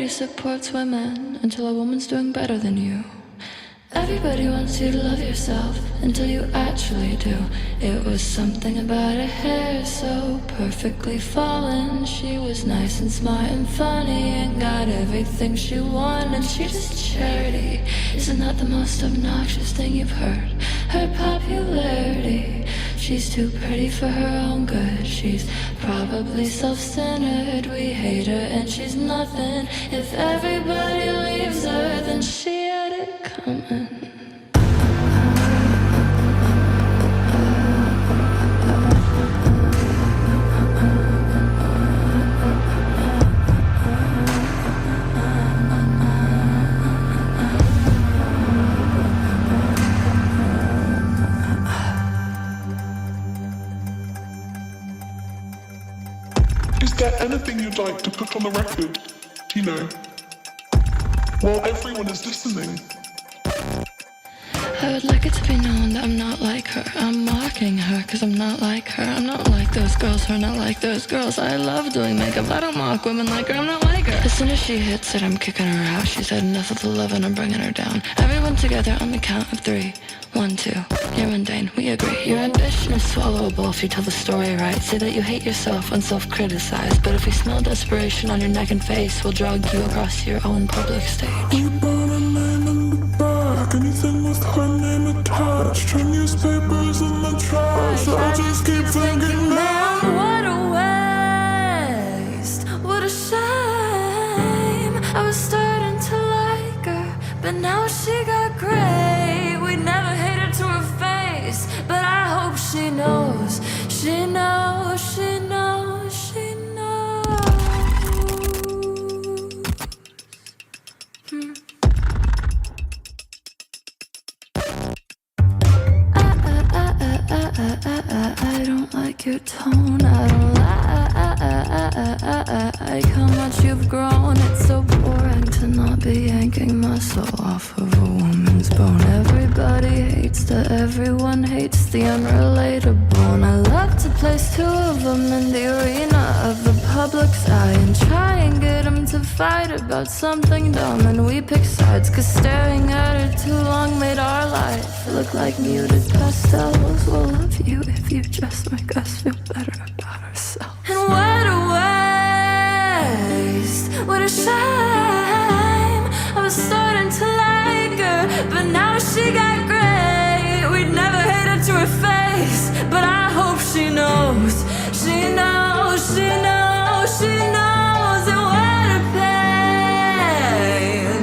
Everybody supports women until a woman's doing better than you. Everybody wants you to love yourself until you actually do. It was something about her hair so perfectly fallen. She was nice and smart and funny and got everything she wanted. She just charity. Isn't that the most obnoxious thing you've heard? Her popularity. She's too pretty for her own good. She's probably self-centered. We hate her and she's nothing. If everybody leaves her, then she had it coming. Is there anything you'd like to put on the record? You know, while everyone is listening. I would like it to be known that I'm not like her. I'm mocking her because I'm not like her. I'm not like those girls who are not like those girls. I love doing makeup. I don't mock women like her. I'm not like her. As soon as she hits it, I'm kicking her out. She's had enough of the love and I'm bringing her down. Everyone together on the count of 3. 1, 2. You're mundane. We agree. Your ambition is swallowable if you tell the story right. Say that you hate yourself and self-criticize. But if we smell desperation on your neck and face, we'll drag you across your own public stage. Anything with her name attached. Her newspapers in the trash. I just keep thinking, man, what a waste. What a shame. I was starting to like her, but now she got great. We'd never hate her to her face, but I hope she knows. She knows, she knows, she knows. I don't like your tone. I don't like how much you've grown. It's so boring to not be yanking muscle off of a woman's bone. Everybody hates that everyone hates the unrelatable. And I love to place 2 of them in the arena of the public's eye and try and get them to fight about something dumb. And we pick sides, cause staring at her too long made our life look like muted pastels. We'll love you if you just make us feel better about ourselves. And what a waste, what a shame. I was starting to like her, but now she got great. We'd never hate her to her face, but I hope she knows. She knows, she knows, she knows. And what a pain.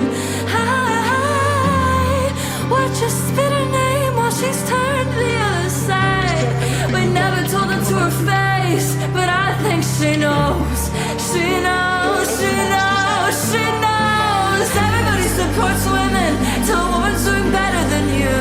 What just spit her name while she's turned the other side. We never told her to her face, but I think she knows. She knows, she knows, she knows. Everybody supports women till a woman's doing better than you.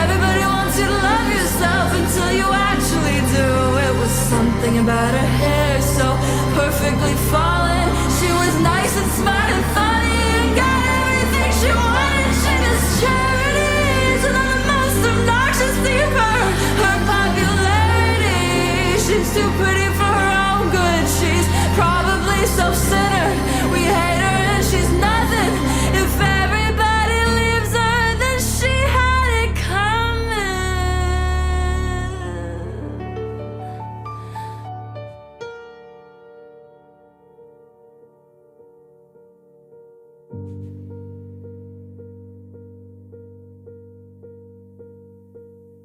Everybody wants you to love yourself until you actually do. It was something about her hair so perfectly fallen. She was nice and smart and funny and got everything she wanted. She just charities and the most obnoxious thing of her. Her popularity. She's too pretty for her own good. She's probably self-centered. We hate her and she's nothing. If everybody leaves her, then she had it coming.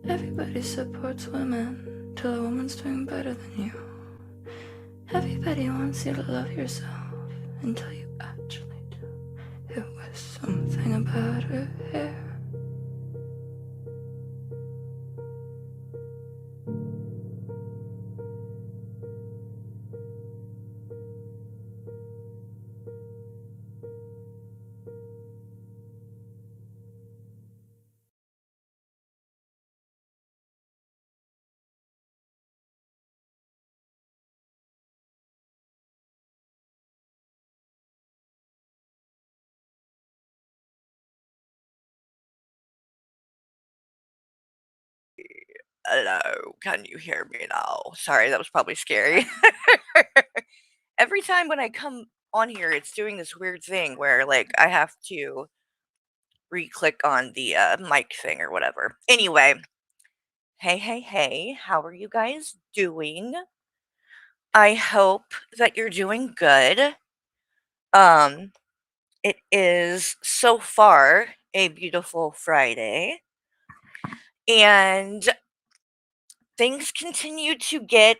Everybody supports women till a woman's doing better than you. Everybody wants you to love yourself until you actually do. It was something about her hair. Hello, can you hear me now? Sorry, that was probably scary. Every time when I come on here, it's doing this weird thing where, like, I have to re-click on the, mic thing or whatever. Anyway, hey, hey, hey, how are you guys doing? I hope that you're doing good. Um, it is so far a beautiful Friday, and things continue to get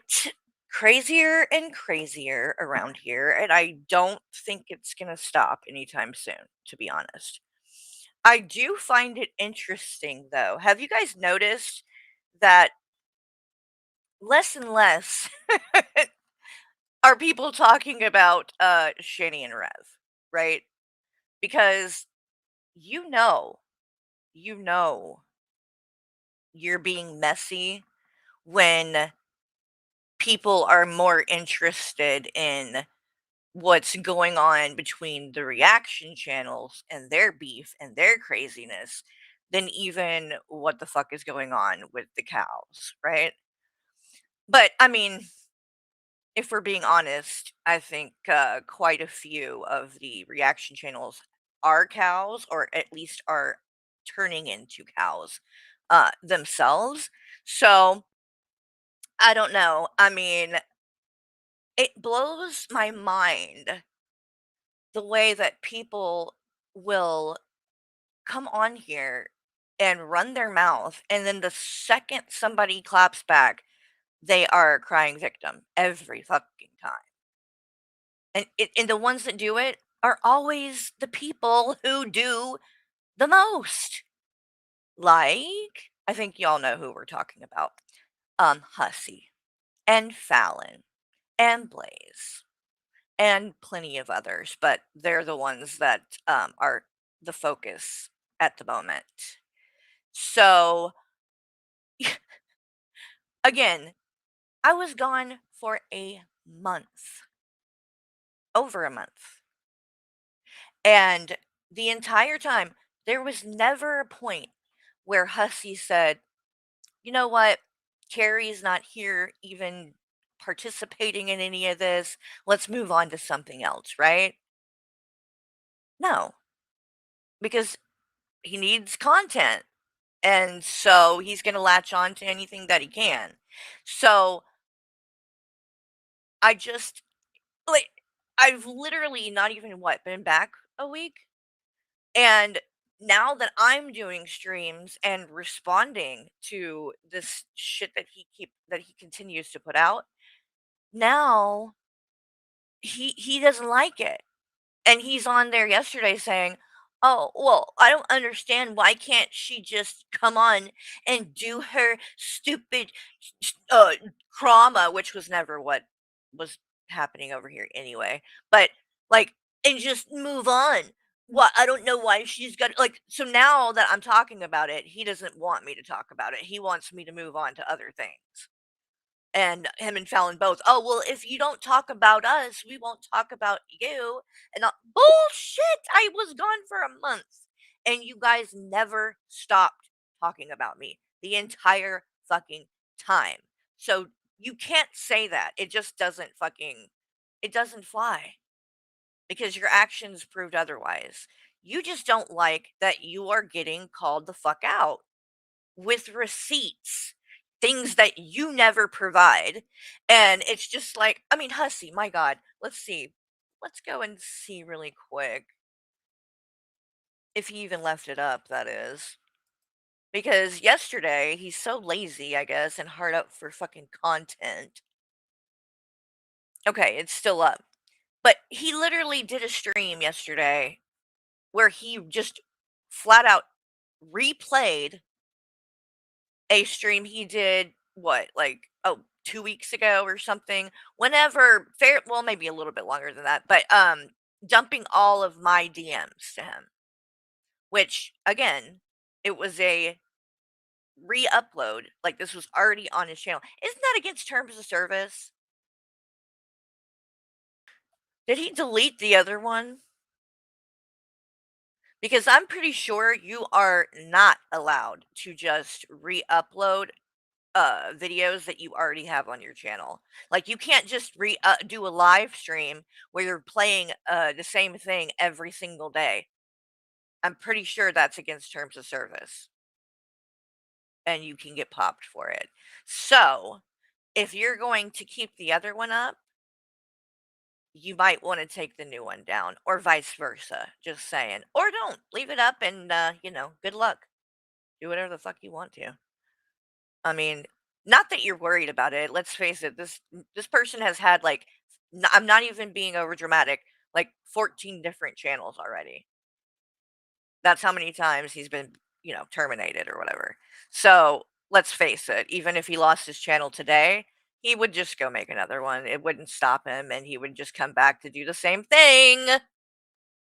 crazier and crazier around here, and I don't think it's going to stop anytime soon, to be honest. I do find it interesting, though. Have you guys noticed that less and less are people talking about Shani and Rev, right? Because you know, you know, you're being messy when people are more interested in what's going on between the reaction channels and their beef and their craziness than even what the fuck is going on with the cows, right? But I mean, if we're being honest, I think quite a few of the reaction channels are cows, or at least are turning into cows themselves. So I don't know. I mean, it blows my mind the way that people will come on here and run their mouth, and then the second somebody claps back, they are a crying victim every fucking time. And the ones that do it are always the people who do the most. Like, I think y'all know who we're talking about. Hussy and Fallon and Blaze and plenty of others, but they're the ones that are the focus at the moment. So, again, I was gone for a month, over a month. And the entire time, there was never a point where Hussy said, you know what? Carrie's not here even participating in any of this. Let's move on to something else, right? No, because he needs content. And so he's going to latch on to anything that he can. So I just, like, I've literally not even been back a week. And now that I'm doing streams and responding to this shit that he continues to put out, now he doesn't like it. And he's on there yesterday saying, "Oh, well, I don't understand, why can't she just come on and do her stupid trauma," which was never what was happening over here anyway. But, like, and just move on. What, I don't know why she's got, like, so now that I'm talking about it, he doesn't want me to talk about it. He wants me to move on to other things. And him and Fallon both, "Oh, well, if you don't talk about us, we won't talk about you." And bullshit. I was gone for a month and you guys never stopped talking about me the entire fucking time. So you can't say that. It just doesn't fucking, it doesn't fly, because your actions proved otherwise. You just don't like that you are getting called the fuck out with receipts, things that you never provide. And it's just like, I mean, Hussy, my God, let's see. Let's go and see really quick if he even left it up, that is. Because yesterday, he's so lazy, I guess, and hard up for fucking content. Okay, it's still up. But he literally did a stream yesterday where he just flat out replayed a stream he did, what, like, oh, 2 weeks ago or something, whenever, fair, well, maybe a little bit longer than that, but dumping all of my DMs to him, which, again, it was a re-upload, like, this was already on his channel. Isn't that against terms of service? Did he delete the other one? Because I'm pretty sure you are not allowed to just re-upload videos that you already have on your channel. Like, you can't just do a live stream where you're playing the same thing every single day. I'm pretty sure that's against terms of service, and you can get popped for it. So, if you're going to keep the other one up, you might want to take the new one down, or vice versa. Just saying. Or don't leave it up, and good luck. Do whatever the fuck you want to. I mean, not that you're worried about it. Let's face it. This person has had like, I'm not even being over dramatic. Like 14 different channels already. That's how many times he's been, terminated or whatever. So let's face it. Even if he lost his channel today, he would just go make another one. It wouldn't stop him, and he would just come back to do the same thing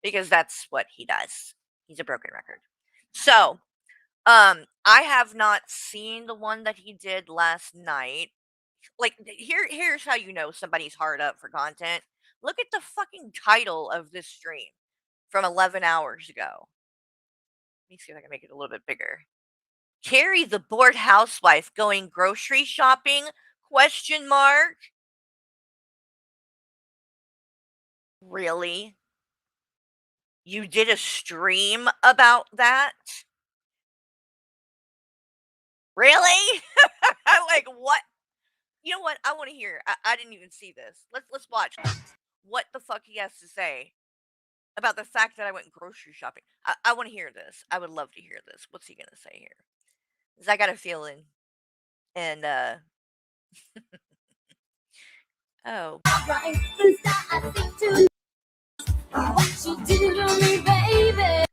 because that's what he does. He's a broken record. So, I have not seen the one that he did last night. Like, here's how you know somebody's hard up for content. Look at the fucking title of this stream from 11 hours ago. Let me see if I can make it a little bit bigger. Carrie the bored housewife going grocery shopping? Question mark. Really? You did a stream about that? Really? Like, what? You know what? I want to hear. I didn't even see this. Let's watch what the fuck he has to say about the fact that I went grocery shopping. I want to hear this. I would love to hear this. What's he gonna say here? 'Cause I got a feeling. And oh, Right, I think to what you did to me, baby.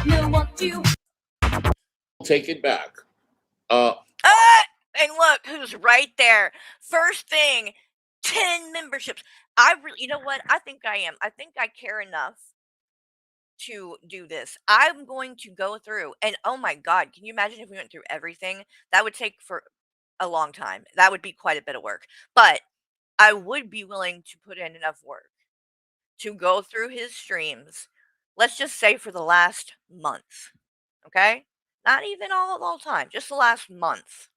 No, what you Take it back. and look who's right there. First thing, 10 memberships. You know what? I think I am. I think I care enough to do this. I'm going to go through, and oh my god, can you imagine if we went through everything? That would take for a long time. That would be quite a bit of work. But I would be willing to put in enough work to go through his streams. Let's just say for the last month. Okay? Not even all time, just the last month.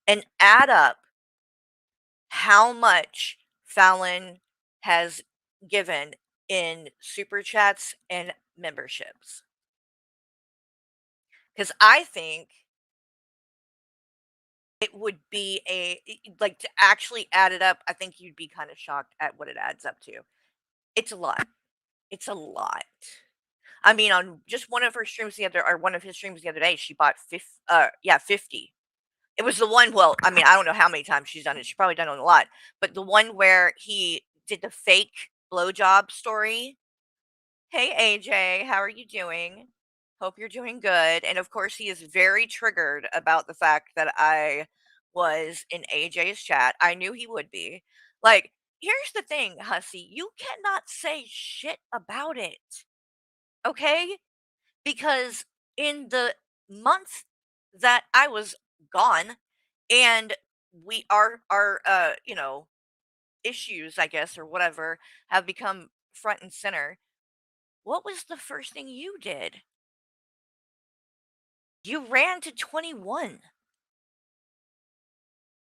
And add up how much Fallon has given in super chats and memberships. Because I think it would be like, to actually add it up, I think you'd be kind of shocked at what it adds up to. It's a lot. It's a lot. I mean, on just one of his streams the other day, she bought 50. It was the one, well, I mean, I don't know how many times she's done it. She's probably done it a lot. But the one where he did the fake blowjob story. Hey, AJ, how are you doing? Hope you're doing good. And of course, he is very triggered about the fact that I was in AJ's chat. I knew he would be. Like, here's the thing, Hussy, you cannot say shit about it. Okay? Because in the month that I was gone, and our issues, I guess, or whatever, have become front and center, what was the first thing you did? You ran to 21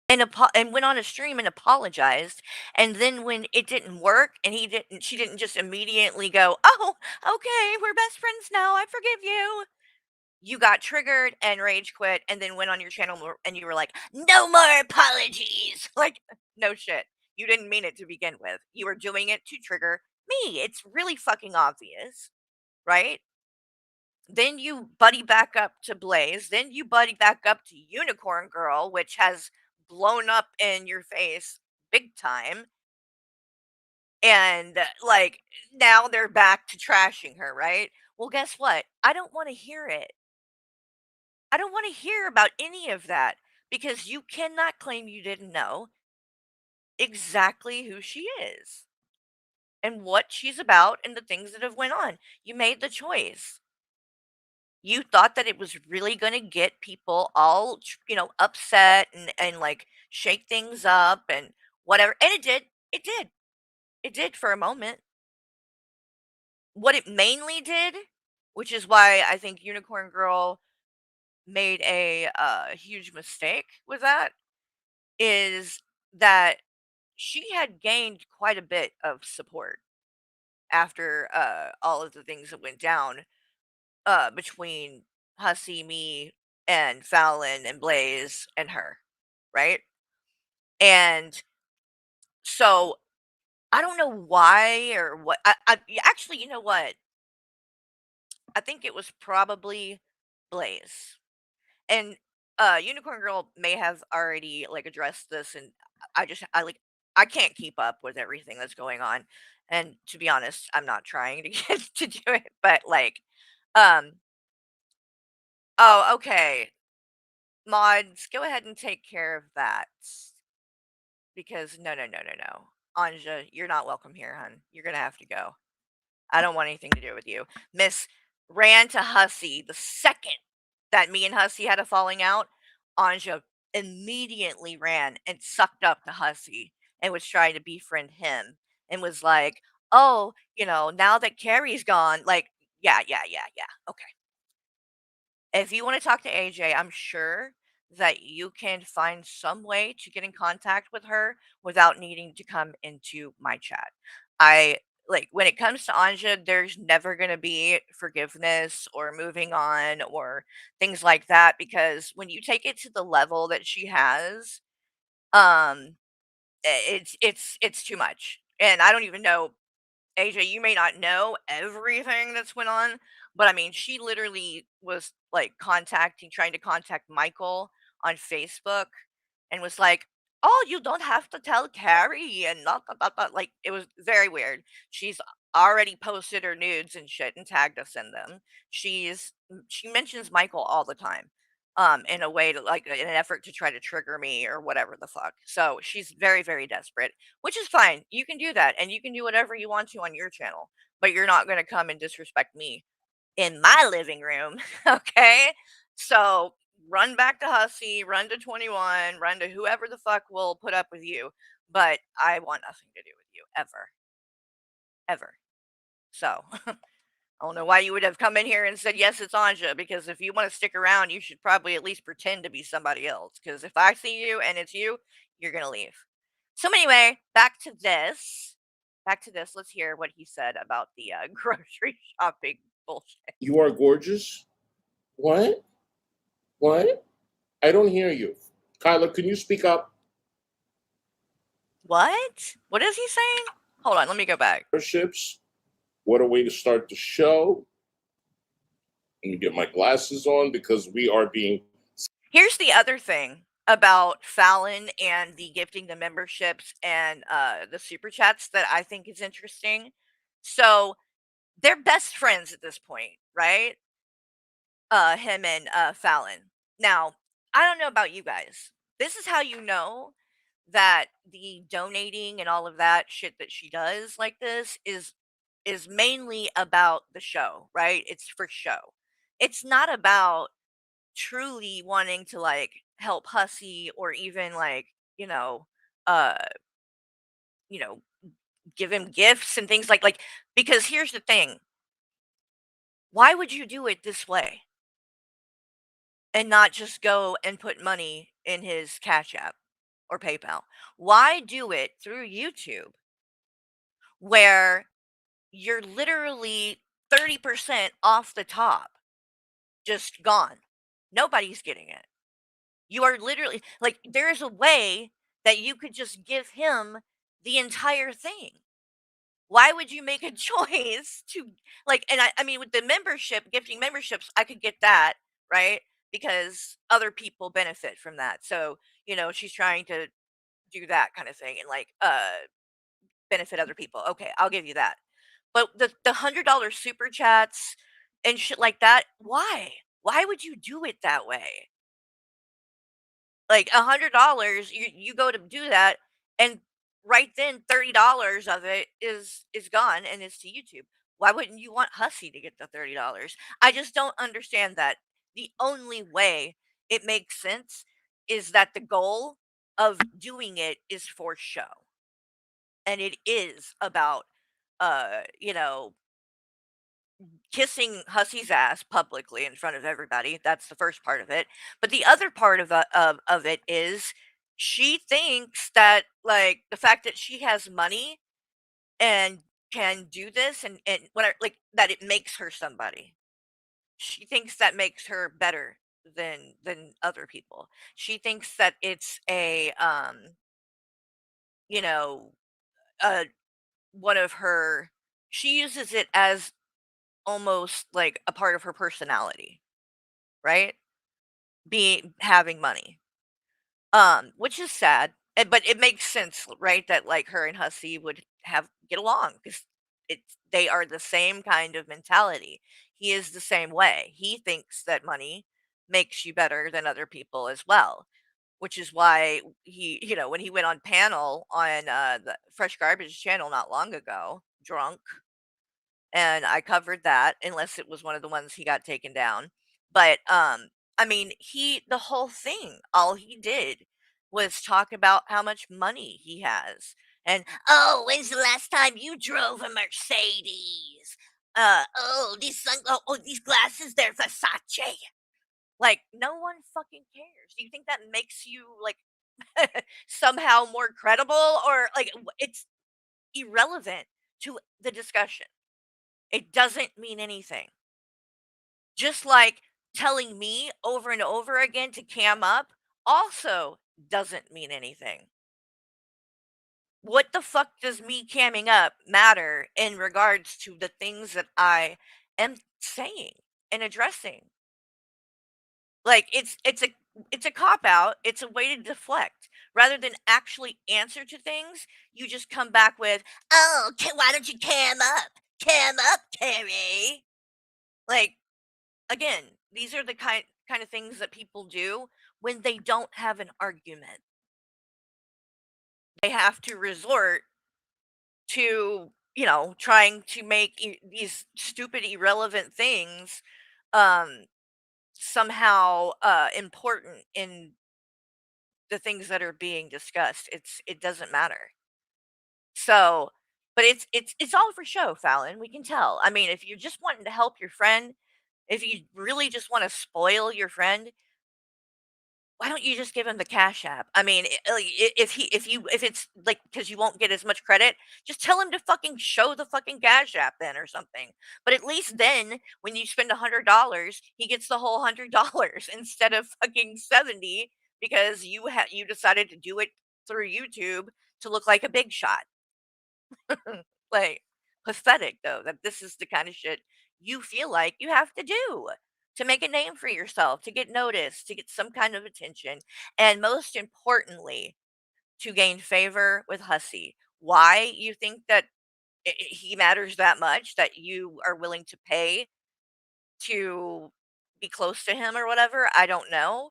and went on a stream and apologized. And then when it didn't work and she didn't just immediately go, "Oh, okay, we're best friends now. I forgive you." You got triggered and rage quit, and then went on your channel and you were like, "No more apologies." Like, no shit. You didn't mean it to begin with. You were doing it to trigger me. It's really fucking obvious, right? Then you buddy back up to Blaze. Then you buddy back up to Unicorn Girl, which has blown up in your face big time. And like, now they're back to trashing her, right? Well, guess what? I don't want to hear it. I don't want to hear about any of that, because you cannot claim you didn't know exactly who she is and what she's about and the things that have went on. You made the choice. You thought that it was really going to get people all, upset and like shake things up and whatever. And it did. It did. It did for a moment. What it mainly did, which is why I think Unicorn Girl made a huge mistake with that is that she had gained quite a bit of support after all of the things that went down between Hussy, me, and Fallon and Blaze and her, right? And so I don't know why or what. Actually, you know what? I think it was probably Blaze. And Unicorn Girl may have already like addressed this, and I can't keep up with everything that's going on. And to be honest, I'm not trying to get to do it, but like, um, oh, okay, mods, go ahead and take care of that because no, no, no, no, no, Anja, you're not welcome here, hun. You're gonna have to go. I don't want anything to do with you. Miss ran to Hussy the second that me and Hussy had a falling out. Anja immediately ran and sucked up to Hussy and was trying to befriend him and was like, "Oh, now that Carrie's gone, like, yeah, yeah, yeah, yeah. Okay. If you want to talk to AJ, I'm sure that you can find some way to get in contact with her without needing to come into my chat. I like when it comes to Anja, there's never going to be forgiveness or moving on or things like that because when you take it to the level that she has, um it's too much. And I don't even know AJ, you may not know everything that's went on, but I mean, she literally was like trying to contact Michael on Facebook and was like, "Oh, you don't have to tell Carrie," and not, like it was very weird. She's already posted her nudes and shit and tagged us in them. She mentions Michael all the time, in a way to like in an effort to try to trigger me or whatever the fuck. So she's very, very desperate, which is fine. You can do that and you can do whatever you want to on your channel, but you're not going to come and disrespect me in my living room. Okay. So run back to Hussy, run to 21, run to whoever the fuck will put up with you. But I want nothing to do with you ever, ever. So I don't know why you would have come in here and said, yes, it's Anja, because if you want to stick around, you should probably at least pretend to be somebody else. Because if I see you and it's you, you're going to leave. So, anyway, back to this. Back to this. Let's hear what he said about the grocery shopping bullshit. You are gorgeous. What? What? I don't hear you. Kyla, can you speak up? What? What is he saying? Hold on, let me go back. Ships. What a way to start the show. Let me get my glasses on because we are being. Here's the other thing about Fallon and the gifting the memberships and the super chats that I think is interesting. So they're best friends at this point, right? Him and Fallon. Now, I don't know about you guys. This is how you know that the donating and all of that shit that she does like this is mainly about the show, right? It's for show. It's not about truly wanting to like help Hussy or even like, uh, you know, give him gifts and things like because here's the thing. Why would you do it this way and not just go and put money in his Cash App or PayPal? Why do it through YouTube where you're literally 30% off the top, just gone? Nobody's getting it. You are literally like, there is a way that you could just give him the entire thing. Why would you make a choice to like, and I mean, with the membership, gifting memberships, I could get that, right? Because other people benefit from that. So, she's trying to do that kind of thing and like benefit other people. Okay, I'll give you that. But the $100 super chats and shit like that, why? Why would you do it that way? Like $100, you go to do that, and right then $30 of it is gone and it's to YouTube. Why wouldn't you want Hussy to get the $30? I just don't understand that. The only way it makes sense is that the goal of doing it is for show. And it is about uh, you know, kissing Hussy's ass publicly in front of everybody. That's the first part of it. But the other part of it is she thinks that, like, the fact that she has money and can do this and whatever, like, that it makes her somebody. She thinks that makes her better than other people. She thinks that it's you know, uh one of her, she uses it as almost like a part of her personality, right? Being having money. Which is sad, but it makes sense, right? That like her and Hussy would have get along because it's they are the same kind of mentality. He is the same way. He thinks that money makes you better than other people as well, which is why he, when he went on panel on the Fresh Garbage channel not long ago, drunk, and I covered that, unless it was one of the ones he got taken down. But I mean, the whole thing, all he did was talk about how much money he has. And oh, when's the last time you drove a Mercedes? Oh, these glasses, they're Versace. Like, no one fucking cares. Do you think that makes you like somehow more credible, or like it's irrelevant to the discussion? It doesn't mean anything. Just like telling me over and over again to cam up also doesn't mean anything. What the fuck does me camming up matter in regards to the things that I am saying and addressing? Like it's a cop out. It's a way to deflect rather than actually answer to things. You just come back with, "Oh, why don't you cam up? Cam up, Carrie." Like, again, these are the kind of things that people do when they don't have an argument. They have to resort to, trying to make these stupid, irrelevant things um, somehow important in the things that are being discussed. It doesn't matter. So, but it's all for show, Fallon. We can tell. I mean, if you're just wanting to help your friend, if you really just want to spoil your friend, why don't you just give him the Cash App? I mean, like, if it's like because you won't get as much credit, just tell him to fucking show the fucking Cash App then or something. But at least then, when you spend $100, he gets the whole $100 instead of fucking 70 because you decided to do it through YouTube to look like a big shot. Like, pathetic though that this is the kind of shit you feel like you have to do to make a name for yourself, to get noticed, to get some kind of attention, and most importantly, to gain favor with Hussy. Why you think that he matters that much that you are willing to pay to be close to him or whatever, I don't know.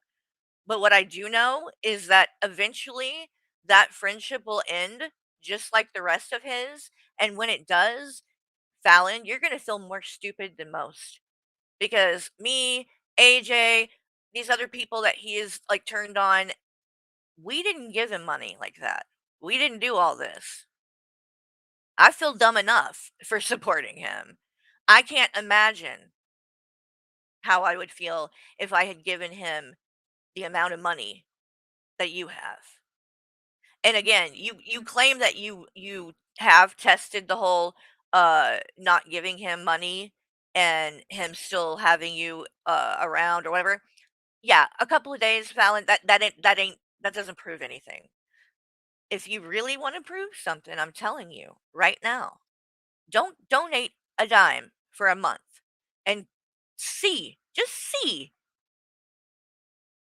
But what I do know is that eventually that friendship will end just like the rest of his. And when it does, Fallon, you're going to feel more stupid than most because me, AJ, these other people that he is like turned on, we didn't give him money like that. We didn't do all this. I feel dumb enough for supporting him. I can't imagine how I would feel if I had given him the amount of money that you have. And again, you claim that you have tested the whole not giving him money and him still having you around or whatever. Yeah, a couple of days, Fallon, that doesn't prove anything. If you really want to prove something, I'm telling you right now, don't donate a dime for a month and just see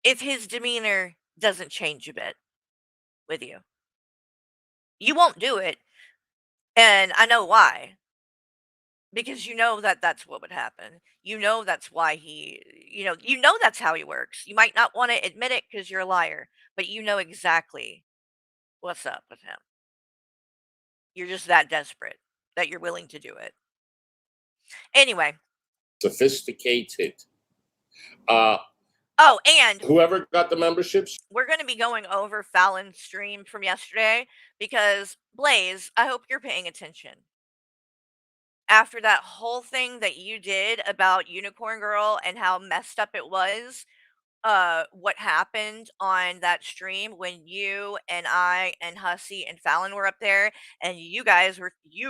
if his demeanor doesn't change a bit with you. You won't do it, and I know why. Because you know that that's what would happen. You know that's why you know that's how he works. You might not want to admit it because you're a liar, but you know exactly what's up with him. You're just that desperate that you're willing to do it. Anyway. Sophisticated. Oh, and Whoever got the memberships, we're going to be going over Fallon's stream from yesterday because, Blaze, I hope you're paying attention. after that whole thing that you did about Unicorn Girl and how messed up it was, what happened on that stream when you and I and Hussy and Fallon were up there, and you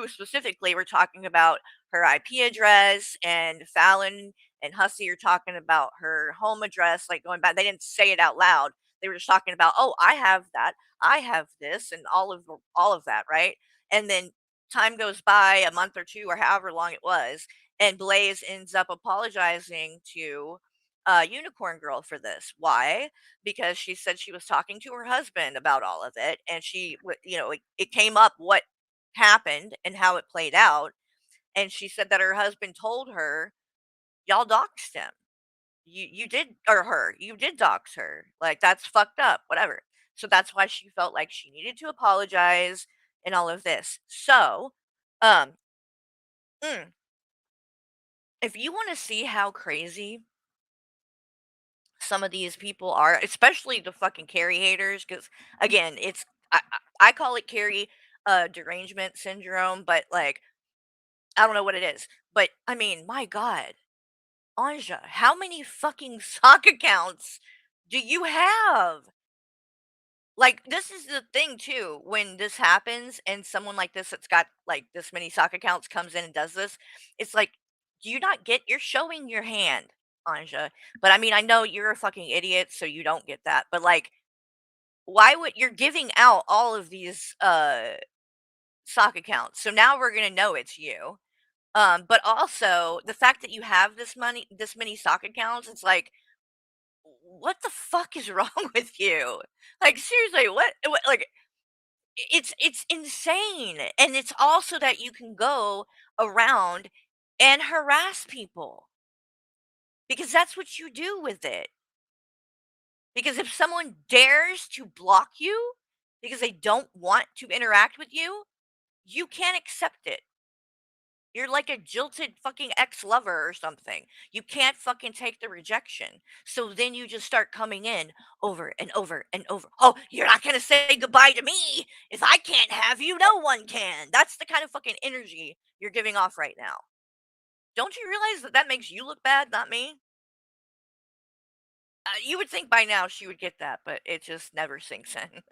specifically were talking about her IP address, and Fallon and Hussy are talking about her home address, like going back. They didn't say it out loud. They were just talking about, oh, I have that, I have this, and all of that, right? And then time goes by, a month or two, or however long it was, and Blaze ends up apologizing to Unicorn Girl for this. Why? Because she said she was talking to her husband about all of it, and it came up what happened and how it played out, and she said that her husband told her, "Y'all doxed him. You did, or her. You did dox her. Like that's fucked up. Whatever." So that's why she felt like she needed to apologize and all of this. So, um, mm, if you want to see how crazy some of these people are, especially the fucking Carrie haters, because again, I call it Carrie derangement syndrome, but like I don't know what it is. But I mean, my God, Anja, how many fucking sock accounts do you have? Like, this is the thing too. When this happens, and someone like this that's got like this many sock accounts comes in and does this, it's like, do you not get? You're showing your hand, Anja. But I mean, I know you're a fucking idiot, so you don't get that. But like, why would you're giving out all of these sock accounts? So now we're gonna know it's you. But also the fact that you have this many sock accounts, it's like, what the fuck is wrong with you? Like seriously, what like it's insane. And it's also that you can go around and harass people because that's what you do with it. Because if someone dares to block you because they don't want to interact with you, you can't accept it. You're like a jilted fucking ex-lover or something. You can't fucking take the rejection. So then you just start coming in over and over and over. Oh, you're not going to say goodbye to me. If I can't have you, no one can. That's the kind of fucking energy you're giving off right now. Don't you realize that that makes you look bad, not me? You would think by now she would get that, but it just never sinks in.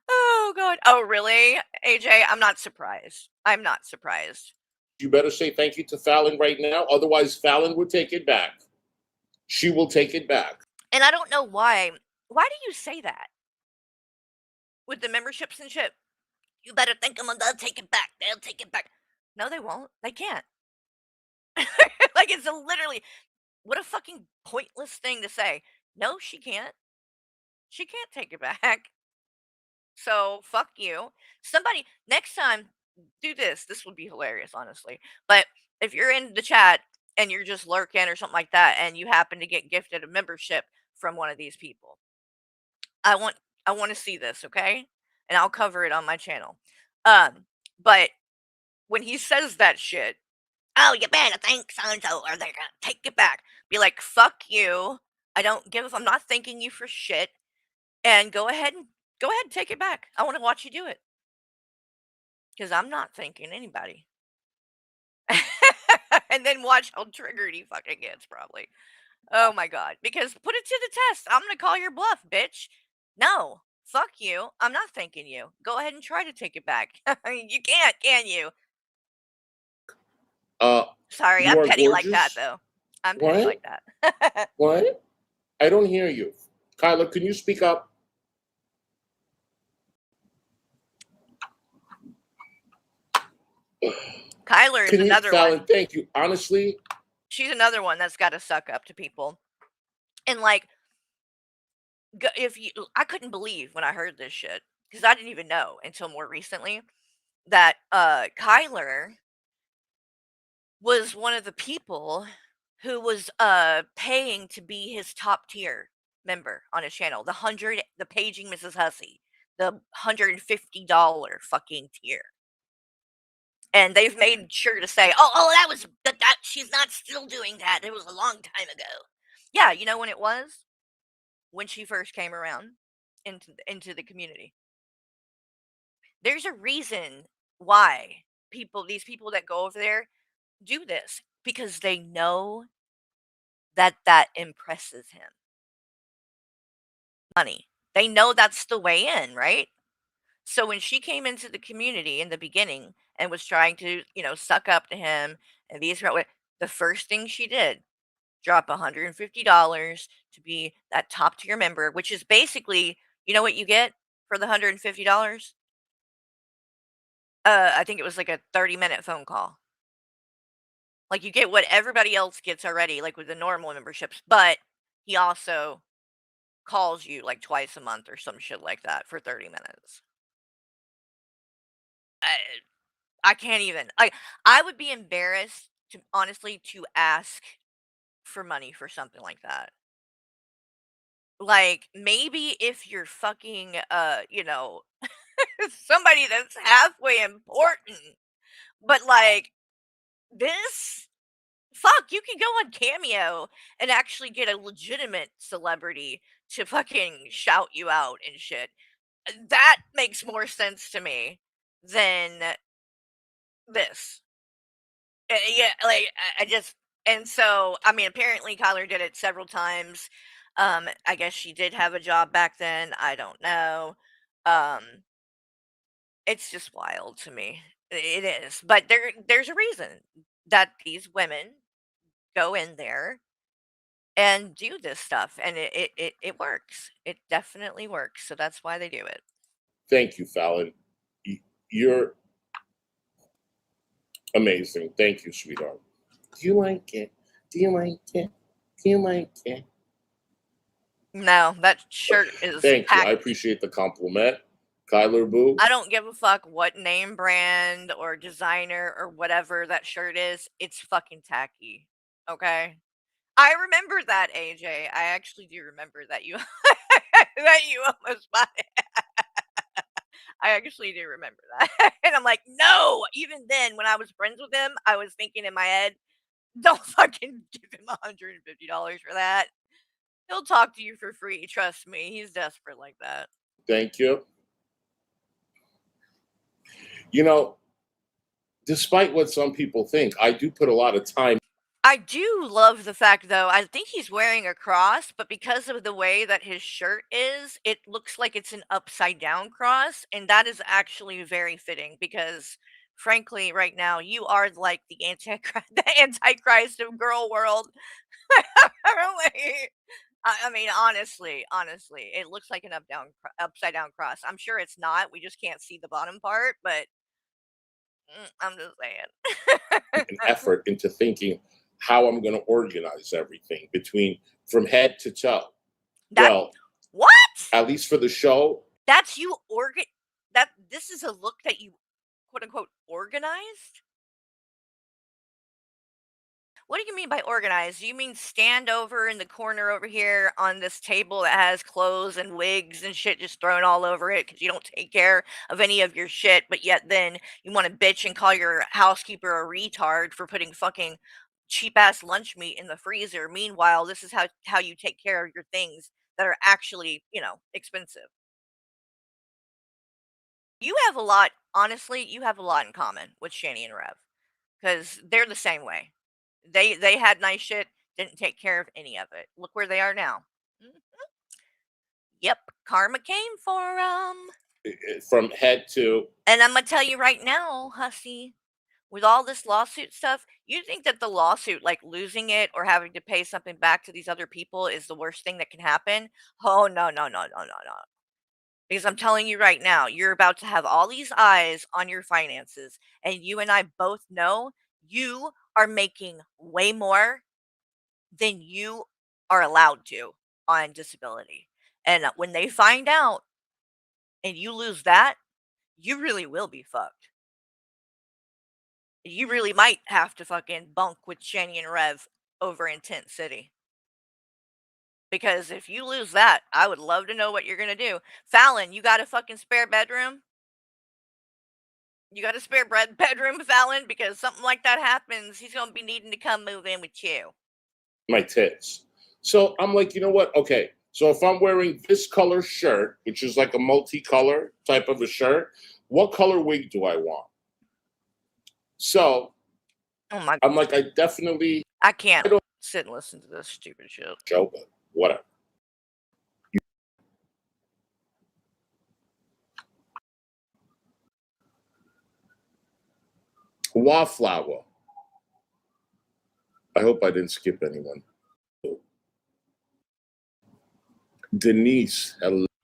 Oh, God. Oh, really, AJ? I'm not surprised. I'm not surprised. You better say thank you to Fallon right now. Otherwise, Fallon will take it back. She will take it back. And I don't know why. Why do you say that? With the memberships and shit? You better think them, they'll take it back. They'll take it back. No, they won't. They can't. Like, it's literally, what a fucking pointless thing to say. No, she can't. She can't take it back. So, fuck you. Somebody, next time, do this. This would be hilarious, honestly. But if you're in the chat and you're just lurking or something like that, and you happen to get gifted a membership from one of these people, I want I want to see this, okay? And I'll cover it on my channel. But when he says that shit, oh, you better thank so and so, or they're gonna take it back. Be like, fuck you. I don't give. I'm not thanking you for shit. And go ahead and take it back. I want to watch you do it because I'm not thanking anybody. And then watch how triggered he fucking gets, probably. Oh my God. Because put it to the test. I'm going to call your bluff, bitch. No, fuck you. I'm not thanking you. Go ahead and try to take it back. You can't, can you? Sorry, You I'm are petty like that, gorgeous. though. I'm petty What? like that. What? I don't hear you. Kyla, can you speak up? Kyler is Can you, another Fallon, one. thank you. Honestly, She's another one that's got to suck up to people. And like, if you, I couldn't believe when I heard this shit because I didn't even know until more recently that Kyler was one of the people who was paying to be his top tier member on his channel. The paging Mrs. Hussy, the $150 fucking tier. And they've made sure to say, oh, that was that she's not still doing that. It was a long time ago. Yeah, you know when it was? When she first came around into the community. There's a reason why these people that go over there do this because they know that that impresses him. Money. They know that's the way in, right? So when she came into the community in the beginning and was trying to, suck up to him and these the first thing she did, drop $150 to be that top tier member, which is basically, you know what you get for the $150? I think it was like a 30-minute phone call. Like you get what everybody else gets already, like with the normal memberships, but he also calls you like twice a month or some shit like that for 30 minutes. I, I can't even. I would be embarrassed to honestly to ask for money for something like that. Like maybe if you're fucking somebody that's halfway important, but like this fuck, you can go on Cameo and actually get a legitimate celebrity to fucking shout you out and shit. That makes more sense to me than this. Yeah, like I just and so I mean apparently Kyler did it several times. I guess she did have a job back then. I don't know. Um it's just wild to me. It is. But there's a reason that these women go in there and do this stuff and it works. It definitely works. So that's why they do it. Thank you, Fallon. You're amazing. Thank you, sweetheart. Do you like it? Do you like it? Do you like it? No, that shirt is Thank you. I tacky. appreciate the compliment. Kyler Boo. I don't give a fuck what name brand or designer or whatever that shirt is. It's fucking tacky. Okay? I remember that, AJ. I actually do remember that you that you almost bought it. I actually do remember that. And I'm like, no. Even then, when I was friends with him, I was thinking in my head, don't fucking give him $150 for that. He'll talk to you for free. Trust me. He's desperate like that. Thank you. You know, despite what some people think, I do put a lot of time. I do love the fact, though, I think he's wearing a cross, but because of the way that his shirt is, it looks like it's an upside down cross, and that is actually very fitting because, frankly, right now you are like the antichrist of girl world. Really. I mean, honestly, it looks like an upside down cross. I'm sure it's not. We just can't see the bottom part, but I'm just saying. An effort into thinking how I'm going to organize everything from head to toe. Well, what? At least for the show. That's you this is a look that you quote unquote organized? What do you mean by organized? Do you mean stand over in the corner over here on this table that has clothes and wigs and shit just thrown all over it because you don't take care of any of your shit, but yet then you want to bitch and call your housekeeper a retard for putting fucking cheap ass lunch meat in the freezer. Meanwhile, this is how you take care of your things that are actually, expensive. You have a lot, honestly, you have a lot in common with Shani and Rev because they're the same way. They had nice shit, didn't take care of any of it. Look where they are now. Mhm. Yep, karma came for them. From head to. And I'm gonna tell you right now, Hussy, with all this lawsuit stuff, you think that the lawsuit, like losing it or having to pay something back to these other people, is the worst thing that can happen? Oh no, no, no, no, no, no. Because I'm telling you right now, you're about to have all these eyes on your finances, and you and I both know you are making way more than you are allowed to on disability. And when they find out and you lose that, you really will be fucked. You really might have to fucking bunk with Shani and Rev over in Tent City. Because if you lose that, I would love to know what you're gonna do. Fallon, you got a fucking spare bedroom? You got a spare bedroom, Fallon? Because something like that happens, he's gonna be needing to come move in with you. My tits. So I'm like, you know what? Okay. So if I'm wearing this color shirt, which is like a multicolor type of a shirt, what color wig do I want? So Oh my! I'm like, I definitely I can't don't sit and listen to this stupid shit. show, but whatever. Wallflower. I hope I didn't skip anyone. Denise.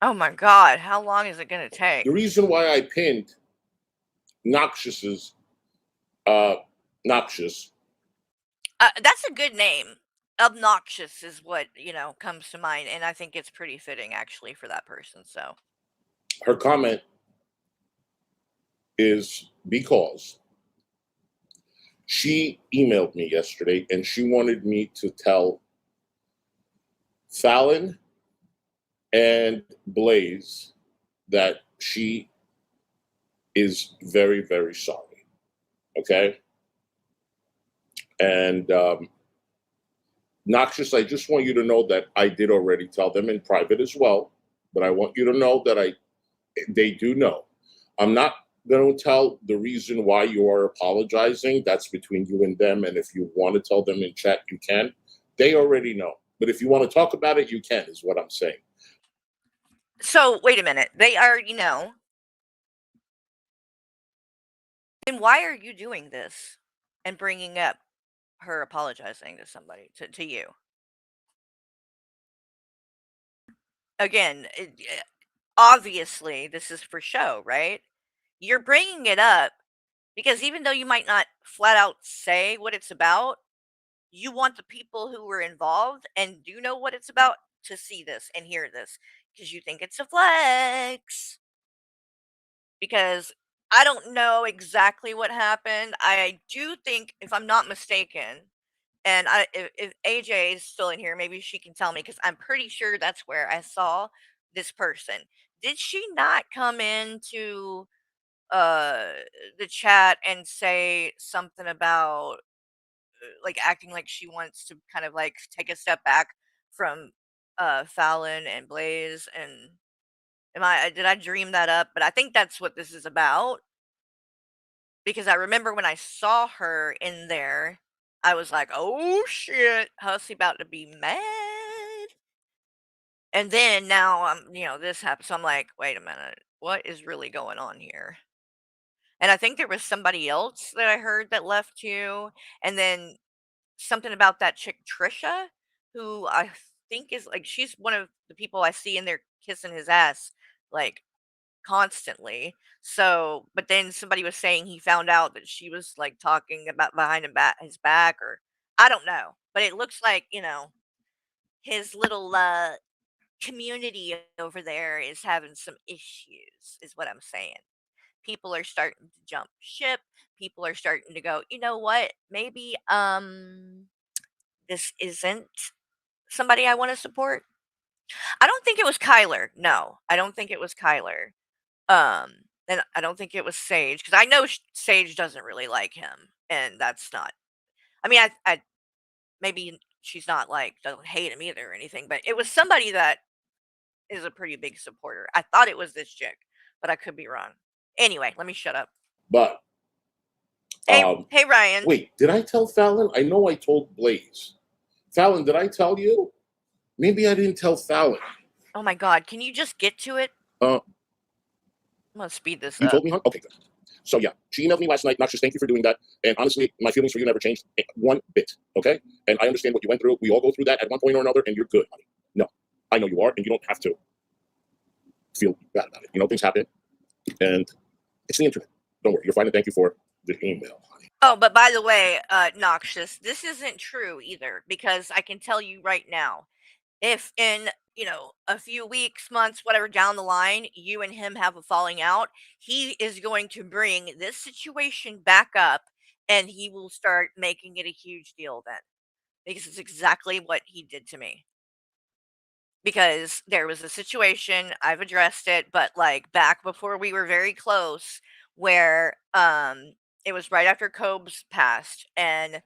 Oh my god! How long is it gonna take? The reason why I pinned Noxious's Noxious. That's a good name. Obnoxious is what comes to mind, and I think it's pretty fitting actually for that person. So Her comment is because she emailed me yesterday and she wanted me to tell Fallon and Blaze that she is very, very sorry. Okay? And Noxious, I just want you to know that I did already tell them in private as well, but I want you to know that they do know. I'm not going to tell the reason why you are apologizing. That's between you and them. And if you want to tell them in chat, you can. They already know. But if you want to talk about it, you can, is what I'm saying. So wait a minute. They already know. Then why are you doing this and bringing up her apologizing to somebody to you? Again, obviously this is for show, right? You're bringing it up because even though you might not flat out say what it's about, you want the people who were involved and do know what it's about to see this and hear this because you think it's a flex. Because I don't know exactly what happened. I do think, if I'm not mistaken, and if AJ is still in here, maybe she can tell me because I'm pretty sure that's where I saw this person. Did she not come into uh the chat and say something about like acting like she wants to kind of like take a step back from Fallon and Blaze, and did I dream that up? But I think that's what this is about because I remember when I saw her in there, I was like, "Oh shit, Hussy about to be mad." And then now this happened. So I'm like, "Wait a minute. What is really going on here?" And I think there was somebody else that I heard that left too. And then something about that chick Trisha, who I think is like she's one of the people I see in there kissing his ass like constantly. So, but then somebody was saying he found out that she was like talking about behind his back, or I don't know. But it looks like, his little community over there is having some issues, is what I'm saying. People are starting to jump ship. People are starting to go, you know what? Maybe this isn't somebody I want to support. I don't think it was Kyler. No, I don't think it was Kyler. Um, and I don't think it was Sage because I know Sage doesn't really like him, and that's not. I mean, I maybe she's not like doesn't hate him either or anything, but it was somebody that is a pretty big supporter. I thought it was this chick, but I could be wrong. Anyway, let me shut up. But Hey, Ryan. wait, did I tell Fallon? I know I told Blaze. Fallon, did I tell you? Maybe I didn't tell Fallon. Oh my God, can you just get to it? Uh, I'm gonna speed this you up. told me, huh? Okay, good. So yeah, she emailed me last night. Noxious, thank you for doing that. And honestly, my feelings for you never changed one bit. Okay, and I understand what you went through. We all go through that at one point or another, and you're good, honey. No, I know you are, and you don't have to feel bad about it. Things happen, and it's the internet. Don't worry, you're fine. And thank you for the email, honey. Oh, but by the way, Noxious, this isn't true either because I can tell you right now, if in a few weeks, months, whatever down the line, you and him have a falling out, he is going to bring this situation back up and he will start making it a huge deal then because it's exactly what he did to me. Because there was a situation, I've addressed it, but like back before we were very close, where it was right after Cobes passed, and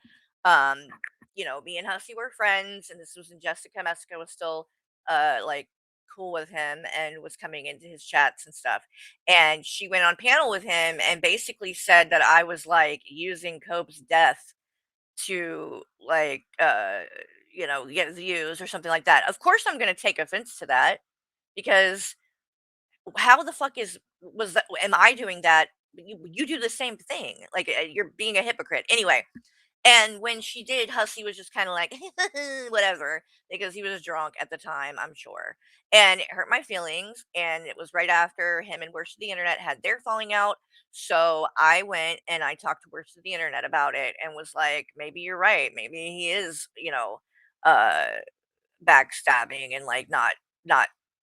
me and Hussy were friends, and this was when Jessica Mesca was still like cool with him and was coming into his chats and stuff. And she went on panel with him and basically said that I was like using Cope's death to like get views or something like that. Of course I'm going to take offense to that because how the fuck was that am I doing that? You do the same thing. Like you're being a hypocrite. Anyway, and when she did, Hussy was just kind of like, whatever, because he was drunk at the time, I'm sure. And it hurt my feelings. And it was right after him and Worst of the Internet had their falling out. So I went and I talked to Worst of the Internet about it and was like, maybe you're right. Maybe he is, uh, backstabbing and like not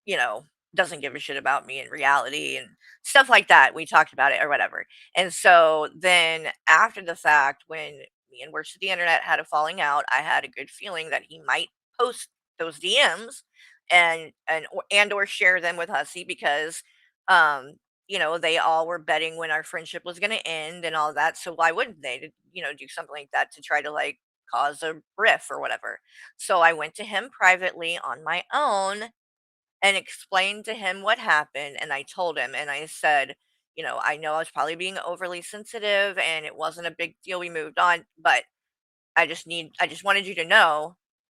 you know doesn't give a shit about me in reality and stuff like that. We talked about it or whatever. And so then after the fact, when me and Worst of the Internet had a falling out, I had a good feeling that he might post those DMs and or share them with Hussy because they all were betting when our friendship was going to end and all that. So why wouldn't they do something like that to try to like cause a riff or whatever. So I went to him privately on my own and explained to him what happened. And I told him, and I said, I know I was probably being overly sensitive and it wasn't a big deal. We moved on, but I just wanted you to know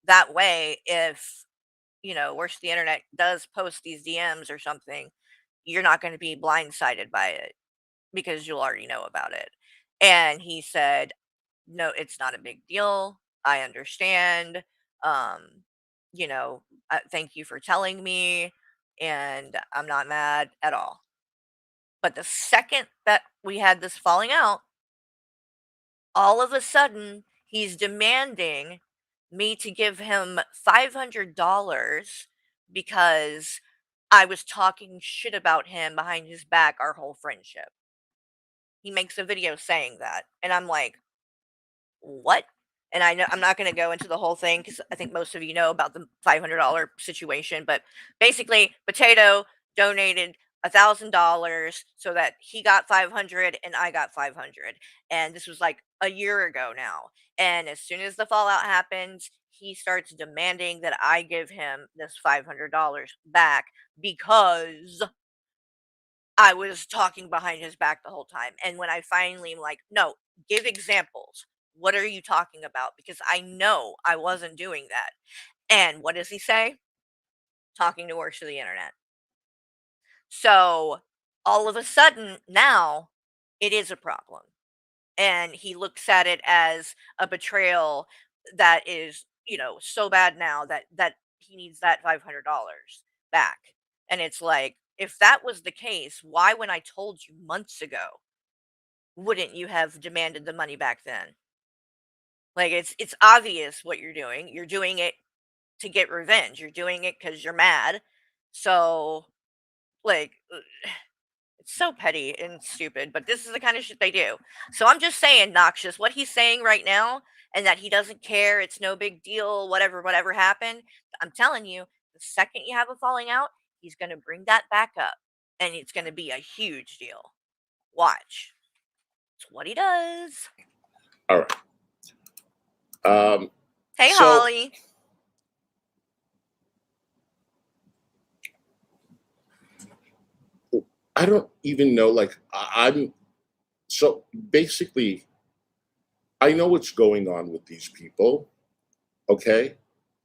that way if, worse, the internet does post these DMs or something, you're not going to be blindsided by it because you'll already know about it. And he said, no, it's not a big deal. I understand. Um, thank you for telling me, and I'm not mad at all. But the second that we had this falling out, all of a sudden, he's demanding me to give him $500 because I was talking shit about him behind his back our whole friendship. He makes a video saying that. And I'm like, what? And I know I'm not going to go into the whole thing because I think most of you know about the $500 situation. But basically, Potato donated $1,000 so that he got 500 and I got 500. And this was like a year ago now. And as soon as the fallout happens, he starts demanding that I give him this $500 back because I was talking behind his back the whole time. And when I finally am like, no, give examples. What are you talking about? Because I know I wasn't doing that. And what does he say? Talking to works of the internet. So all of a sudden now it is a problem. And he looks at it as a betrayal that is, so bad now that he needs that $500 back. And it's like, if that was the case, why, when I told you months ago, wouldn't you have demanded the money back then? Like it's obvious what you're doing. You're doing it to get revenge. You're doing it because you're mad. So like it's so petty and stupid, but this is the kind of shit they do. So I'm just saying, Noxious, what he's saying right now, and that he doesn't care, it's no big deal, whatever happened. I'm telling you, the second you have a falling out, he's gonna bring that back up. And it's gonna be a huge deal. Watch. It's what he does. All right. Hey, So Holly. I don't even know. Like I'm so basically, I know what's going on with these people. Okay,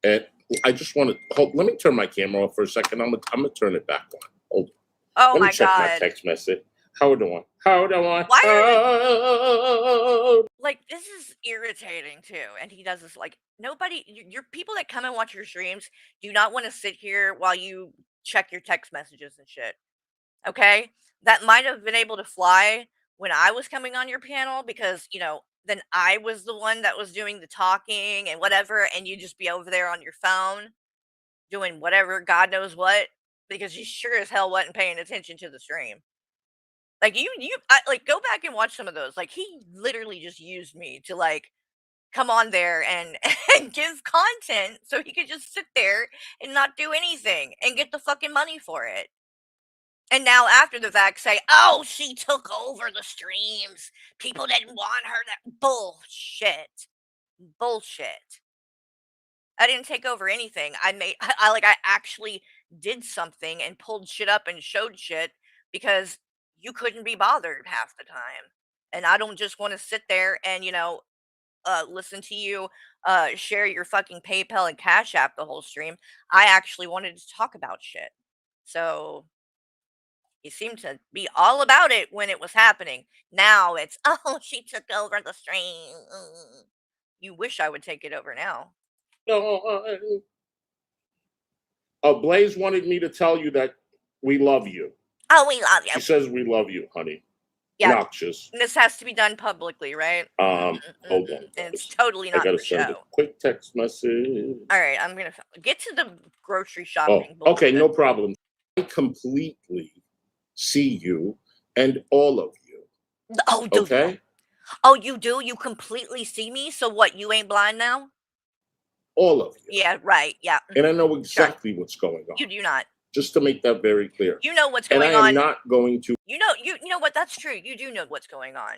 and I just want to hold. Let me turn my camera off for a second. I'm gonna turn it back on. Hold. Oh Let me my check my god. text message. How doing? How doing? Why are like this is irritating too. And he does this like nobody your people that come and watch your streams do not want to sit here while you check your text messages and shit. Okay? That might have been able to fly when I was coming on your panel because, then I was the one that was doing the talking and whatever, and you just be over there on your phone doing whatever, God knows what, because you sure as hell wasn't paying attention to the stream. Like like go back and watch some of those. Like he literally just used me to like come on there and and give content so he could just sit there and not do anything and get the fucking money for it. And now after the fact say, "Oh, she took over the streams. People didn't want her." That bullshit. Bullshit. I didn't take over anything. I actually did something and pulled shit up and showed shit because you couldn't be bothered half the time. And I don't just want to sit there and, listen to you share your fucking PayPal and Cash App the whole stream. I actually wanted to talk about shit. So you seemed to be all about it when it was happening. Now it's, oh, she took over the stream. You wish I would take it over now. No, Blaze wanted me to tell you that we love you. Oh, we love She you. says we love you, honey. Yeah. Noxious. This has to be done publicly, right? Hold on. And it's totally I not gotta for send a show. quick text message. All right, I'm gonna get to the grocery Oh, shopping. okay, bullshit. no problem. I completely see you and all of you. Oh, do you? Okay? Oh, you do? You completely see me? So what? You ain't blind now? All of you. Yeah, right. Yeah. And I know exactly what's going on. You do not. Just to make that very clear. You know what's And going I am on. not going to. You know what? That's true. You do know what's going on.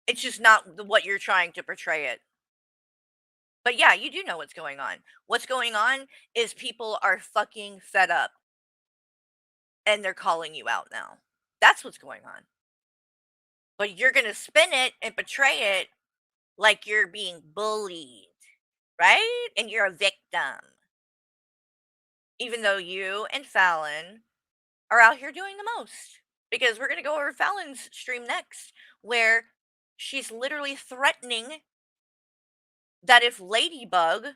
It's just not what you're trying to portray it. But yeah, you do know what's going on. What's going on is people are fucking fed up. And they're calling you out now. That's what's going on. But you're going to spin it and portray it like you're being bullied, right? And you're a victim. Even though you and Fallon are out here doing the most. Because we're going to go over Fallon's stream next, where she's literally threatening that if Ladybug,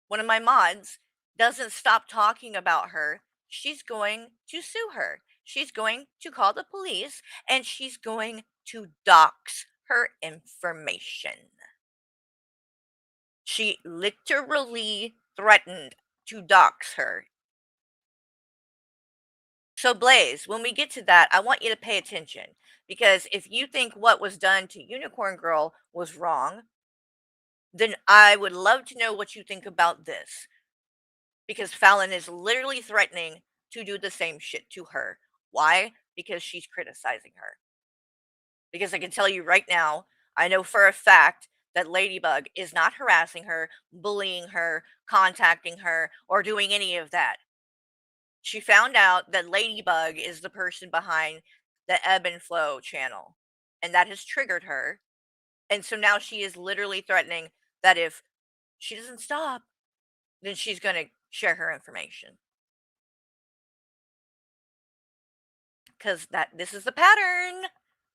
one of my mods, doesn't stop talking about her, she's going to sue her. She's going to call the police and she's going to dox her information. She literally threatened to dox her. So, Blaze, when we get to that, I want you to pay attention. Because if you think what was done to Unicorn Girl was wrong, then I would love to know what you think about this. Because Fallon is literally threatening to do the same shit to her. Why? Because she's criticizing her. Because I can tell you right now, I know for a fact that Ladybug is not harassing her, bullying her, contacting her, or doing any of that. She found out that Ladybug is the person behind the Ebb and Flow channel. And that has triggered her. And so now she is literally threatening that if she doesn't stop, then she's going to share her information. Because this is the pattern.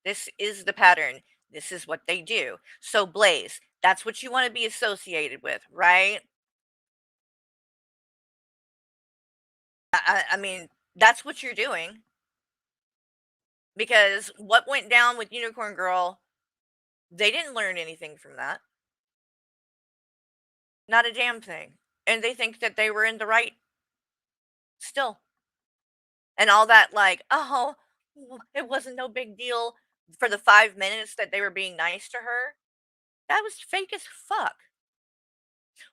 This is the pattern. This is what they do. So, Blaze, that's what you want to be associated with, right? I mean, that's what you're doing. Because what went down with Unicorn Girl, they didn't learn anything from that. Not a damn thing. And they think that they were in the right still. And all that, like, oh, it wasn't no big deal for the 5 minutes that they were being nice to her. That was fake as fuck.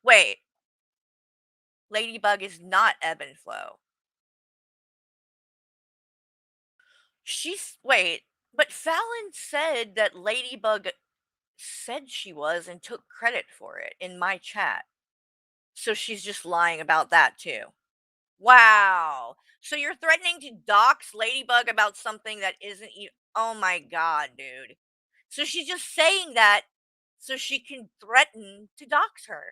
Wait. Ladybug is not Ebb and Flow. Wait, but Fallon said that Ladybug said she was and took credit for it in my chat. So she's just lying about that too. Wow. So you're threatening to dox Ladybug about something that isn't even. Oh my god, dude. So she's just saying that so she can threaten to dox her.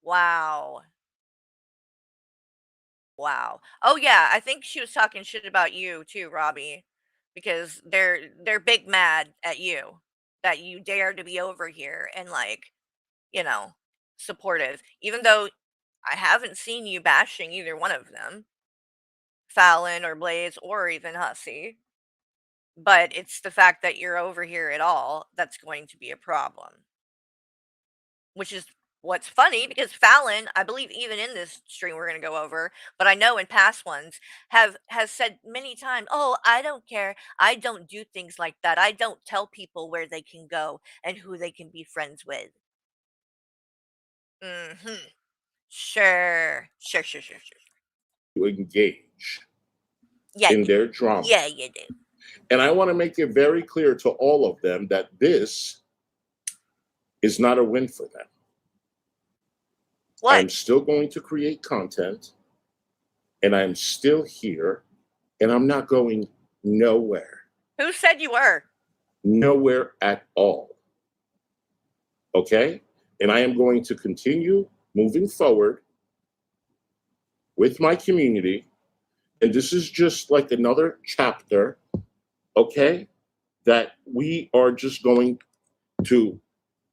Wow. Wow. Oh yeah, I think she was talking shit about you too, Robbie, because they're big mad at you that you dare to be over here and like, supportive. Even though I haven't seen you bashing either one of them, Fallon or Blaze or even Hussy. But it's the fact that you're over here at all that's going to be a problem. Which is what's funny because Fallon, I believe even in this stream we're going to go over, but I know in past ones has said many times, "Oh, I don't care. I don't do things like that. I don't tell people where they can go and who they can be friends with." Mhm. Sure. Sure. To engage Yeah. in their drama. Yeah, you do. And I want to make it very clear to all of them that this is not a win for them. What? I'm still going to create content, and I'm still here, and I'm not going nowhere. Who said you were? Nowhere at all. Okay? And I am going to continue moving forward with my community. And this is just like another chapter, okay, that we are just going to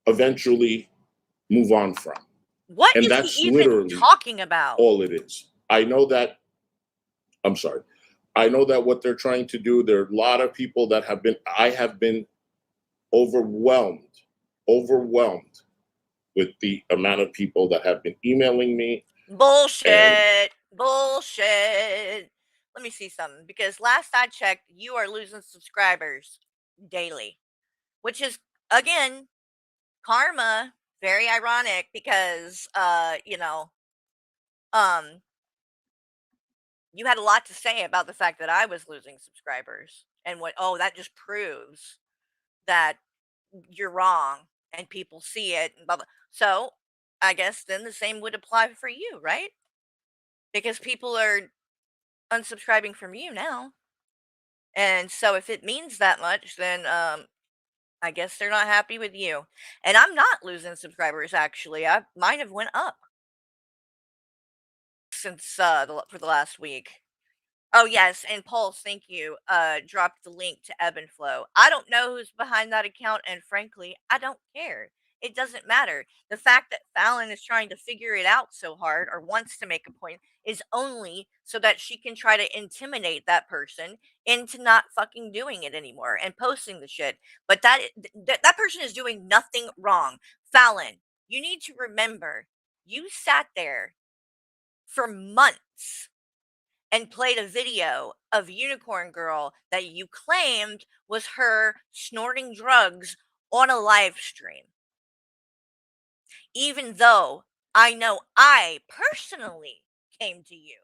eventually move on from. What And is that's he even literally talking about? all it is. I know that what they're trying to do, there are a lot of people that I have been overwhelmed with the amount of people that have been emailing me. Bullshit. Bullshit. Let me see something, because last I checked, you are losing subscribers daily, which is, again, karma. Very ironic, because you had a lot to say about the fact that I was losing subscribers, and that just proves that you're wrong and people see it and blah blah. So I guess then the same would apply for you, right? Because people are unsubscribing from you now. And so if it means that much, then I guess they're not happy with you. And I'm not losing subscribers, actually. Mine have went up since for the last week. Oh yes, and Pulse, thank you. Dropped the link to Ebb and Flow. I don't know who's behind that account, and frankly, I don't care. It doesn't matter. The fact that Fallon is trying to figure it out so hard, or wants to make a point, is only so that she can try to intimidate that person into not fucking doing it anymore and posting the shit. But that person is doing nothing wrong. Fallon, you need to remember, you sat there for months and played a video of Unicorn Girl that you claimed was her snorting drugs on a live stream. Even though I know I personally came to you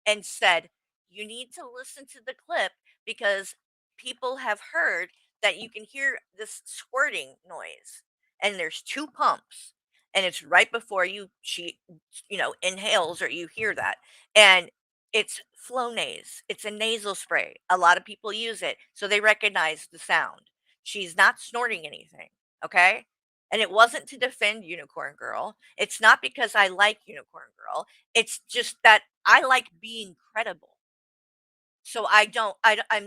and said, you need to listen to the clip, because people have heard that you can hear this squirting noise, and there's two pumps, and it's right before she inhales, or you hear that. And it's Flonase. It's a nasal spray. A lot of people use it, so they recognize the sound. She's not snorting anything, okay? And it wasn't to defend Unicorn Girl. It's not because I like Unicorn Girl. It's just that I like being credible. So I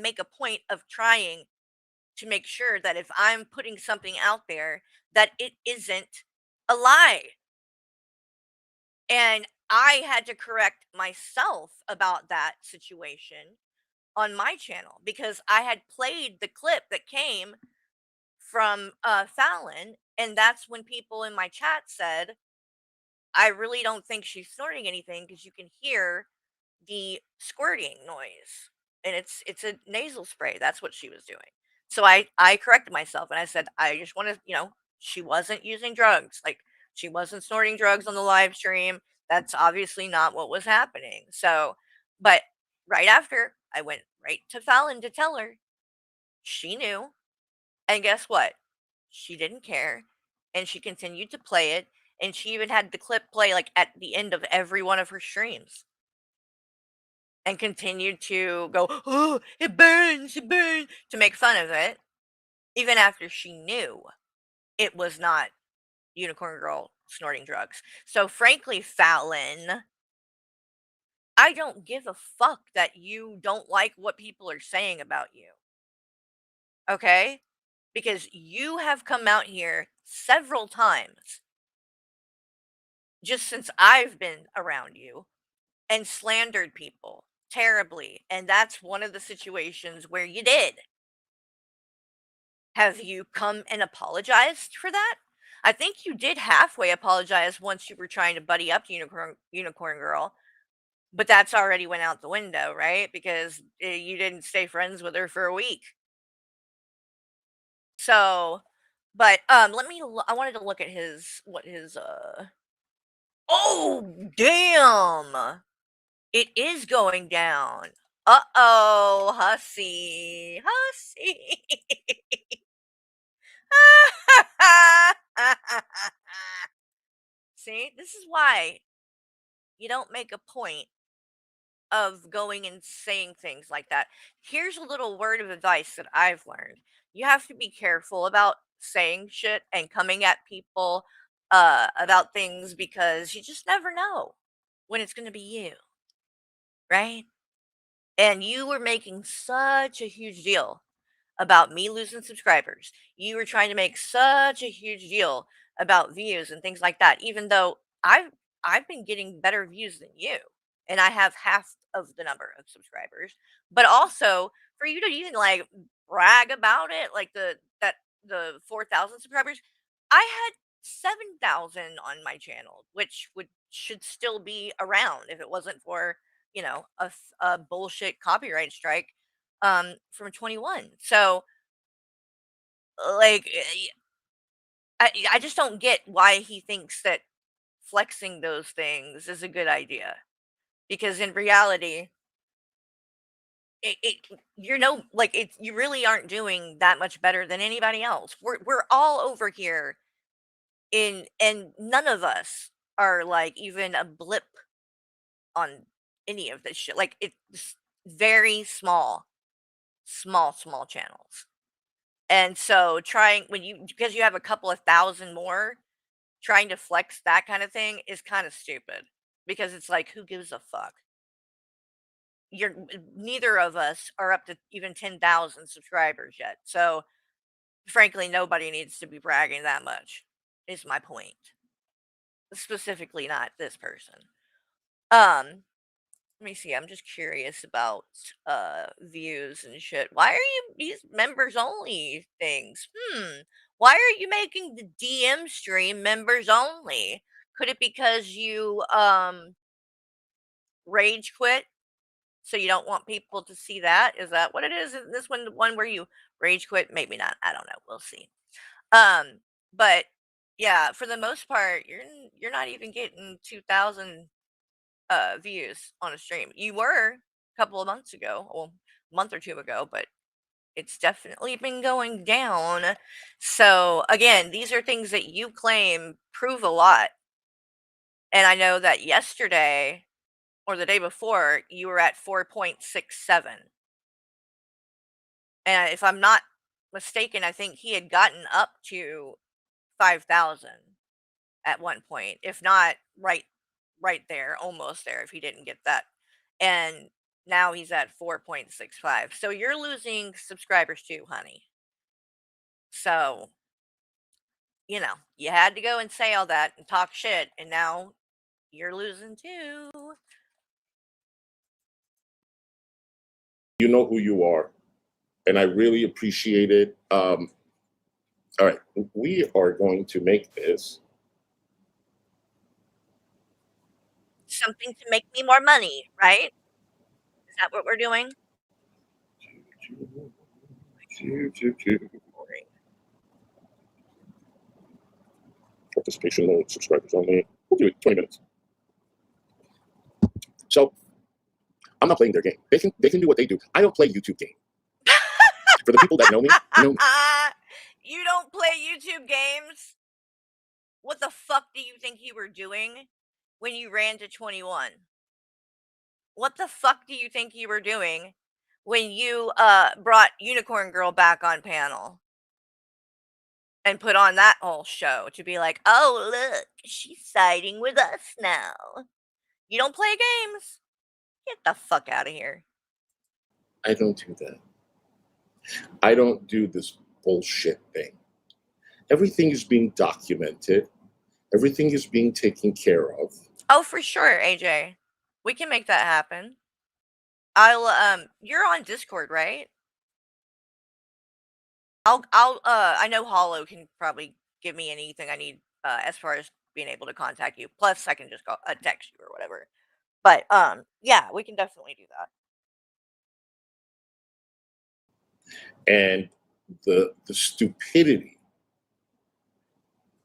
make a point of trying to make sure that if I'm putting something out there, that it isn't a lie. And I had to correct myself about that situation on my channel, because I had played the clip that came from Fallon, and that's when people in my chat said, I really don't think she's snorting anything, because you can hear the squirting noise, and it's a nasal spray. That's what she was doing. So I corrected myself, and I said, I just want to, she wasn't using drugs. Like, she wasn't snorting drugs on the live stream. That's obviously not what was happening. So, but right after, I went right to Fallon to tell her. She knew. And guess what? She didn't care, and she continued to play it, and she even had the clip play, like, at the end of every one of her streams, and continued to go, "Oh, it burns, to make fun of it, even after she knew it was not Unicorn Girl snorting drugs. So frankly, Fallon, I don't give a fuck that you don't like what people are saying about you. Okay? Because you have come out here several times just since I've been around you and slandered people terribly. And that's one of the situations where you did. Have you come and apologized for that? I think you did halfway apologize once you were trying to buddy up to Unicorn Girl, but that's already went out the window, right? Because you didn't stay friends with her for a week. So, but I wanted to look at his oh, damn. It is going down. Uh-oh, Hussy. Hussy. See, this is why you don't make a point of going and saying things like that. Here's a little word of advice that I've learned. You have to be careful about saying shit and coming at people about things because you just never know when it's going to be you, right? And you were making such a huge deal about me losing subscribers. You were trying to make such a huge deal about views and things like that, even though I've been getting better views than you, and I have half of the number of subscribers. But also for you to even like brag about it, like the 4,000 subscribers, I had 7,000 on my channel, which would should still be around if it wasn't for a bullshit copyright strike from 21. So like I just don't get why he thinks that flexing those things is a good idea, because in reality it like you really aren't doing that much better than anybody else. We're all over here in and none of us are like even a blip on any of this shit. Like it's very small channels. And so trying when you because you have a couple of thousand more, trying to flex that kind of thing is kind of stupid, because it's like, who gives a fuck? You're Neither of us are up to even 10,000 subscribers yet. So frankly, nobody needs to be bragging that much. Is my point. Specifically not this person. Let me see. I'm just curious about views and shit. Why are you these members only things? Why are you making the DM stream members only? Could it because you rage quit, so you don't want people to see that? Is that what it is? Is this one the one where you rage quit? Maybe not. I don't know. We'll see. But yeah, for the most part, you're not even getting 2,000 views on a stream. You were a couple of months ago, well, a month or two ago, but it's definitely been going down. So again, these are things that you claim prove a lot. And I know that yesterday or the day before, you were at 4.67. And if I'm not mistaken, I think he had gotten up to 5,000 at one point, if not right there, almost there, if he didn't get that. And now he's at 4.65. So you're losing subscribers too, honey. So, you had to go and say all that and talk shit, and now you're losing too. You know who you are, and I really appreciate it. All right, we are going to make this Something to make me more money, right? Is that what we're doing? participation only, subscribers only. We'll do it 20 minutes. So I'm not playing their game. They can do what they do. I don't play YouTube game. For the people that know me, know me. You don't play YouTube games? What the fuck do you think you were doing when you ran to 21? What the fuck do you think you were doing when you brought Unicorn Girl back on panel and put on that whole show to be like, oh, look, she's siding with us now? You don't play games? Get the fuck out of here. I don't do that. I don't do this bullshit thing. Everything is being documented. Everything is being taken care of. Oh, for sure, AJ. We can make that happen. You're on Discord, right? I know Hollow can probably give me anything I need as far as being able to contact you. Plus, I can just text you or whatever. But yeah, we can definitely do that. And the stupidity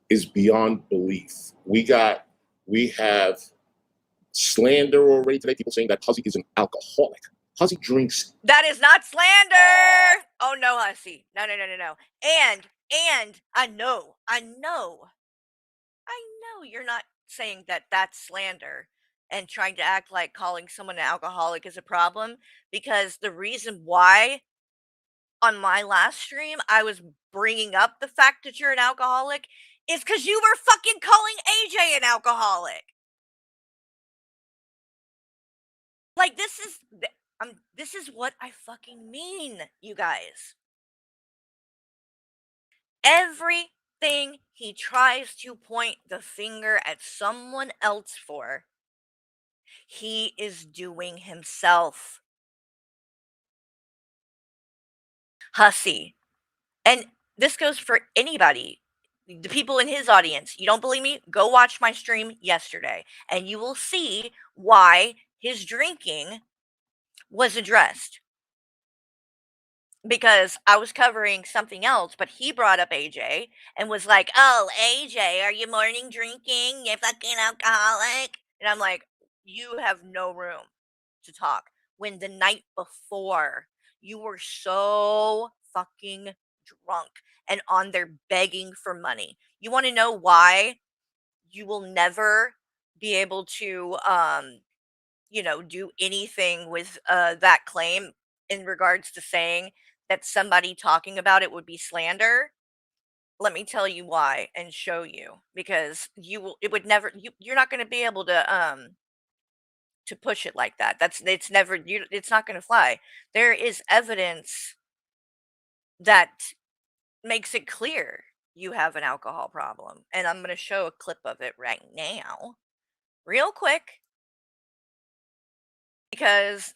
is beyond belief. We have slander already today. People saying that Hussy is an alcoholic. Hussy drinks. That is not slander. Oh no, Hussy. No. And I know you're not saying that that's slander and trying to act like calling someone an alcoholic is a problem, because the reason why on my last stream I was bringing up the fact that you're an alcoholic is because you were fucking calling AJ an alcoholic. Like, this is what I fucking mean, you guys. Everything he tries to point the finger at someone else for, he is doing himself. Hussy. And this goes for anybody. The people in his audience. You don't believe me? Go watch my stream yesterday and you will see why his drinking was addressed. Because I was covering something else, but he brought up AJ and was like, "Oh, AJ, are you morning drinking? You fucking alcoholic." And I'm like, "You have no room to talk when the night before you were so fucking drunk and on there begging for money. You want to know why you will never be able to do anything with that claim in regards to saying that somebody talking about it would be slander? Let me tell you why and show you, because it would never, you're not going to be able to push it like that. It's never, it's not going to fly. There is evidence that makes it clear you have an alcohol problem, and I'm going to show a clip of it right now real quick, because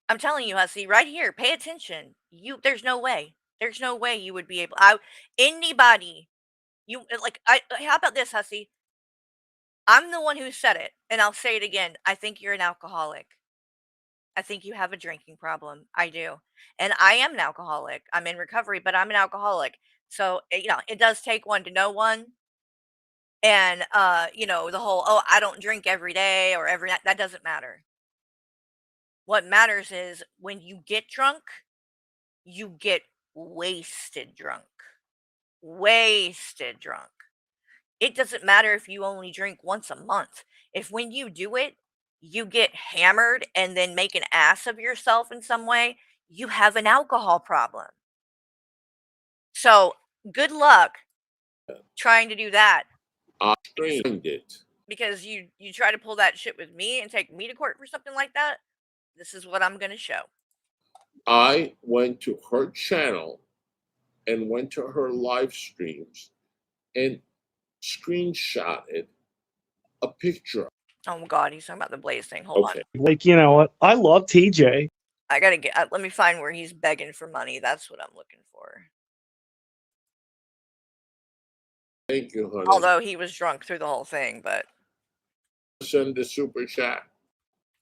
I'm telling you, Hussy, right here, pay attention. There's no way. There's no way you would be able. Anybody, how about this, Hussy? I'm the one who said it, and I'll say it again. I think you're an alcoholic. I think you have a drinking problem. I do. And I am an alcoholic. I'm in recovery, but I'm an alcoholic. So, it does take one to know one. And, the whole, oh, I don't drink every day or every night, that doesn't matter. What matters is when you get drunk, you get wasted drunk. Wasted drunk. It doesn't matter if you only drink once a month. If when you do it, you get hammered and then make an ass of yourself in some way, you have an alcohol problem. So, good luck trying to do that. I streamed it. Because you try to pull that shit with me and take me to court for something like that. This is what I'm going to show. I went to her channel and went to her live streams and screenshotted a picture. Oh my God, he's talking about the Blaze thing. Hold on. Like, you know what? I love TJ. I gotta let me find where he's begging for money. That's what I'm looking for. Thank you, honey. Although he was drunk through the whole thing, but Send the super chat.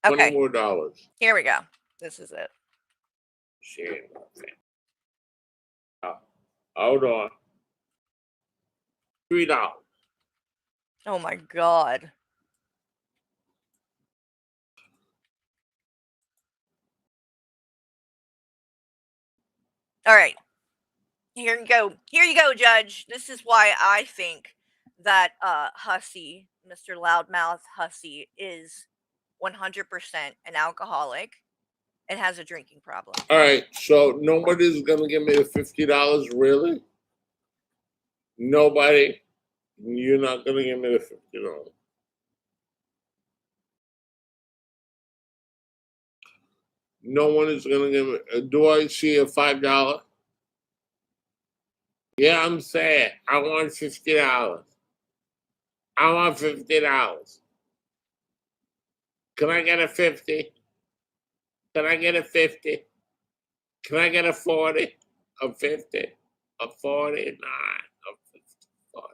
okay. $20 more. Here we go. This is it. Shit. Hold on. $3. Oh my God. All right. Here you go. Here you go, Judge. This is why I think that Hussy, Mr. Loudmouth Hussy, is 100% an alcoholic and has a drinking problem. All right, so nobody's gonna give me the $50, really? Nobody? You're not gonna give me the $50. No one is gonna give me. Do I see a $5? Yeah, I'm sad. I want $50. I want $50. Can I get a 50? Can I get a 50? Can I get a 40? A 50? A 49? A 50? 40.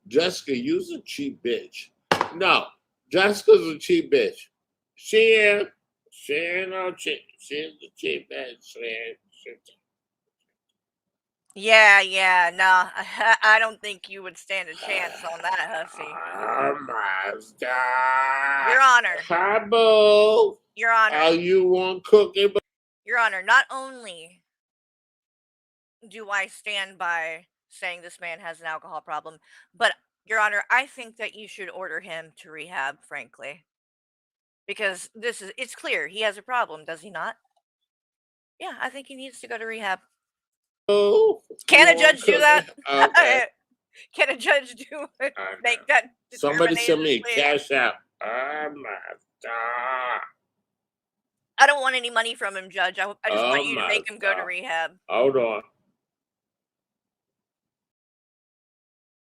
Jessica, you's a cheap bitch. No, Jessica's a cheap bitch. She ain't no cheap. She's a cheap bitch. Yeah, no, I don't think you would stand a chance on that, Hussy. Oh my God. Your Honor. Hi, boo. Your Honor. Are you want cookie? Your Honor, not only do I stand by saying this man has an alcohol problem. But, Your Honor, I think that you should order him to rehab, frankly. Because it's clear he has a problem, does he not? Yeah, I think he needs to go to rehab. Oh, Can a you judge do want that? to- Okay. Can a judge do it? I Make know. that Somebody send me determination, please? cash out. Oh my god. I don't want any money from him, Judge. I just want Oh you to my make him go to god. rehab. Hold on.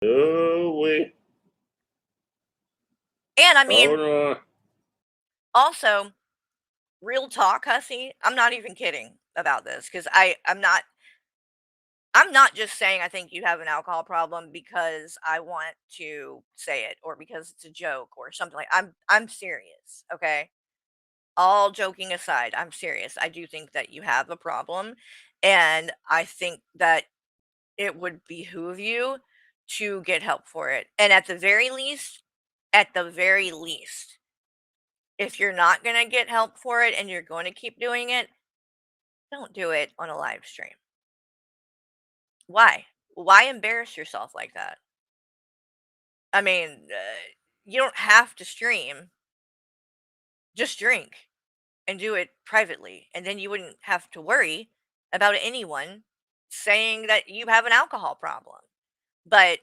Oh wait. And I mean, Hold on. also, real talk, Hussy. I'm not even kidding about this because I'm not just saying I think you have an alcohol problem because I want to say it or because it's a joke or something like I'm serious, okay? All joking aside, I'm serious. I do think that you have a problem and I think that it would behoove you to get help for it. And at the very least, if you're not going to get help for it and you're going to keep doing it, don't do it on a live stream. Why? Why embarrass yourself like that? I mean, you don't have to stream. Just drink and do it privately. And then you wouldn't have to worry about anyone saying that you have an alcohol problem. But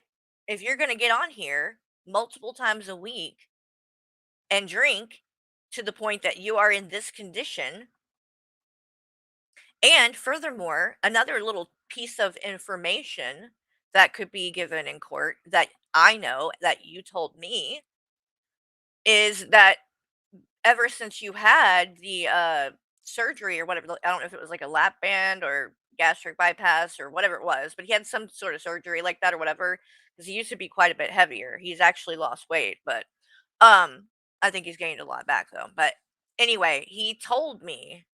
if you're going to get on here multiple times a week and drink to the point that you are in this condition, and furthermore, another little piece of information that could be given in court that I know that you told me is that ever since you had the surgery or whatever, I don't know if it was like a lap band or gastric bypass or whatever it was, but he had some sort of surgery like that or whatever because he used to be quite a bit heavier. He's actually lost weight, but I think he's gained a lot back though. But anyway, he told me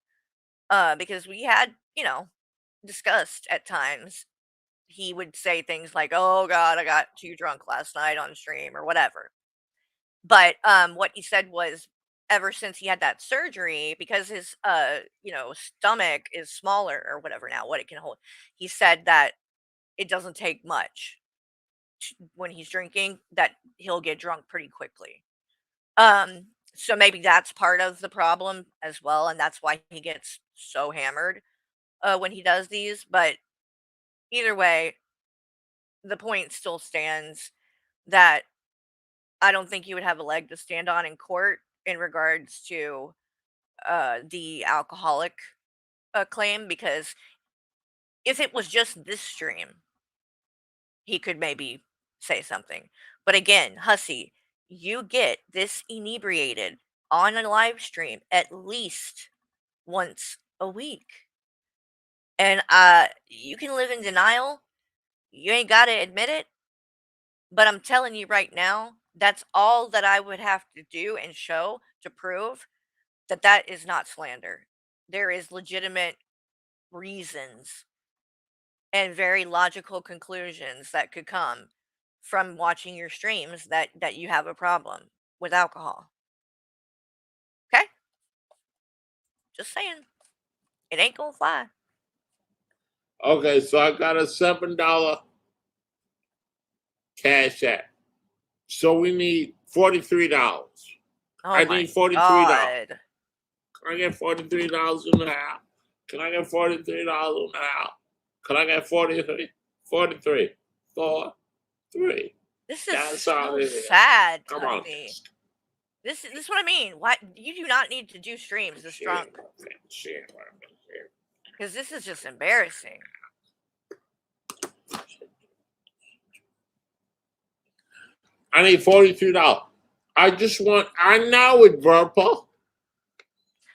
because we had, discussed at times. He would say things like, "Oh God, I got too drunk last night on stream" or whatever. But what he said was, ever since he had that surgery, because his stomach is smaller or whatever now, what it can hold, he said that it doesn't take much when he's drinking that he'll get drunk pretty quickly. So maybe that's part of the problem as well, and that's why he gets so hammered when he does these. But either way, the point still stands that I don't think you would have a leg to stand on in court in regards to the alcoholic claim, because if it was just this stream, he could maybe say something. But again, Hussy, you get this inebriated on a live stream at least once a week. And you can live in denial. You ain't got to admit it. But I'm telling you right now, that's all that I would have to do and show to prove that that is not slander. There is legitimate reasons and very logical conclusions that could come from watching your streams that you have a problem with alcohol. Okay? Just saying. It ain't gonna fly. Okay, so I got a $7 cash app. So we need $43. Oh I my need $43. God. Can I get $43 now? Can I get $43 now? Can I get 43? 43. 4, 3. This is That's all so it is. sad, Come on. Hussy. This is what I mean. Why you do not need to do streams this drunk, Shit. because this is just embarrassing. I need $43. I know it, Verpa.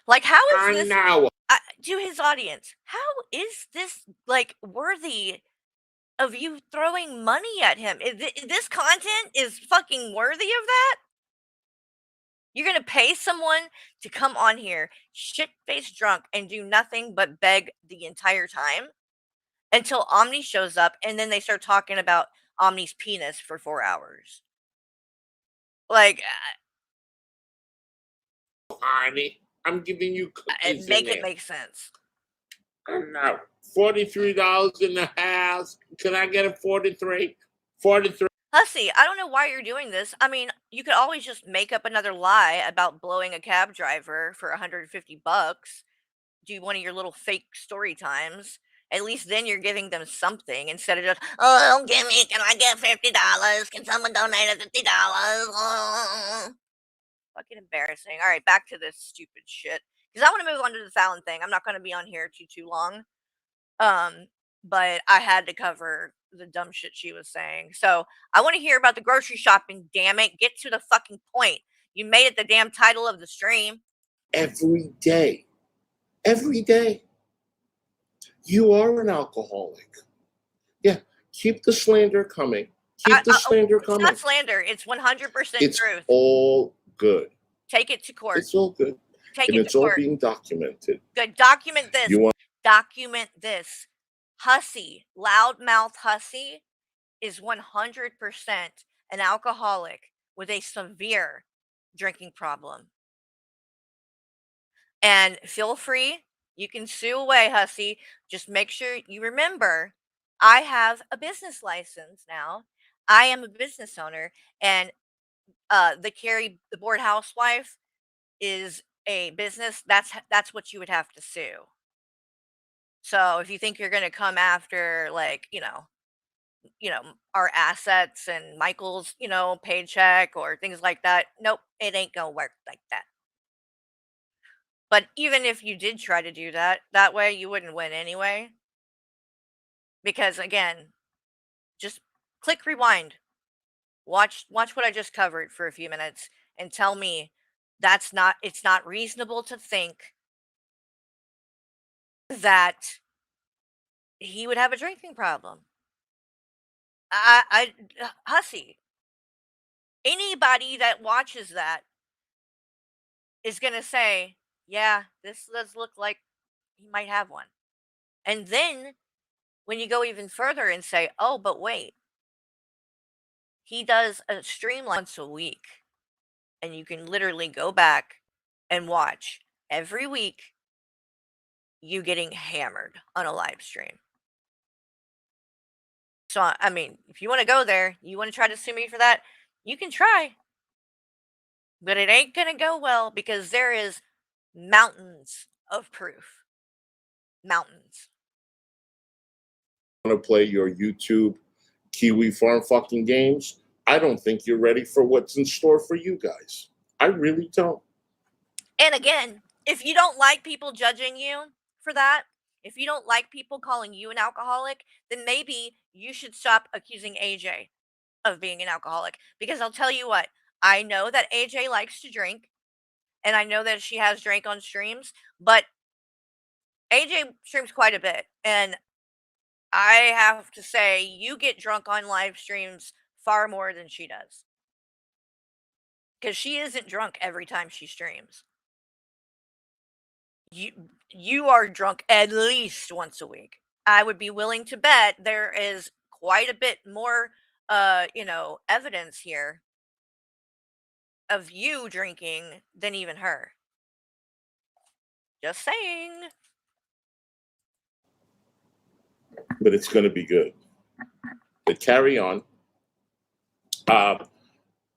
Like, how is I this know it. to his audience? How is this like worthy of you throwing money at him? This content is fucking worthy of that? You're gonna pay someone to come on here, shit faced drunk, and do nothing but beg the entire time until Omni shows up, and then they start talking about Omni's penis for 4 hours. Like, Honey, I'm giving you cookies make in it there. make sense. I know. $43 in the house. Can I get a 43? 43. Hussy, I don't know why you're doing this. I mean, you could always just make up another lie about blowing a cab driver for $150. Do one of your little fake story times. At least then you're giving them something instead of just, oh, give me, can I get $50? Can someone donate $50? Oh. Fucking embarrassing. All right, back to this stupid shit. Because I want to move on to the Fallon thing. I'm not going to be on here too long. But I had to cover the dumb shit she was saying. So I want to hear about the grocery shopping, damn it. Get to the fucking point. You made it the damn title of the stream. Every day. Every day. You are an alcoholic. Yeah, keep the slander coming. Keep the slander coming. It's not slander. It's 100% It's truth. all good. Take it to court. It's all good. Take And it it's to all court. being documented. Good. Document this. You want Document this. Hussy, loudmouth Hussy, is 100% an alcoholic with a severe drinking problem. And feel free, you can sue away, Hussy. Just make sure you remember, I have a business license now. I am a business owner, and the Carrie, the board housewife, is a business. That's what you would have to sue. So if you think you're going to come after, like, our assets and Michael's, paycheck or things like that, nope, it ain't gonna work like that. But even if you did try to do that, that way you wouldn't win anyway. Because again, just click rewind. Watch what I just covered for a few minutes and tell me it's not reasonable to think that he would have a drinking problem. Hussy, anybody that watches that is going to say, yeah, this does look like he might have one. And then when you go even further and say, oh, but wait, he does a stream once a week, and you can literally go back and watch every week you getting hammered on a live stream. So, I mean, if you want to go there, you want to try to sue me for that, you can try. But it ain't going to go well because there is mountains of proof. Mountains. to play your YouTube Kiwi Farm fucking games? I don't think you're ready for what's in store for you guys. I really don't. And again, if you don't like people judging you for that, if you don't like people calling you an alcoholic, then maybe you should stop accusing AJ of being an alcoholic. Because I'll tell you what, I know that AJ likes to drink, and I know that she has drank on streams, but AJ streams quite a bit. And I have to say, you get drunk on live streams far more than she does. Because she isn't drunk every time she streams. You are drunk at least once a week. I would be willing to bet there is quite a bit more evidence here of you drinking than even her. Just saying. But it's going to be good. But carry on.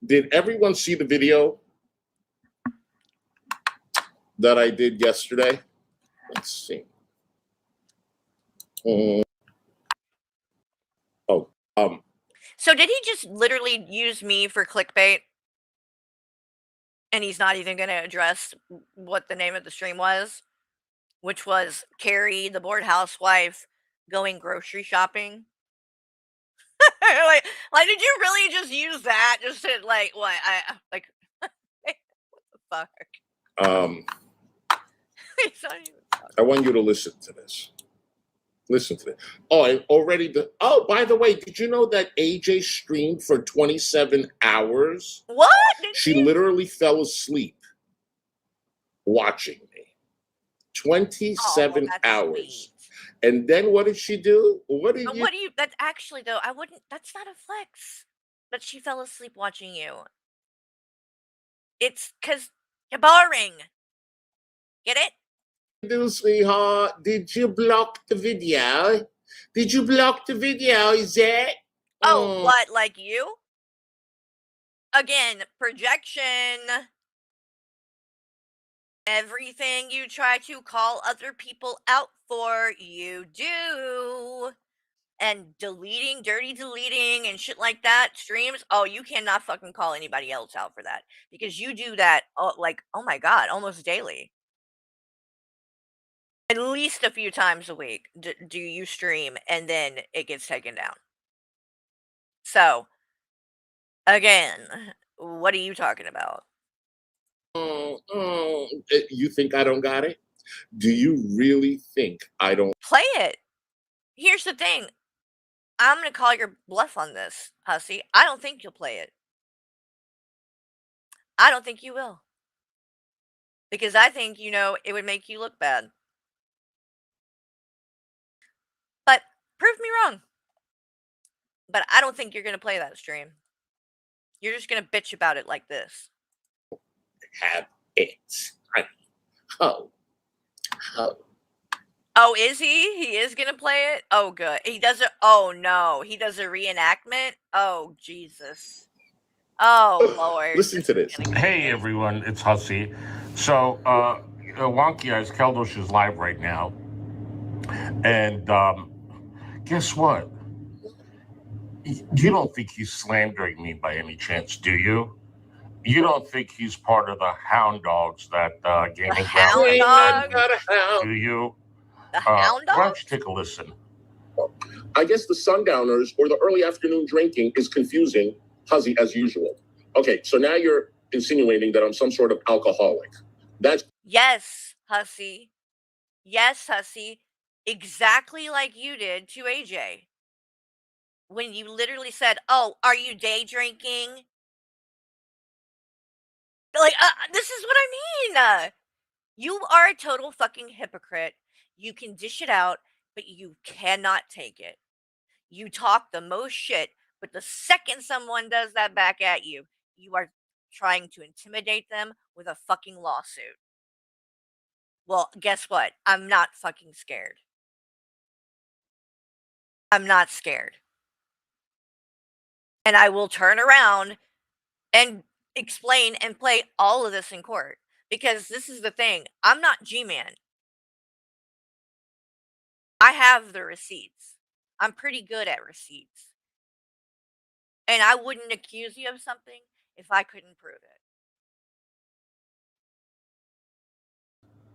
Did everyone see the video that I did yesterday? Let's see. So did he just literally use me for clickbait? And he's not even going to address what the name of the stream was, which was Carrie, the bored housewife, going grocery shopping. like, did you really just use that? Just to, like, what? What the fuck? He's not even talking. I want you to listen to this. Listen to it. Oh, and already by the way, did you know that AJ streamed for 27 hours? What? She literally fell asleep watching me. 27 hours. Sweet. And then what did she do? That's actually, though, that's not a flex that she fell asleep watching you. It's because you're boring. Get it? do, sweetheart? Did you block the video? Did you block the video? Is it? Oh, what, like you? Again, projection. Everything you try to call other people out for, you do. And deleting, dirty deleting, and shit like that, streams. Oh, you cannot fucking call anybody else out for that because you do that, like, oh my God, almost daily. At least a few times a week do you stream and then it gets taken down. So, again, what are you talking about? You think I don't got it? Do you really think I don't? Play it. Here's the thing. I'm going to call your bluff on this, Hussy. I don't think you'll play it. I don't think you will. Because I think, it would make you look bad. But prove me wrong. But I don't think you're going to play that stream. You're just going to bitch about it like this. Have it. Oh. Oh, is he? He is going to play it? Oh, good. He does it. Oh, no. He does a reenactment? Oh, Jesus. Oh, Lord. Listen to this. Hey, everyone. It's Hussy. So, Wonky Eyes Keldosh is live right now. And guess what? You don't think he's slandering me by any chance, do you? You don't think he's part of the hound dogs that gaming hound dogs? Do you? The hound Why don't dogs? you take a listen? I guess the sundowners or the early afternoon drinking is confusing Hussy as usual. Okay, so now you're insinuating that I'm some sort of alcoholic. That's Yes, Hussy. Yes, Hussy. Exactly like you did to AJ. When you literally said, "Oh, are you day drinking?" Like, this is what I mean. You are a total fucking hypocrite. You can dish it out, but you cannot take it. You talk the most shit, but the second someone does that back at you, you are trying to intimidate them with a fucking lawsuit. Well, guess what? I'm not fucking scared. I'm not scared. And I will turn around and explain and play all of this in court. Because this is the thing. I'm not G-Man. I have the receipts. I'm pretty good at receipts. And I wouldn't accuse you of something if I couldn't prove it.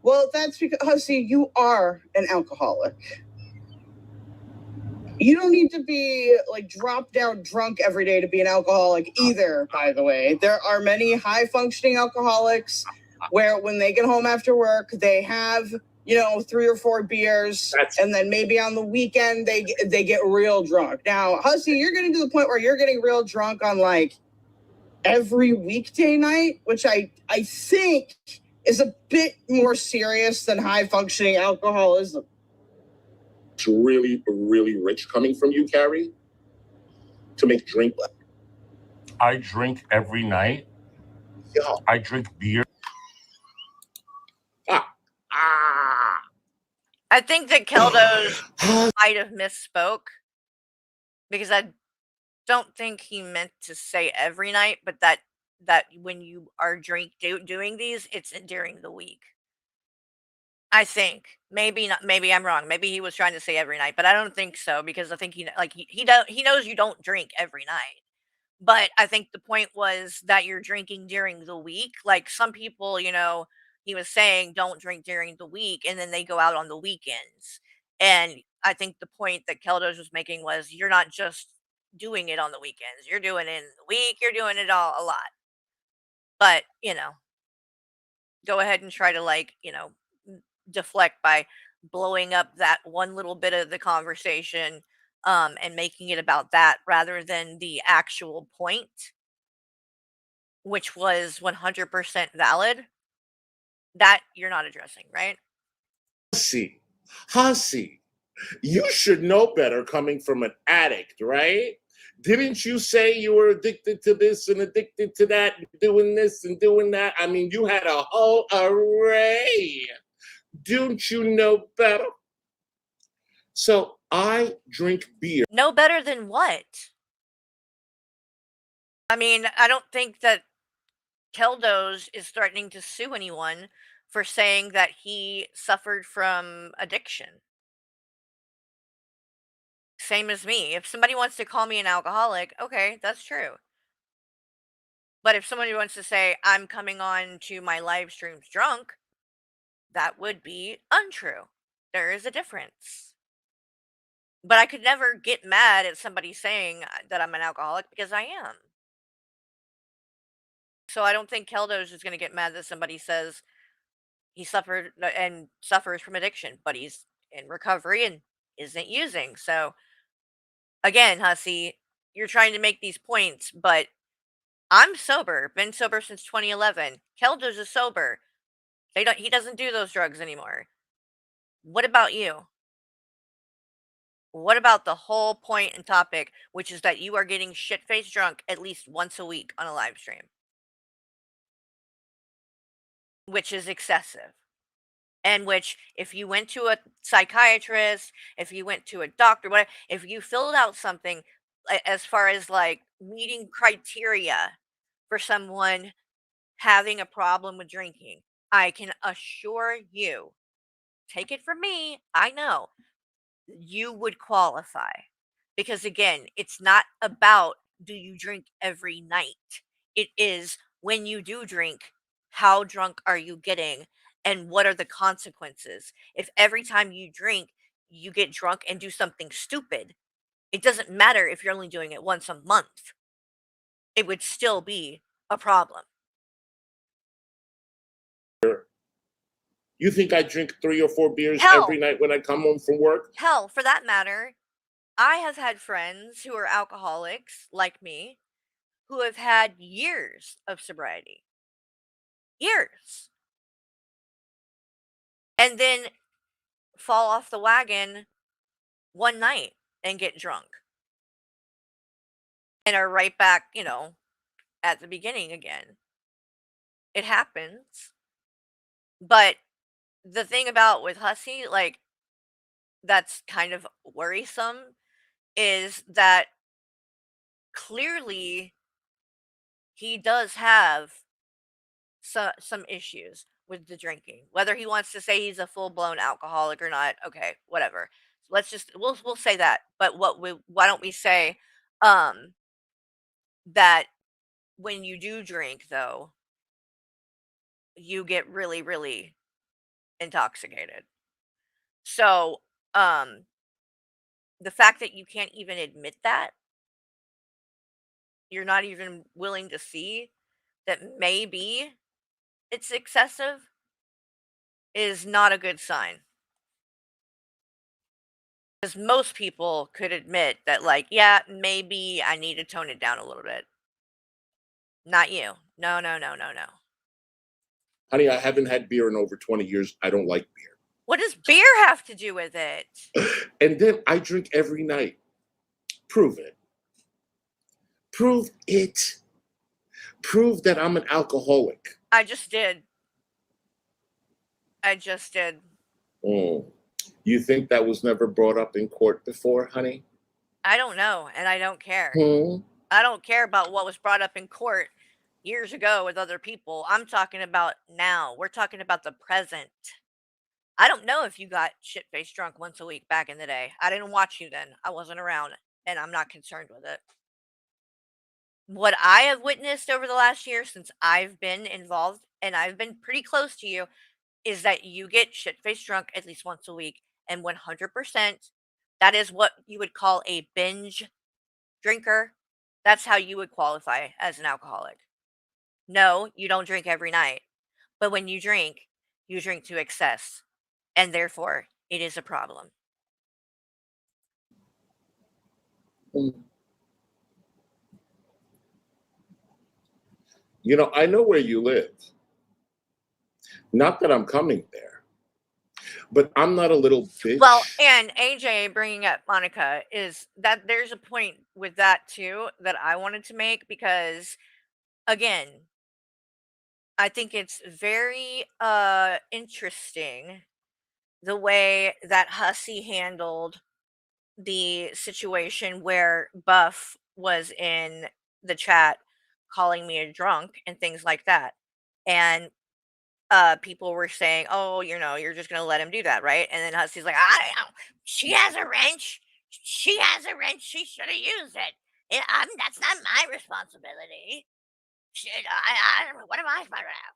Well, that's because, Hussy, you are an alcoholic. You don't need to be like drop down drunk every day to be an alcoholic either, by the way. There are many high functioning alcoholics where when they get home after work, they have, 3 or 4 beers, and then maybe on the weekend they get real drunk. Now, Hussy, you're getting to the point where you're getting real drunk on like every weekday night, which I think is a bit more serious than high functioning alcoholism. It's really, really rich coming from you, Carrie, to make drink. I drink every night. Yeah. I drink beer. I think that Keldo's might have misspoke because I don't think he meant to say every night, but that when you are doing these, it's during the week. I think maybe not. Maybe I'm wrong. Maybe he was trying to say every night, but I don't think so because I think he knows you don't drink every night. But I think the point was that you're drinking during the week. Like some people, he was saying don't drink during the week and then they go out on the weekends. And I think the point that Keldos was making was you're not just doing it on the weekends. You're doing it in the week. You're doing it all a lot. But, go ahead and try to deflect by blowing up that one little bit of the conversation and making it about that rather than the actual point, which was 100% valid, that you're not addressing, right? Hussy, you should know better coming from an addict, right? Didn't you say you were addicted to this and addicted to that, doing this and doing that? I mean, you had a whole array. Don't you know better? So I drink beer. No better than what? I mean, I don't think that Keldos is threatening to sue anyone for saying that he suffered from addiction. Same as me. If somebody wants to call me an alcoholic, okay, that's true. But if somebody wants to say I'm coming on to my live streams drunk, that would be untrue. There is a difference. But I could never get mad at somebody saying that I'm an alcoholic because I am. So I don't think Keldos is going to get mad that somebody says he suffered and suffers from addiction, but he's in recovery and isn't using. So again, Hussy, you're trying to make these points, but I'm sober, been sober since 2011. Keldos is sober. He doesn't do those drugs anymore. What about you? What about the whole point and topic, which is that you are getting shit-faced drunk at least once a week on a live stream? Which is excessive. And which, if you went to a psychiatrist, if you went to a doctor, whatever, if you filled out something as far as like meeting criteria for someone having a problem with drinking, I can assure you, take it from me, I know, you would qualify. Because again, it's not about do you drink every night? It is when you do drink, how drunk are you getting and what are the consequences? If every time you drink, you get drunk and do something stupid, it doesn't matter if you're only doing it once a month. It would still be a problem. You think I drink 3 or 4 beers Hell. every night when I come home from work? Hell, for that matter, I have had friends who are alcoholics like me who have had years of sobriety. Years. And then fall off the wagon one night and get drunk. And are right back, at the beginning again. It happens. But the thing about with Hussy, like, that's kind of worrisome is that clearly he does have some issues with the drinking. Whether he wants to say he's a full-blown alcoholic or not, okay, whatever. We'll say that. But why don't we say that when you do drink though, you get really, really intoxicated. So, the fact that you can't even admit that, you're not even willing to see that maybe it's excessive is not a good sign. Because most people could admit that, like, yeah, maybe I need to tone it down a little bit. Not you. No, no, no, no, no. Honey, I haven't had beer in over 20 years. I don't like beer. What does beer have to do with it? And then I drink every night. Prove it. Prove it. Prove that I'm an alcoholic. I just did. You think that was never brought up in court before, honey? I don't know, and I don't care. I don't care about what was brought up in court years ago with other people. I'm talking about now. We're talking about the present. I don't know if you got shit-faced drunk once a week back in the day. I didn't watch you then. I wasn't around, and I'm not concerned with it. What I have witnessed over the last year since I've been involved, and I've been pretty close to you, is that you get shit-faced drunk at least once a week, and 100%, that is what you would call a binge drinker. That's how you would qualify as an alcoholic. No, you don't drink every night, but when you drink to excess, and therefore it is a problem. You know, I know where you live. Not that I'm coming there, but I'm not a little bitch. Well, and AJ bringing up Monica is that there's a point with that too that I wanted to make because, again, I think it's very interesting the way that Hussy handled the situation where Buff was in the chat calling me a drunk and things like that. And people were saying, "Oh, you're just gonna let him do that, right?" And then Hussy's like, "I don't know. She has a wrench. She has a wrench. She should have used it. That's not my responsibility. Shit, I don't know. What am I supposed to know?"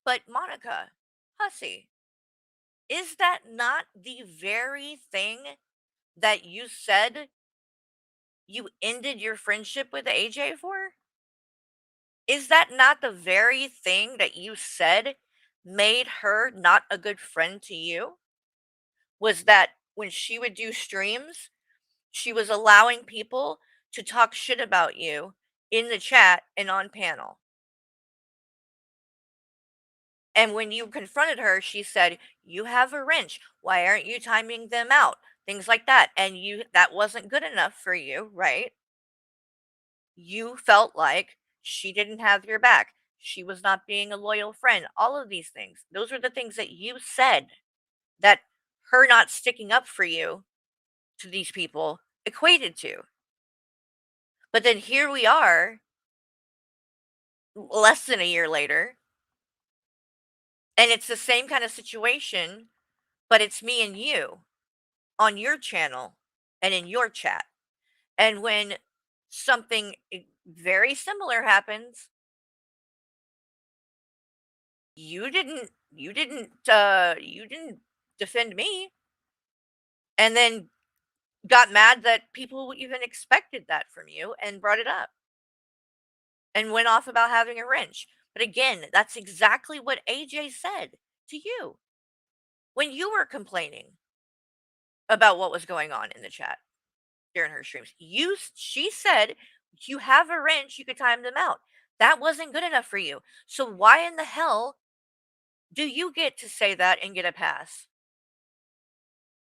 But Monica, Hussy, is that not the very thing that you said you ended your friendship with AJ for? Is that not the very thing that you said made her not a good friend to you? Was that when she would do streams, she was allowing people to talk shit about you in the chat and on panel. And when you confronted her, she said, "You have a wrench. Why aren't you timing them out?" Things like that. And that wasn't good enough for you, right? You felt like she didn't have your back. She was not being a loyal friend. All of these things. Those were the things that you said that her not sticking up for you to these people equated to. But then here we are, less than a year later, and it's the same kind of situation, but it's me and you on your channel and in your chat. And when something very similar happens, you didn't defend me, and then got mad that people even expected that from you and brought it up and went off about having a wrench. But again, that's exactly what AJ said to you when you were complaining about what was going on in the chat during her streams. She said, "You have a wrench, you could time them out." That wasn't good enough for you. So why in the hell do you get to say that and get a pass?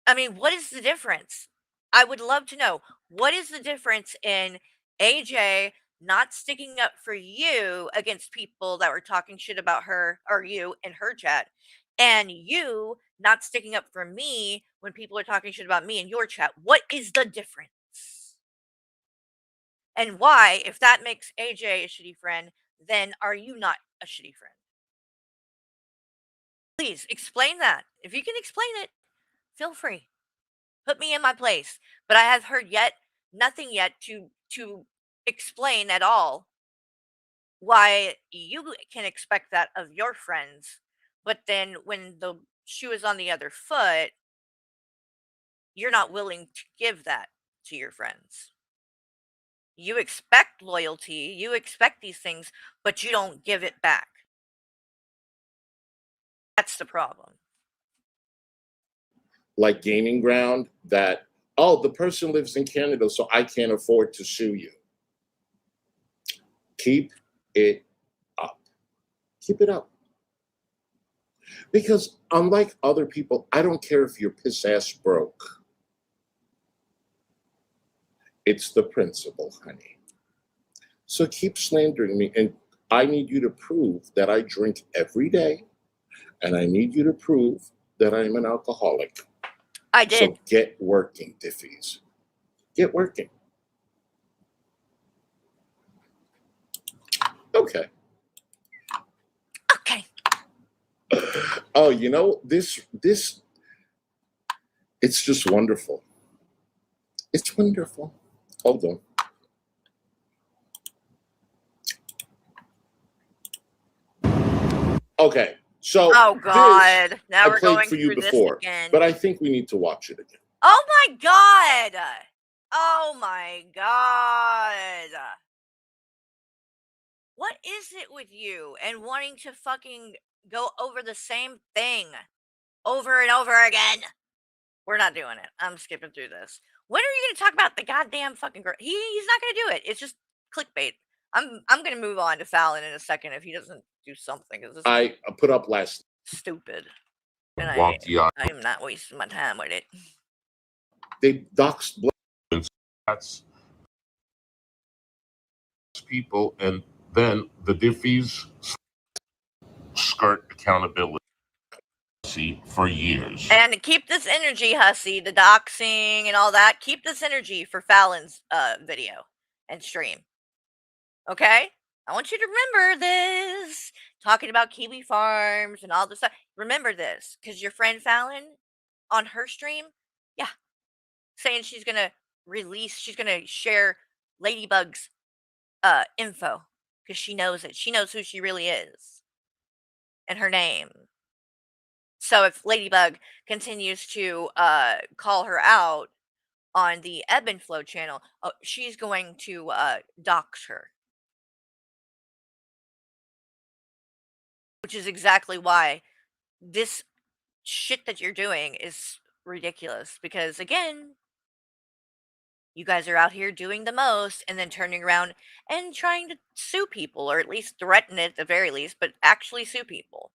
I mean, what is the difference? I would love to know. What is the difference in AJ not sticking up for you against people that were talking shit about her or you in her chat, and you not sticking up for me when people are talking shit about me in your chat? What is the difference? And why, if that makes AJ a shitty friend, then are you not a shitty friend? Please explain that. If you can explain it, feel free. Put me in my place. But I have heard nothing yet to explain at all why you can expect that of your friends, but then when the shoe is on the other foot, you're not willing to give that to your friends. You expect loyalty, you expect these things, but you don't give it back. That's the problem. Like gaining ground that, oh, the person lives in Canada, so I can't afford to sue you. Keep it up. Keep it up. Because unlike other people, I don't care if your piss ass broke. It's the principle, honey. So keep slandering me, and I need you to prove that I drink every day, and I need you to prove that I'm an alcoholic. I did. So get working, Diffies. Get working. Okay. Okay. Oh, this, it's just wonderful. It's wonderful. Hold on. Okay, so Oh God! Now I we're played going for you through before, this again. but I think we need to watch it again. Oh my God! Oh my God! What is it with you and wanting to fucking go over the same thing over and over again? We're not doing it. I'm skipping through this. When are you going to talk about the goddamn fucking girl? He's not going to do it. It's just clickbait. I'm going to move on to Fallon in a second if he doesn't do something. 'Cause this I put up last. stupid, and I am not wasting my time with it. They doxed That's people, and then the diffies skirt accountability. Hussy for years. And keep this energy, Hussy, the doxing and all that. Keep this energy for Fallon's video and stream. Okay? I want you to remember this. Talking about Kiwi Farms and all this stuff. Remember this, because your friend Fallon on her stream, yeah, saying she's gonna she's gonna share Ladybug's info because she knows it. She knows who she really is and her name. So if Ladybug continues to call her out on the Ebb and Flow channel, she's going to dox her. Which is exactly why this shit that you're doing is ridiculous. Because again, you guys are out here doing the most and then turning around and trying to sue people, or at least threaten it at the very least, but actually sue people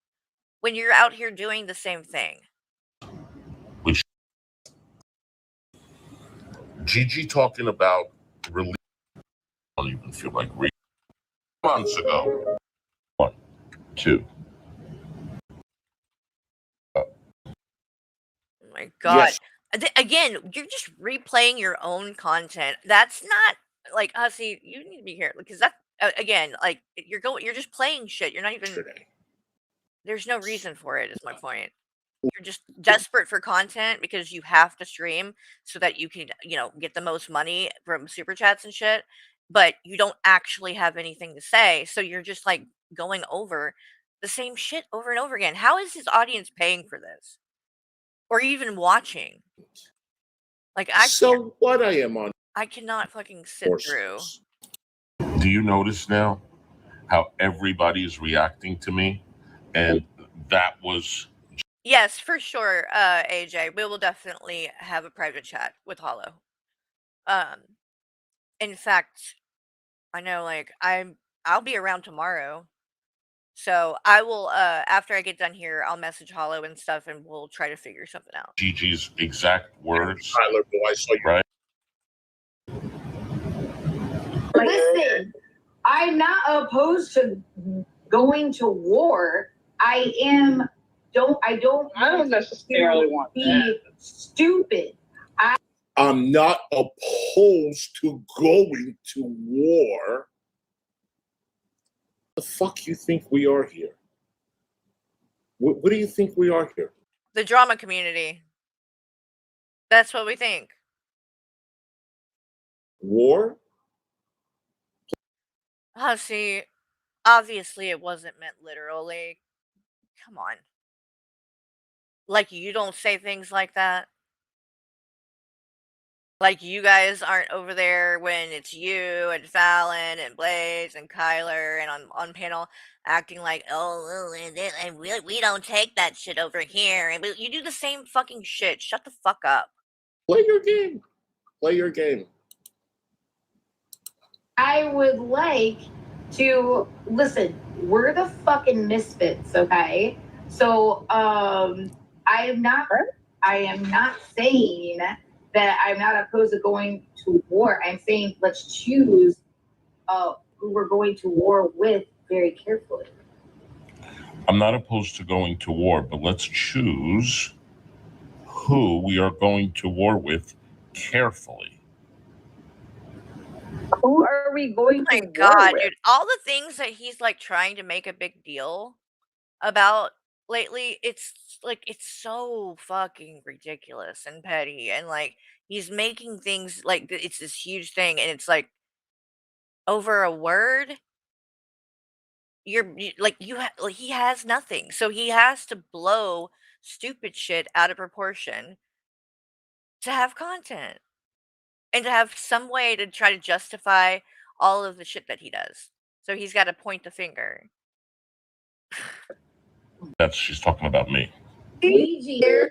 when you're out here doing the same thing. Which Gigi talking about release. I don't even feel like reading. Months ago. 1, 2. Oh my God. Yes. Again, you're just replaying your own content. That's not like Hussy. You need to be here because that again, like you're just playing shit. You're not even. Yesterday. There's no reason for it. Is my point. You're just desperate for content because you have to stream so that you can, get the most money from super chats and shit. But you don't actually have anything to say, so you're just like going over the same shit over and over again. How is his audience paying for this, or even watching? Like So what I am on I cannot fucking sit through. courses. Do you notice now how everybody is reacting to me? And that was Yes, for sure, AJ. We will definitely have a private chat with Hollow. In fact, I know like I'll be around tomorrow. So I will after I get done here, I'll message Hollow and stuff and we'll try to figure something out. Gigi's exact words. Tyler, boy, I saw you. Right? Listen, I'm not opposed to going to war. I don't necessarily want be that. stupid. I'm not opposed to going to war. The fuck you think we are here? What do you think we are here? The drama community. That's what we think. War? Hussy, obviously it wasn't meant literally. Come on. Like you don't say things like that. Like you guys aren't over there when it's you and Fallon and Blaze and Kyler and on panel acting like, and we don't take that shit over here. And you do the same fucking shit. Shut the fuck up. Play your game. Play your game. I would like to listen. We're the fucking misfits, okay? So I am not saying that I'm not opposed to going to war. I'm saying let's choose who we're going to war with very carefully. I'm not opposed to going to war, but let's choose who we are going to war with carefully. Who are we going Oh my to war God, with? dude. All the things that he's like trying to make a big deal about lately, it's like it's so fucking ridiculous and petty. And like he's making things like it's this huge thing, and it's like over a word. Like he has nothing, so he has to blow stupid shit out of proportion to have content and to have some way to try to justify all of the shit that he does. So he's got to point the finger. She's talking about me.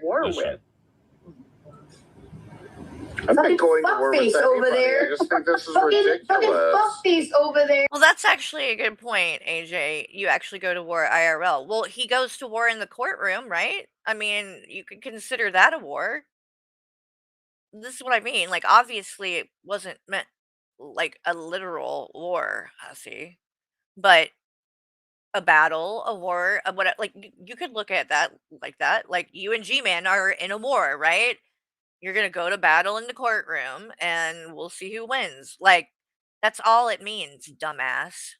War Listen. with. I'm not going to war with Fuckface over anybody. there. I just think this is Fucking ridiculous. fuckface over there. Well, that's actually a good point, AJ. You actually go to war IRL. Well, he goes to war in the courtroom, right? I mean, you could consider that a war. This is what I mean. Like, obviously, it wasn't meant like a literal war, Hussy. But a battle, a war, what like you could look at that like that. Like you and G-Man are in a war, right? You're gonna go to battle in the courtroom and we'll see who wins. Like that's all it means, dumbass.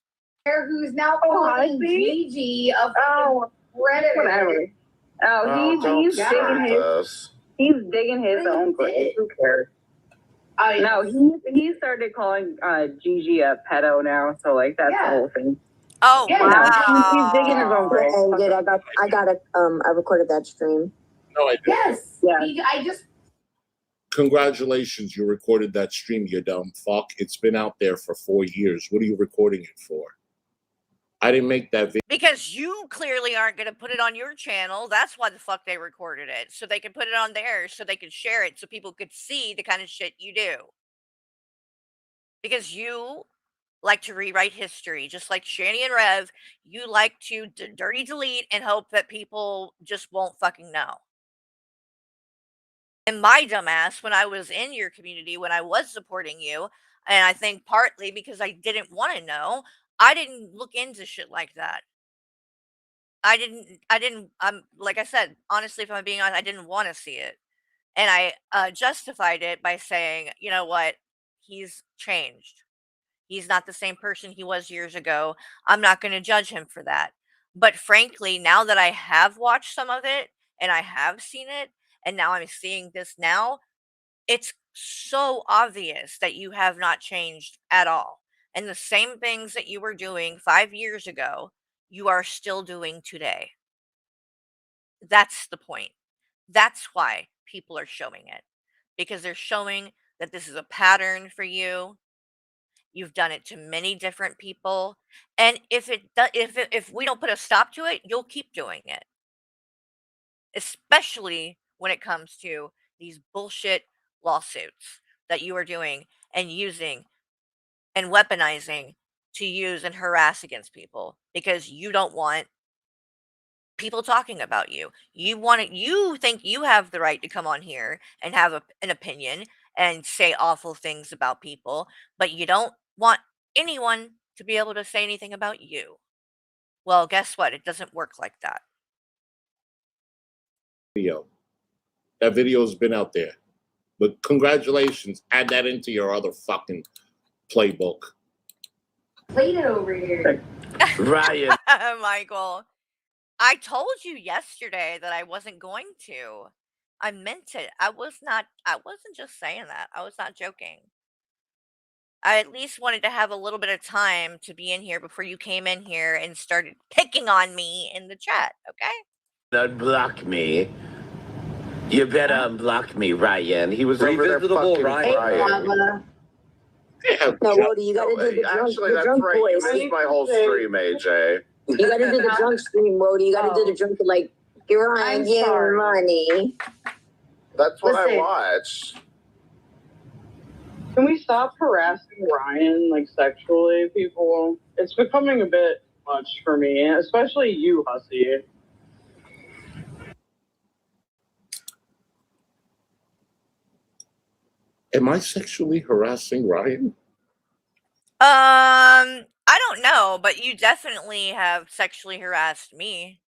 Who's now calling Gigi a predator. Whatever. He's digging his own grave. Who cares? No, he started calling Gigi a pedo now, so like that's the whole thing. Oh wow. He's digging his own grave. Ended. I recorded that stream. No, I did. Yes. Yeah. I just Congratulations, you recorded that stream, you dumb fuck. It's been out there for 4 years. What are you recording it for? I didn't make that video. Because you clearly aren't going to put it on your channel. That's why the fuck they recorded it. So they could put it on theirs so they could share it so people could see the kind of shit you do. Because you like to rewrite history. Just like Shani and Rev, you like to dirty delete and hope that people just won't fucking know. And my dumbass, when I was in your community, when I was supporting you, and I think partly because I didn't want to know, I didn't look into shit like that. Like I said, honestly, if I'm being honest, I didn't want to see it. And I justified it by saying, you know what? He's changed. He's not the same person he was years ago. I'm not going to judge him for that. But frankly, now that I have watched some of it and I have seen it, and now I'm seeing this now, it's so obvious that you have not changed at all. And the same things that you were doing 5 years ago, you are still doing today. That's the point. That's why people are showing it. Because they're showing that this is a pattern for you. You've done it to many different people. And if we don't put a stop to it, you'll keep doing it. Especially when it comes to these bullshit lawsuits that you are doing and using and weaponizing to use and harass against people because you don't want people talking about you. You think you have the right to come on here and have an opinion and say awful things about people, but you don't want anyone to be able to say anything about you. Well, guess what? It doesn't work like that. That video's been out there. But congratulations. Add that into your other fucking playbook. played it over here. Ryan. Michael, I told you yesterday that I wasn't going to. I meant it. I wasn't just saying that. I was not joking. I at least wanted to have a little bit of time to be in here before you came in here and started picking on me in the chat, okay? Unblock me. You better unblock me, Ryan. He was Revisitable over there fucking Ryan. No, Wody, you gotta do the drunk, Actually, the that's drunk right. voice. You missed my whole stream, AJ. You gotta do the drunk stream, Wody. You gotta do the drunk, like, you're Ryan, give money. That's what Listen. I watched. Can we stop harassing Ryan, like, sexually, people? It's becoming a bit much for me, especially you, Hussy. Am I sexually harassing Ryan? I don't know, but you definitely have sexually harassed me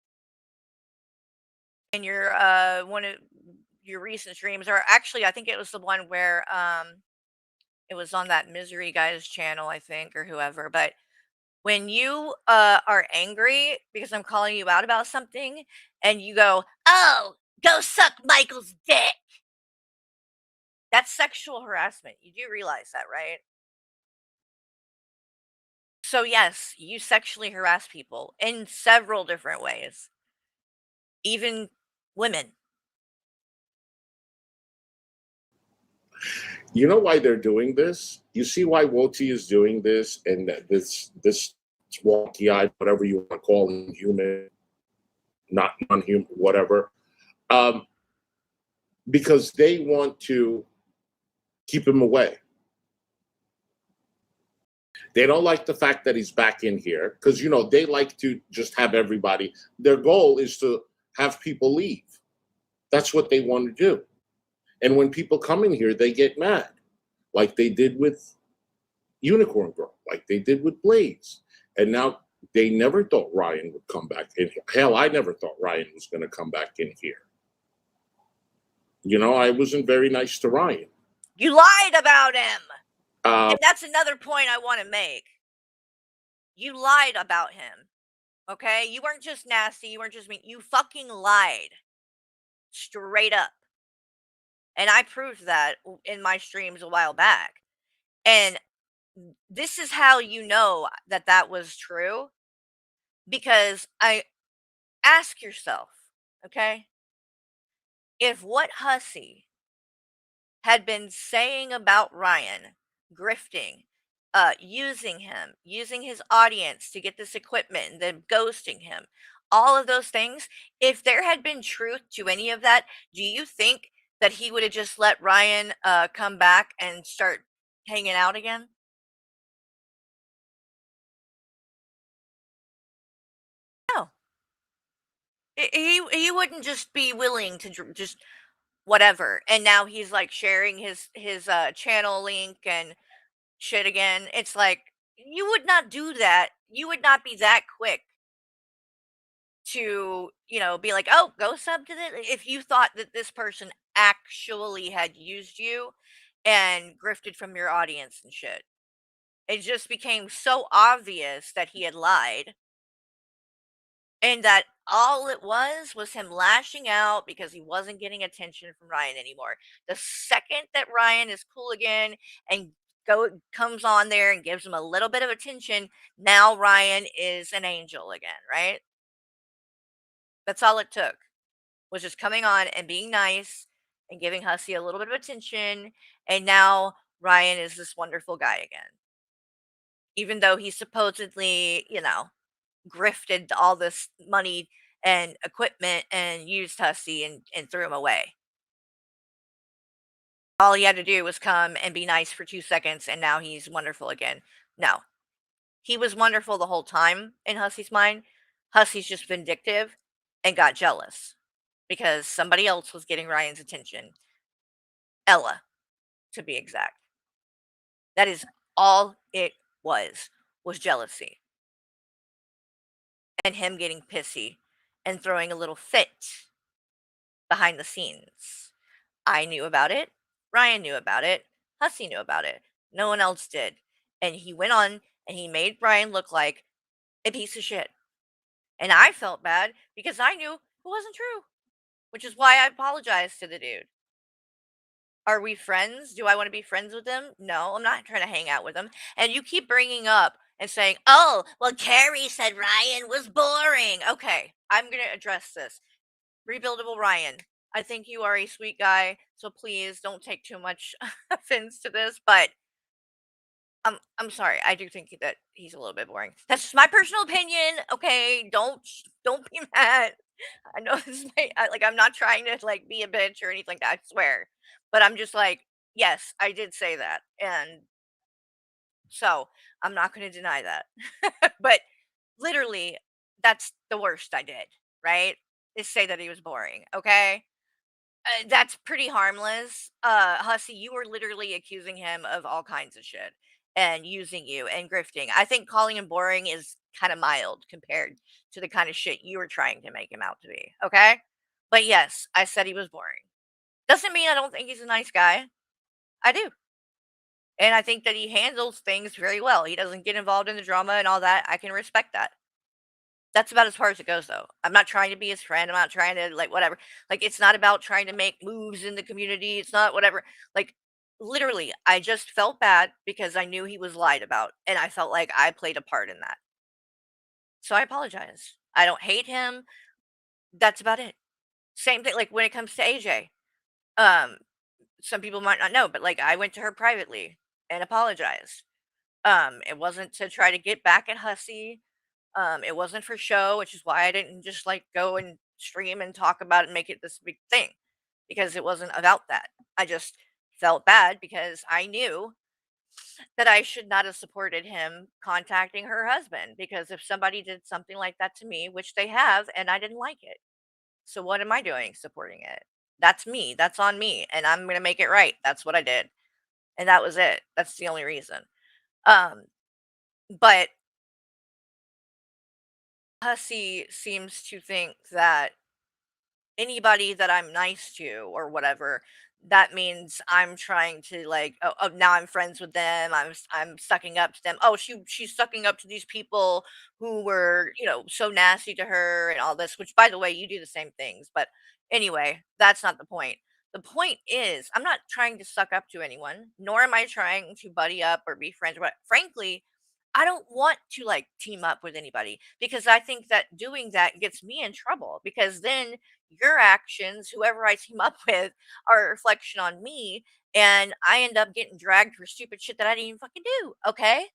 in your one of your recent streams, or actually I think it was the one where it was on that Misery Guys channel, I think, or whoever. But when you are angry because I'm calling you out about something and you go, "Oh, go suck Michael's dick." That's sexual harassment. You do realize that, right? So yes, you sexually harass people in several different ways. Even women. You know why they're doing this? You see why Woti is doing this, and that this wonky-eyed, whatever you want to call him, human, not non-human, whatever. Because they want to keep him away. They don't like the fact that he's back in here because, you know, they like to just have everybody. Their goal is to have people leave. That's what they want to do. And when people come in here, they get mad, like they did with Unicorn Girl, like they did with Blaze. And now They never thought Ryan would come back in here. Hell, I never thought Ryan was going to come back in here. You know, I wasn't very nice to Ryan. You lied about him. Uh, And that's another point I want to make. You lied about him. Okay? You weren't just nasty. You weren't just mean. You fucking lied. Straight up. And I proved that in my streams a while back. And this is how you know that that was true. Because I ask yourself, okay? If what Hussy had been saying about Ryan, grifting, using him, using his audience to get this equipment and then ghosting him, all of those things, if there had been truth to any of that, do you think that he would have just let Ryan come back and start hanging out again? No. He wouldn't just be willing to just whatever. And now he's like sharing his channel link and shit again. It's like you would not do that. You would not be that quick to, be like, "Oh, go sub to this." If you thought that this person actually had used you and grifted from your audience and shit. It just became so obvious that he had lied and that all it was him lashing out because he wasn't getting attention from Ryan anymore. The second that Ryan is cool again and comes on there and gives him a little bit of attention, now Ryan is an angel again, right? That's all it took. Was just coming on and being nice and giving Hussy a little bit of attention, and now Ryan is this wonderful guy again. Even though he supposedly, grifted all this money and equipment and used Hussy and threw him away. All he had to do was come and be nice for 2 seconds, and now he's wonderful again. No. He was wonderful the whole time in Hussy's mind. Hussy's just vindictive and got jealous because somebody else was getting Ryan's attention. Ella, to be exact. That is all it was jealousy. And him getting pissy and throwing a little fit behind the scenes. I knew about it. Ryan knew about it. Hussy knew about it. No one else did. And he went on and he made Ryan look like a piece of shit. And I felt bad because I knew it wasn't true, which is why I apologized to the dude. Are we friends? Do I want to be friends with him? No, I'm not trying to hang out with him. And you keep bringing up and saying, "Oh, well, Carrie said Ryan was boring." Okay, I'm going to address this. Rebuildable Ryan, I think you are a sweet guy, so please don't take too much offense to this, but I'm sorry. I do think that he's a little bit boring. That's just my personal opinion. Okay, don't be mad. I know this may like I'm not trying to like be a bitch or anything like that. I swear, but I'm just like, yes, I did say that, and so I'm not going to deny that. But literally, that's the worst I did. Right? Is say that he was boring. Okay. That's pretty harmless. Hussy, you were literally accusing him of all kinds of shit and using you and grifting. I think calling him boring is kind of mild compared to the kind of shit you were trying to make him out to be. Okay? But yes, I said he was boring. Doesn't mean I don't think he's a nice guy. I do. And I think that he handles things very well. He doesn't get involved in the drama and all that. I can respect that. That's about as far as it goes, though. I'm not trying to be his friend. I'm not trying to, like, whatever. Like, it's not about trying to make moves in the community. It's not whatever. Like, literally, I just felt bad because I knew he was lied about. And I felt like I played a part in that. So I apologize. I don't hate him. That's about it. Same thing, like, when it comes to AJ. Um, some people might not know, but, like, I went to her privately and apologized. It wasn't to try to get back at Hussy. It wasn't for show, which is why I didn't just like go and stream and talk about it and make it this big thing because it wasn't about that. I just felt bad because I knew that I should not have supported him contacting her husband because if somebody did something like that to me, which they have, and I didn't like it. So what am I doing supporting it? That's me. That's on me. And I'm going to make it right. That's what I did. And that was it. That's the only reason. Um, but Hussy seems to think that anybody that I'm nice to or whatever, that means I'm trying to like, oh, now I'm friends with them. I'm sucking up to them. Oh, she's sucking up to these people who were, so nasty to her and all this, which by the way, you do the same things. But anyway, that's not the point. The point is, I'm not trying to suck up to anyone, nor am I trying to buddy up or be friends. But frankly, I don't want to like team up with anybody because I think that doing that gets me in trouble because then your actions, whoever I team up with, are a reflection on me, and I end up getting dragged for stupid shit that I didn't even fucking do. Okay,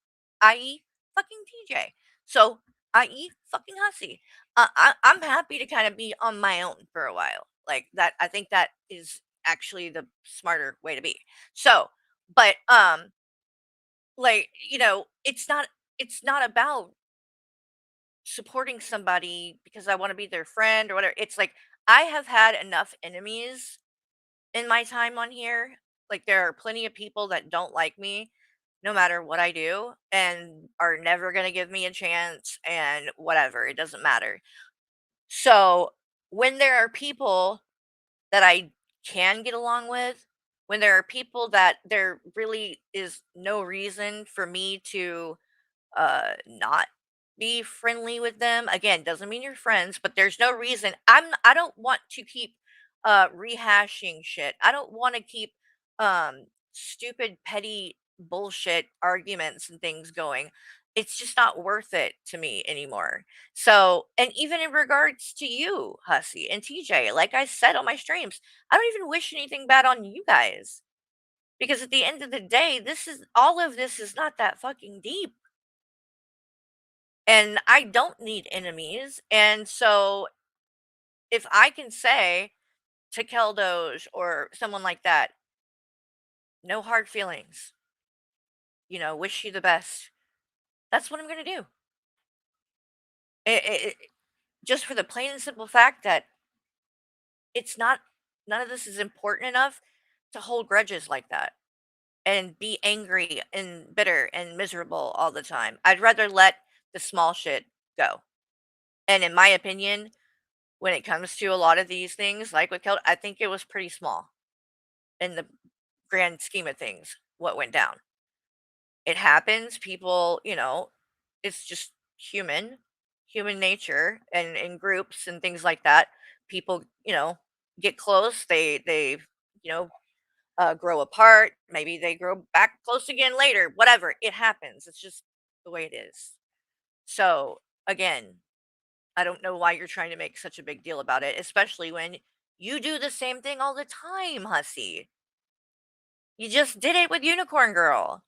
i.e., fucking TJ. So, i.e., fucking Hussy. I'm happy to kind of be on my own for a while. Like that, I think that is actually the smarter way to be. So, but like it's not about supporting somebody because I want to be their friend or whatever. It's like I have had enough enemies in my time on here. Like there are plenty of people that don't like me no matter what I do and are never going to give me a chance and whatever. It doesn't matter. So when there are people that I can get along with, when there are people that there really is no reason for me to not be friendly with them. Again, doesn't mean you're friends, but there's no reason. I don't want to keep rehashing shit. I don't want to keep stupid petty bullshit arguments and things going. It's just not worth it to me anymore. So, and even in regards to you, Hussy and TJ, like I said on my streams, I don't even wish anything bad on you guys. Because at the end of the day, all of this is not that fucking deep. And I don't need enemies. And so if I can say to Keldoge or someone like that, no hard feelings, wish you the best, that's what I'm going to do. Just for the plain and simple fact that none of this is important enough to hold grudges like that and be angry and bitter and miserable all the time. I'd rather let the small shit go. And in my opinion, when it comes to a lot of these things, like with Kel, I think it was pretty small in the grand scheme of things, what went down. It happens. People, it's just human nature and in groups and things like that. People, get close. They, grow apart. Maybe they grow back close again later. Whatever. It happens. It's just the way it is. So again, I don't know why you're trying to make such a big deal about it, especially when you do the same thing all the time, Hussy. You just did it with Unicorn Girl.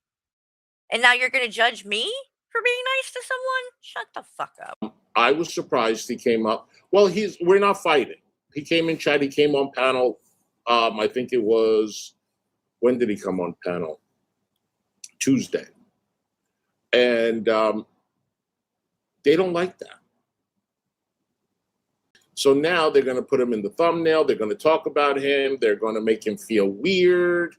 And now you're going to judge me for being nice to someone? Shut the fuck up. I was surprised he came up. Well, we're not fighting. He came in chat. He came on panel. I think it was, when did he come on panel? Tuesday. And they don't like that. So now they're going to put him in the thumbnail. They're going to talk about him. They're going to make him feel weird.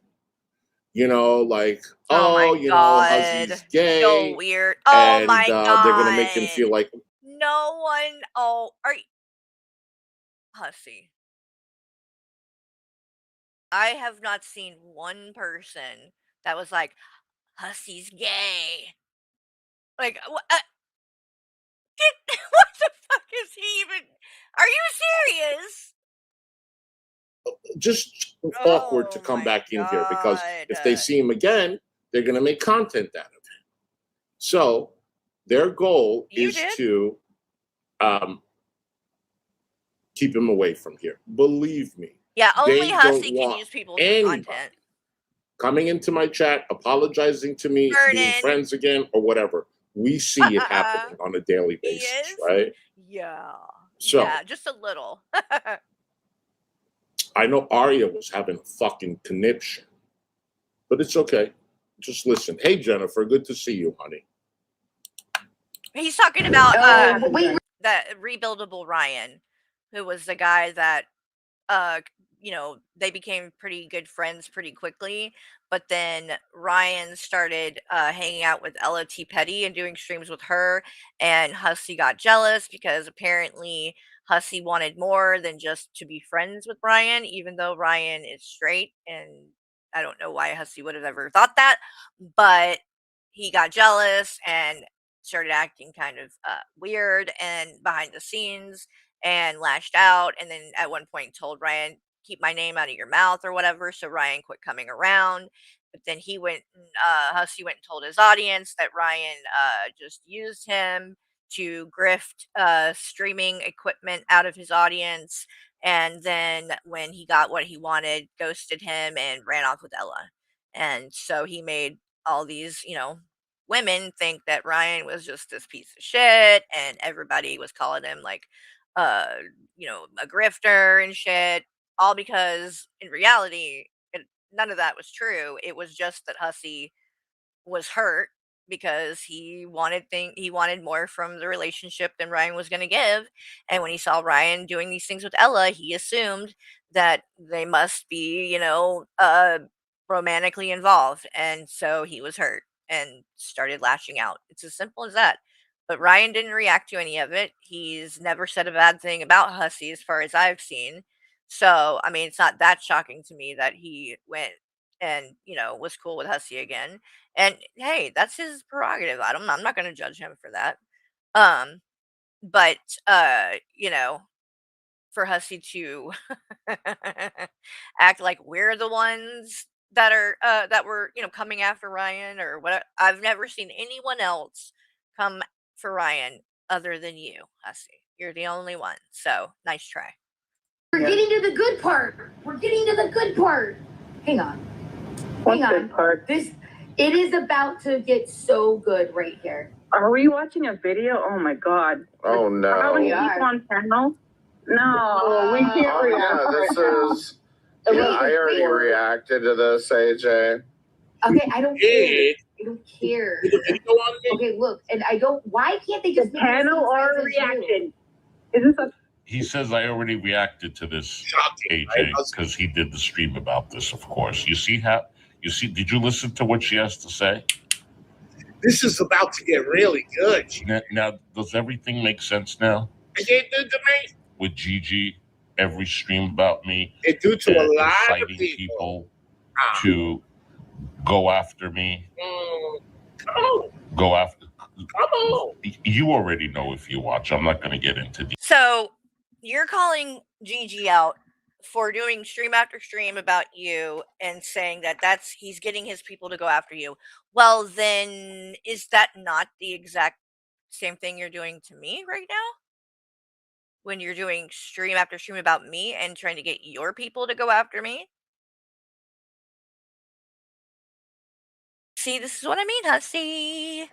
Like, Hussy's gay. So weird. Oh my God. They're going to make him feel like. No one. Oh, are you. Hussy. I have not seen one person that was like, Hussy's gay. Like, what the fuck is he even? Are you serious? Just awkward to come back in here because if they see him again, they're going to make content out of him. So their goal is to keep him away from here. Believe me. Yeah, only Hussy can use people for content. Coming into my chat, apologizing to me, being friends again, or whatever. We see it happening on a daily basis, right? Yeah. So, yeah, just a little. I know Arya was having a fucking conniption, but it's okay. Just listen. Hey, Jennifer, good to see you, honey. He's talking about that rebuildable Ryan, who was the guy that they became pretty good friends pretty quickly. But then Ryan started hanging out with Ella T. Petty and doing streams with her, and Hussy got jealous because apparently Hussy wanted more than just to be friends with Ryan, even though Ryan is straight. And I don't know why Hussy would have ever thought that, but he got jealous and started acting kind of weird and behind the scenes and lashed out. And then at one point told Ryan, keep my name out of your mouth or whatever. So Ryan quit coming around. But then Hussy went and told his audience that Ryan just used him to grift streaming equipment out of his audience. And then when he got what he wanted, ghosted him and ran off with Ella. And so he made all these, women think that Ryan was just this piece of shit, and everybody was calling him like, uh, a grifter and shit, all because in reality, none of that was true. It was just that Hussy was hurt because he wanted more from the relationship than Ryan was going to give. And when he saw Ryan doing these things with Ella, he assumed that they must be, romantically involved. And so he was hurt and started lashing out. It's as simple as that. But Ryan didn't react to any of it. He's never said a bad thing about Hussy as far as I've seen. So, I mean, it's not that shocking to me that he went and, was cool with Hussy again. And hey, that's his prerogative. I'm not gonna judge him for that. Um, but for Hussy to act like we're the ones that were, coming after Ryan or what, I've never seen anyone else come for Ryan other than you, Hussy. You're the only one. So nice try. We're getting to the good part. We're getting to the good part. Hang on. Hang on. Good part. It is about to get so good right here. Are we watching a video? Oh my god. Oh no. How many people on panel? No, we can't Oh yeah, this is. Yeah, I already reacted to this, AJ. Okay, I don't care. I don't care. Okay, look, and I don't. Why can't they just panel or reaction? Is this a He says I already reacted to this, Shocking, AJ, right? because he did the stream about this, of course. Did you listen to what she has to say? This is about to get really good. Now, does everything make sense now? It did to me. With Gigi, every stream about me, It do to a lot of inciting people. to go after me, Come on, go after. come on. You already know if you watch. I'm not going to get into the. So you're calling Gigi out for doing stream after stream about you and saying that he's getting his people to go after you. Well, then is that not the exact same thing you're doing to me right now? When you're doing stream after stream about me and trying to get your people to go after me? See, this is what I mean, Hussy.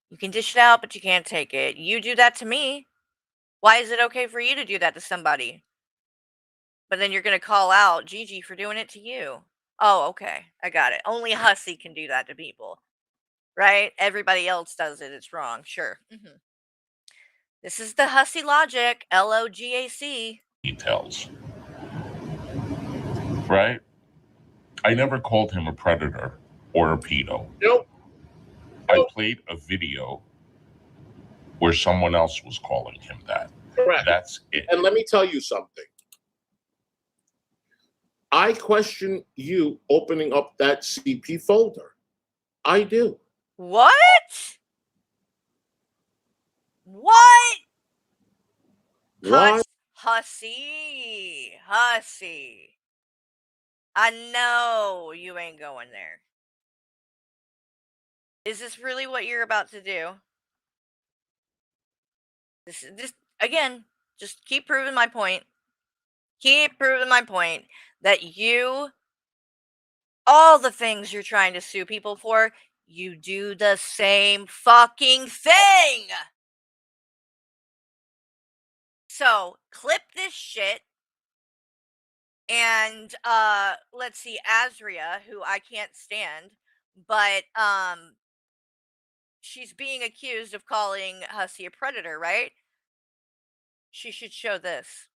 You can dish it out, but you can't take it. You do that to me. Why is it okay for you to do that to somebody? But then you're going to call out Gigi for doing it to you. Oh, okay. I got it. Only Hussy can do that to people. Right? Everybody else does it. It's wrong. Sure. This is the Hussy logic. LOGAC. Details. Right? I never called him a predator or a pedo. Nope. I played a video where someone else was calling him that. Correct. That's it. And let me tell you something. I question you opening up that CP folder. I do. What? What? Why? Hussy. Hussy. I know you ain't going there. Is this really what you're about to do? This again, just keep proving my point. Keep proving my point that all the things you're trying to sue people for, you do the same fucking thing. So clip this shit. And let's see, Azria, who I can't stand, but she's being accused of calling Hussy a predator, right? She should show this.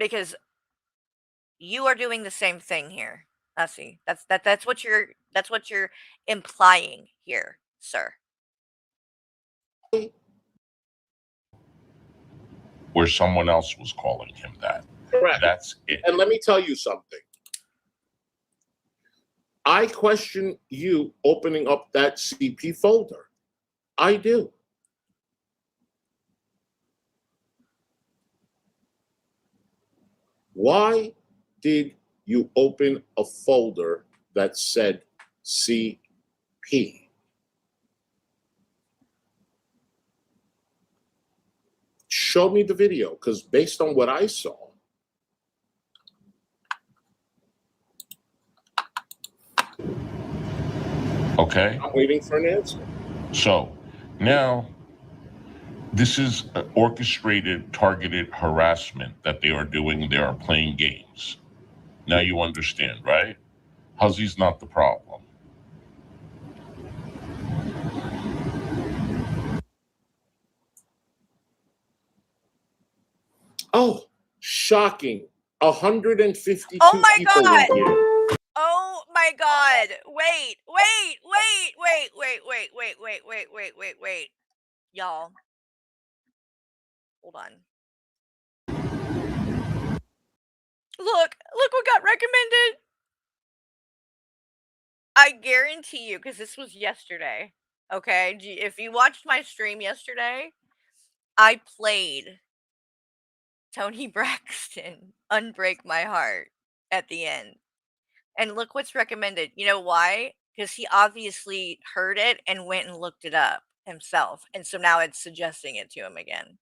because you are doing the same thing here, Hussy. That's what you're implying here, sir. Where someone else was calling him that. Correct. That's it. And let me tell you something. I question you opening up that CP folder. I do. Why did you open a folder that said CP? Show me the video, because based on what I saw, Okay? I'm waiting for an answer. So now this is orchestrated, targeted harassment that they are doing. They are playing games. Now you understand, right? Hussy's not the problem. Oh, shocking. 152 Oh my people God. in here. Oh my God. Wait. Y'all. Hold on. Look what got recommended. I guarantee you, because this was yesterday. Okay. If you watched my stream yesterday, I played Tony Braxton Unbreak My Heart at the end. And look what's recommended. You know why? Because he obviously heard it and went and looked it up himself. And so now it's suggesting it to him again.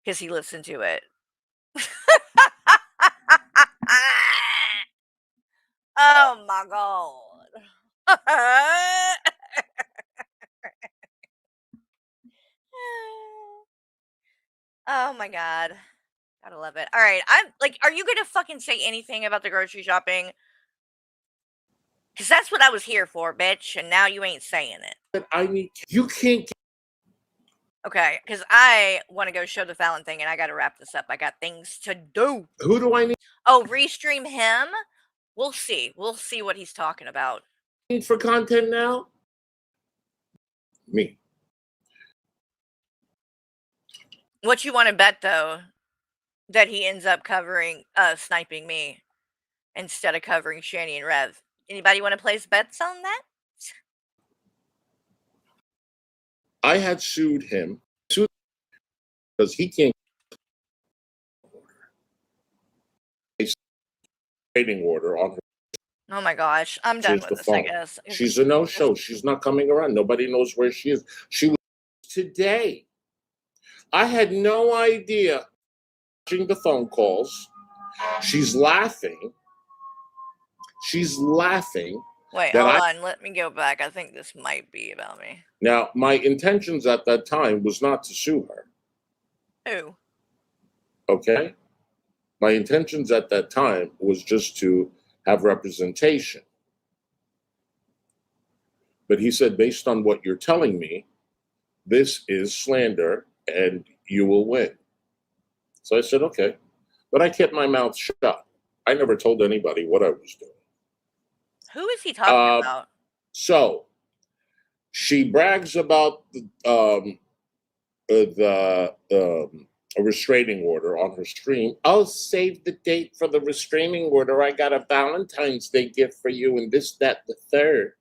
Because he listened to it. Oh my God. Oh my God. Gotta love it. All right. I'm like, are you gonna fucking say anything about the grocery shopping? Because that's what I was here for, bitch. And now you ain't saying it. You can't. Okay. Because I want to go show the Fallon thing and I gotta wrap this up. I got things to do. Who do I need? Oh, restream him? We'll see. We'll see what he's talking about. Need for content now? Me. What you want to bet, though, that he ends up covering, sniping me instead of covering Shani and Rev? Anybody want to place bets on that? I had sued him because he can't get a rating order on her. Oh my gosh, I'm done with this, I guess. She's a no-show. She's not coming around. Nobody knows where she is. She was today. I had no idea. Watching the phone calls. She's laughing. She's laughing. Wait, hold on. Let me go back. I think this might be about me. Now, my intentions at that time was not to sue her. Who? Okay? My intentions at that time was just to have representation. But he said, based on what you're telling me, this is slander and you will win. So I said, okay. But I kept my mouth shut. I never told anybody what I was doing. Who is he talking about? So she brags about a restraining order on her stream. I'll save the date for the restraining order. I got a Valentine's Day gift for you and this, that, the third.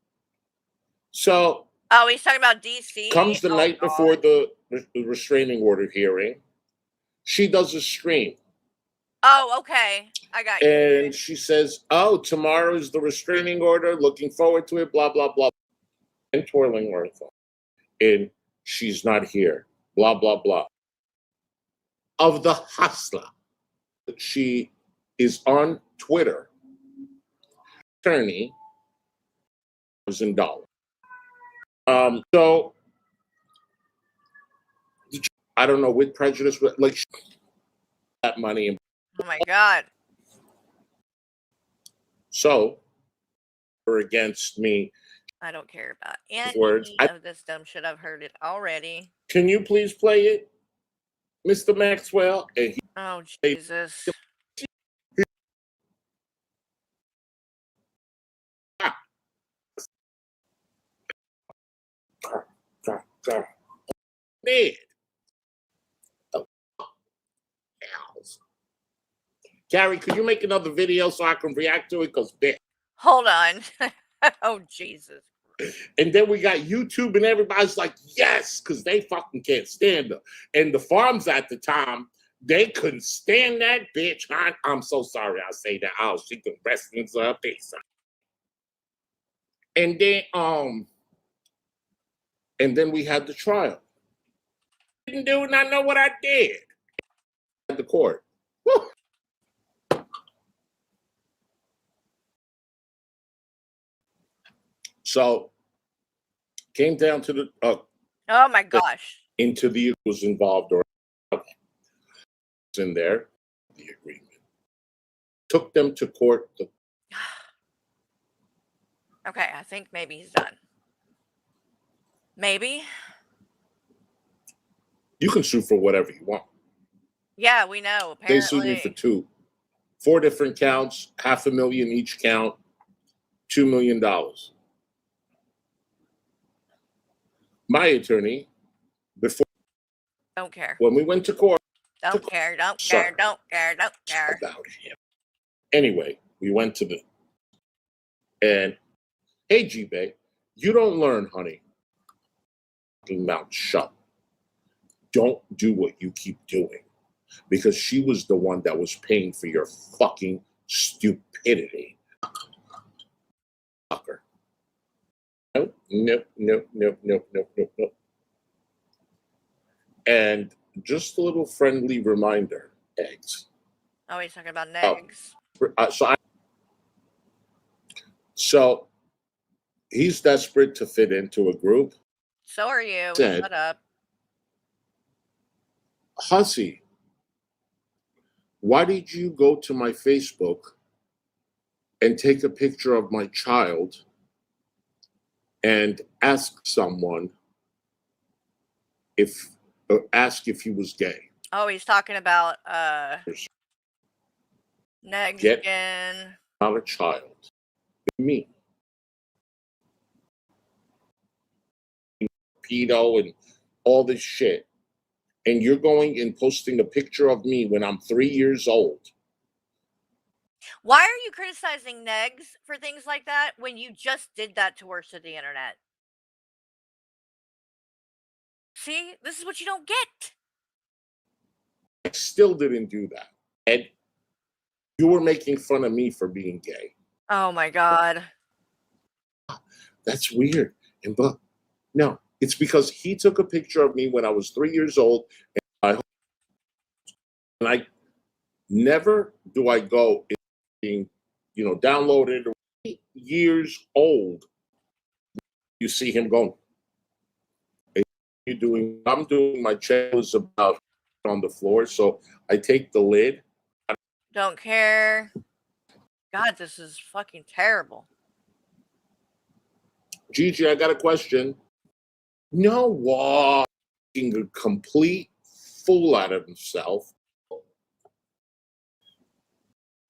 So he's talking about DC. Comes the night before the restraining order hearing. She does a stream. Oh, okay. I got you. And she says, oh, tomorrow's the restraining order. Looking forward to it, blah, blah, blah. And twirling her thumb. And she's not here, blah, blah, blah. Of the hustler. She is on Twitter. Attorney $1,000. So I don't know, with prejudice, like that money. Oh my God. So are against me. I don't care about any Words. of this dumb shit. I've heard it already. Can you please play it, Mr. Maxwell? And Oh, Jesus. Man. Carrie, could you make another video so I can react to it? Because hold on. Oh, Jesus. And then we got YouTube and everybody's like, yes, because they fucking can't stand her. And the farms at the time, they couldn't stand that bitch. I'm so sorry I say that. Oh, she could rest in her face. And then we had the trial. Didn't do and I know what I did. At the court. Woo. So came down to the oh my gosh. Into the was involved or in there, the agreement. Took them to court. Okay, I think maybe he's done. Maybe. You can sue for whatever you want. Yeah, we know. Apparently. They sued me for 4 different counts, $500,000 each count, $2 million. My attorney, before don't care. When we went to court, don't care about him. Anyway, we went to and hey, G-Bay, you don't learn, honey. Mouth shut. Don't do what you keep doing. Because she was the one that was paying for your fucking stupidity. Fucker. Nope. And just a little friendly reminder, eggs. Oh, he's talking about eggs. So he's desperate to fit into a group. So are you. Shut up. Hussy, why did you go to my Facebook and take a picture of my child and ask someone if he was gay? Oh, he's talking about negs again. Not a child. Me. Pedo and all this shit. And you're going and posting a picture of me when I'm 3 years old. Why are you criticizing negs for things like that when you just did that to worse to the internet? See, this is what you don't get. I still didn't do that. Ed, you were making fun of me for being gay. Oh my God. That's weird. But no, it's because he took a picture of me when I was 3 years old. And I never do I go being, downloaded 8 years old. You see him going. I'm doing my channel is about on the floor, so I take the lid. Don't care. God, this is fucking terrible. Gigi, I got a question. No, walking a complete fool out of himself.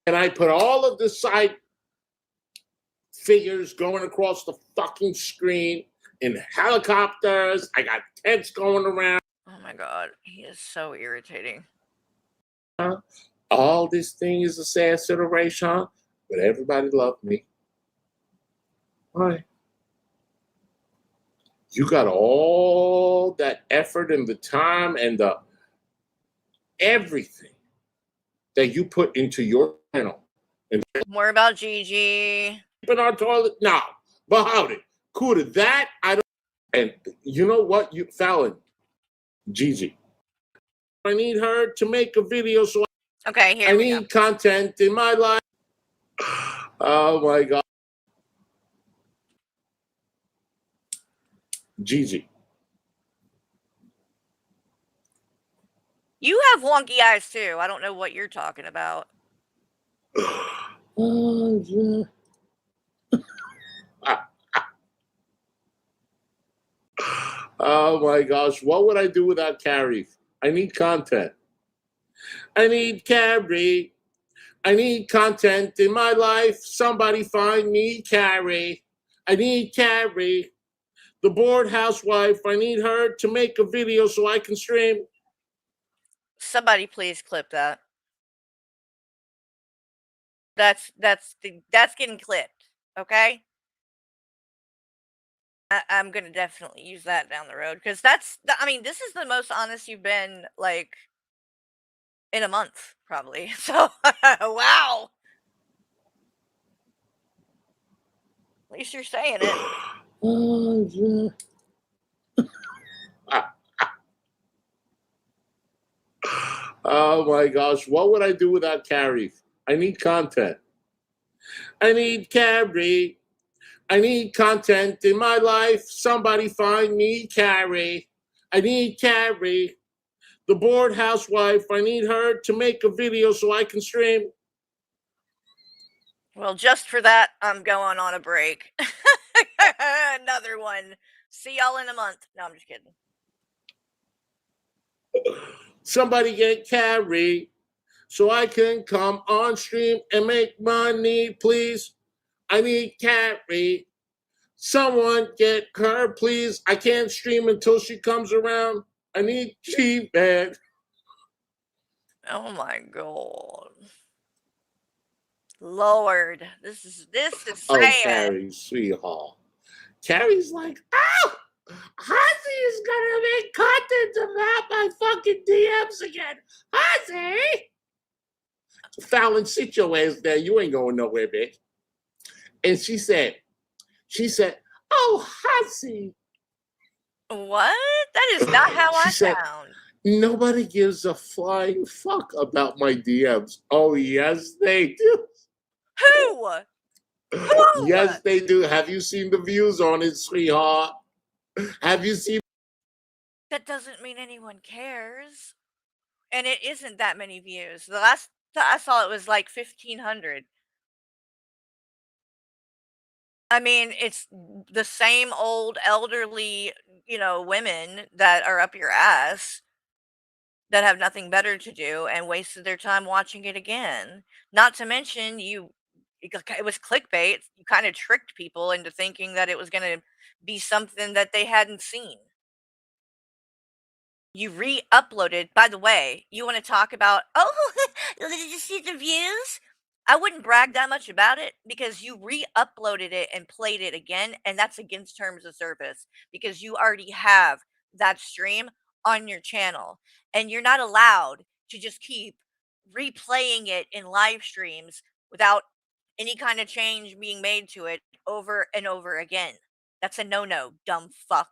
And I put all of the side figures going across the fucking screen in helicopters. I got tents going around. Oh my God, he is so irritating. All this thing is a sad situation, but everybody loved me. Why? You got all that effort and the time and the everything that you put into your channel. And more about Gigi. Keeping our toilet? No. But howdy. Cool to that? I don't. And you know what? Fallon, Gigi. I need her to make a video so okay, here I need content in my life. Oh my God. Gigi. You have wonky eyes too. I don't know what you're talking about. Oh, yeah. Oh my gosh, what would I do without Carrie? I need content. I need Carrie. I need content in my life. Somebody find me Carrie. I need Carrie. The bored housewife. I need her to make a video so I can stream. Somebody please clip that. That's getting clipped, okay? I'm gonna definitely use that down the road because I mean, this is the most honest you've been like in a month, probably. So, wow. At least you're saying it. Oh my gosh, what would I do without Carrie? I need content. I need Carrie. I need content in my life. Somebody find me Carrie. I need Carrie. The bored housewife. I need her to make a video so I can stream. Well, just for that, I'm going on a break. Another one. See y'all in a month. No, I'm just kidding. Somebody get Carrie so I can come on stream and make money, please. I need Carrie. Someone get her, please. I can't stream until she comes around. I need G-Man. Oh my god. Lord, this is Oh, sad. Carrie, sweetheart. Carrie's like, oh, Hussy is gonna make content about my fucking DMs again. Hussy! Fallon, sit your ass there. You ain't going nowhere, bitch. And she said, oh, Hussy. What? That is not how I said, sound. Nobody gives a flying fuck about my DMs. Oh, yes, they do. Who? Who? Yes, they do. Have you seen the views on it, sweetheart? Have you seen? That doesn't mean anyone cares. And it isn't that many views. The last I saw it was like 1,500. I mean, it's the same old elderly, women that are up your ass that have nothing better to do and wasted their time watching it again. Not to mention it was clickbait. You kind of tricked people into thinking that it was going to be something that they hadn't seen. You re-uploaded. By the way, you want to talk about, oh, did you see the views? I wouldn't brag that much about it because you re-uploaded it and played it again, and that's against terms of service because you already have that stream on your channel, and you're not allowed to just keep replaying it in live streams without any kind of change being made to it over and over again. That's a no-no, dumb fuck.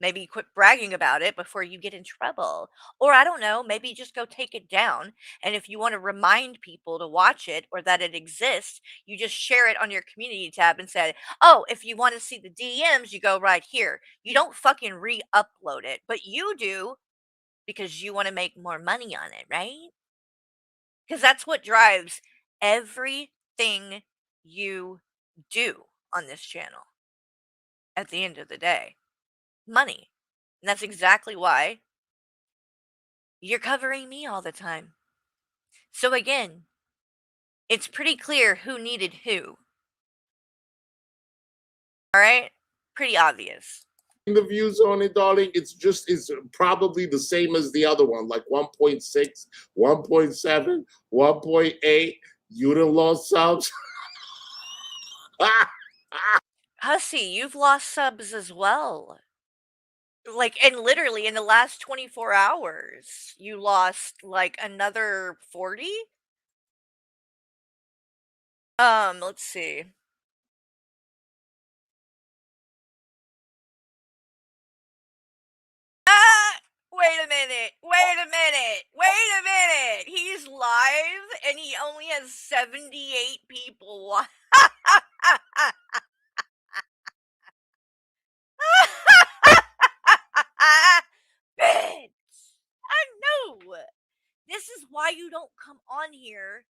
Maybe quit bragging about it before you get in trouble. Or I don't know, maybe just go take it down. And if you want to remind people to watch it or that it exists, you just share it on your community tab and say, oh, if you want to see the DMs, you go right here. You don't fucking re upload it, but you do because you want to make more money on it, right? Because that's what drives everything you do on this channel at the end of the day. Money. And that's exactly why you're covering me all the time. So again, it's pretty clear who needed who. All right? Pretty obvious. The views on it, darling, it's probably the same as the other one, like 1.6, 1.7, 1.8. You done lost subs. Hussy, you've lost subs as well. Like, and literally in the last 24 hours, you lost like another 40. Let's see. Wait a minute. Wait a minute. He's live and he only has 78 people watching. Bitch. I know. This is why you don't come on here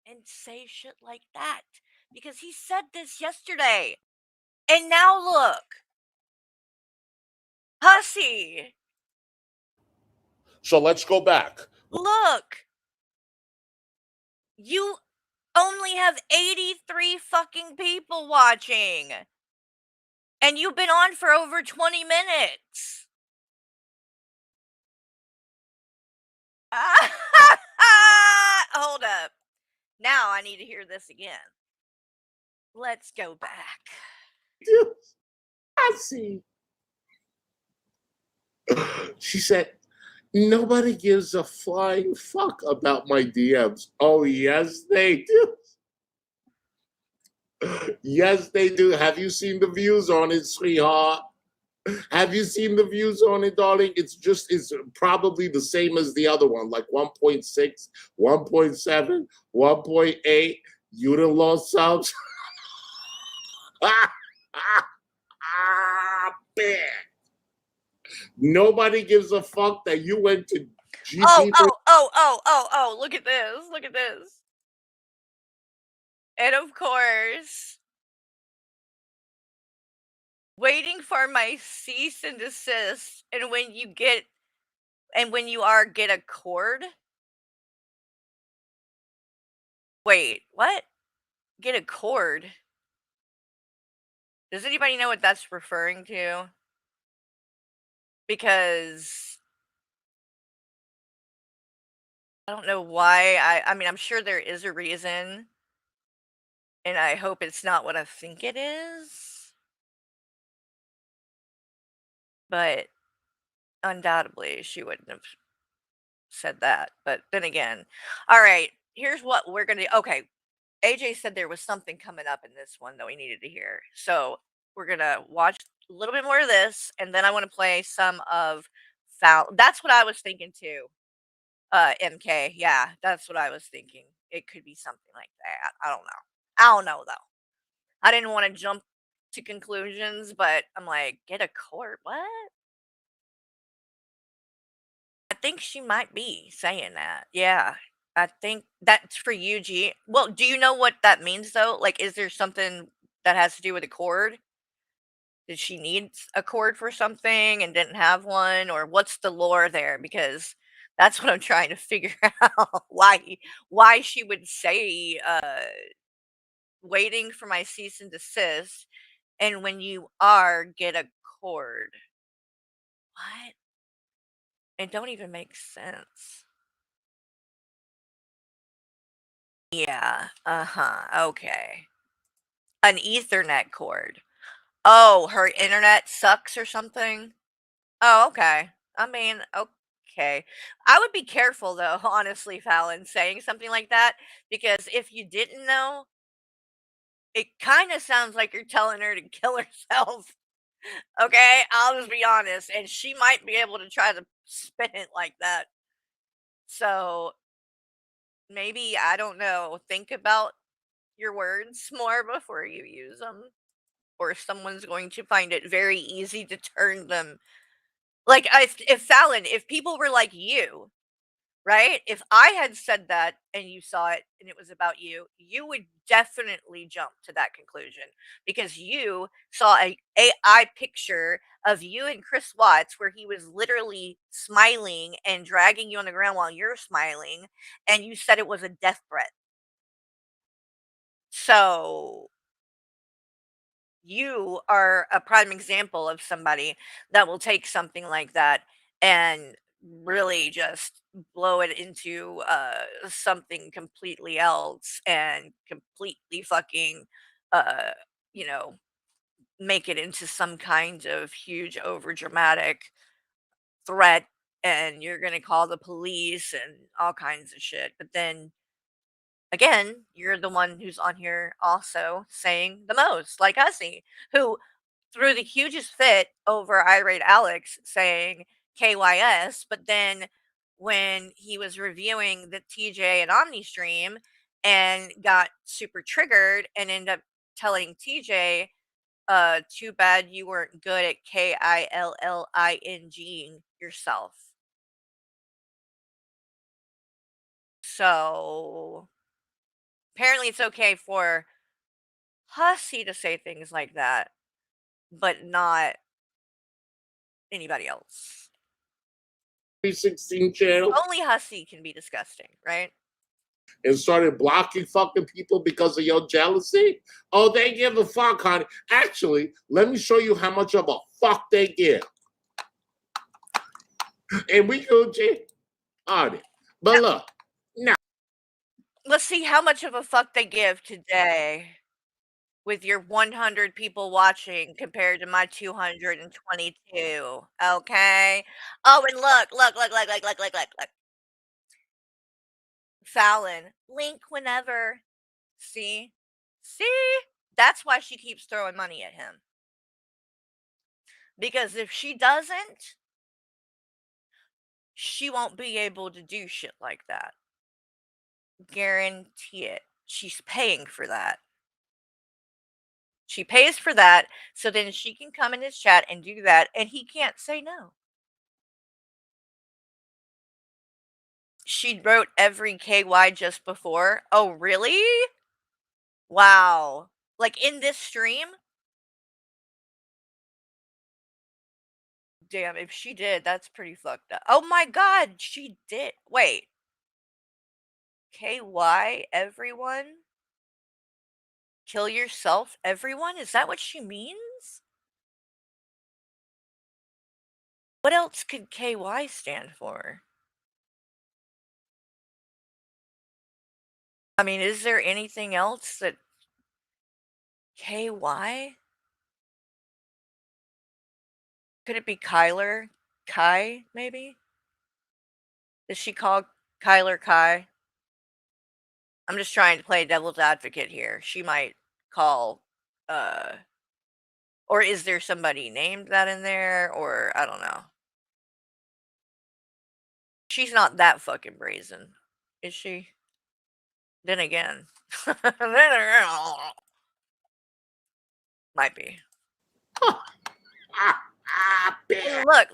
and say shit like that. Because he said this yesterday. And now look. Hussy. So let's go back. Look, you only have 83 fucking people watching. And you've been on for over 20 minutes. Hold up. Now I need to hear this again. Let's go back. Hussy. She said, nobody gives a flying fuck about my DMs. Oh, yes, they do. Yes, they do. Have you seen the views on it, sweetheart? Have you seen the views on it, darling? It's probably the same as the other one, like 1.6, 1.7, 1.8. You done lost subs. Man. Nobody gives a fuck that you went to GP. Oh, look at this. Look at this. And of course, waiting for my cease and desist. And when you get a cord. Wait, what? Get a cord? Does anybody know what that's referring to? Because I don't know why. I mean, I'm sure there is a reason. And I hope it's not what I think it is. But undoubtedly, she wouldn't have said that. But then again, all right, here's what we're going to. Okay, AJ said there was something coming up in this one that we needed to hear. So we're going to watch a little bit more of this. And then I want to play some of Fallon. That's what I was thinking too. MK. Yeah, that's what I was thinking. It could be something like that. I don't know though. I didn't want to jump to conclusions, but I'm like, get a court? What? I think she might be saying that. Yeah. I think that's for UG. Well, do you know what that means though? Like, is there something that has to do with a cord? Did she need a cord for something and didn't have one? Or what's the lore there? Because that's what I'm trying to figure out. Why she would say waiting for my cease and desist, and when you are, get a cord. What? It don't even make sense. Yeah. Uh-huh. Okay. An Ethernet cord. Oh, her internet sucks or something? Oh, okay. I mean, okay. I would be careful though, honestly, Fallon, saying something like that, because if you didn't know, it kind of sounds like you're telling her to kill herself. Okay? I'll just be honest, and she might be able to try to spin it like that. So maybe, I don't know, think about your words more before you use them, or someone's going to find it very easy to turn them. Like, if Fallon, if people were like you, right? If I had said that and you saw it and it was about you, you would definitely jump to that conclusion, because you saw a AI picture of you and Chris Watts where he was literally smiling and dragging you on the ground while you're smiling, and you said it was a death threat. So you are a prime example of somebody that will take something like that and really just blow it into something completely else, and completely fucking uh you know make it into some kind of huge over dramatic threat, and you're going to call the police and all kinds of shit. But then again, you're the one who's on here also saying the most, like Hussy, who threw the hugest fit over Irate Alex saying KYS, but then when he was reviewing the TJ and Omni stream and got super triggered and ended up telling TJ, too bad you weren't good at KILLING yourself. So apparently it's okay for Hussy to say things like that, but not anybody else. 316 channel Only Hussy can be disgusting, right? and started blocking fucking people because of your jealousy? Oh, they give a fuck, honey. Actually, let me show you how much of a fuck they give. And we Gucci on it. But look, now Let's see how much of a fuck they give today with your 100 people watching compared to my 222. Okay. Oh, and look. Fallon, link whenever. See? See? That's why she keeps throwing money at him. Because if she doesn't, she won't be able to do shit like that. Guarantee it. She's paying for that. She pays for that, so then she can come in his chat and do that, and he can't say no. She wrote every KY just before. Oh, really? Wow. Like in this stream? Damn, if she did, that's pretty fucked up. Oh my god, she did. Wait. KY, everyone? Kill yourself, everyone? Is that what she means? What else could KY stand for? I mean, is there anything else that KY? Could it be Kyler? Kai, maybe? Is she called Kyler Kai? I'm just trying to play devil's advocate here. She might call, or is there somebody named that in there? Or I don't know. She's not that fucking brazen, is she? Then again. Might be. Look.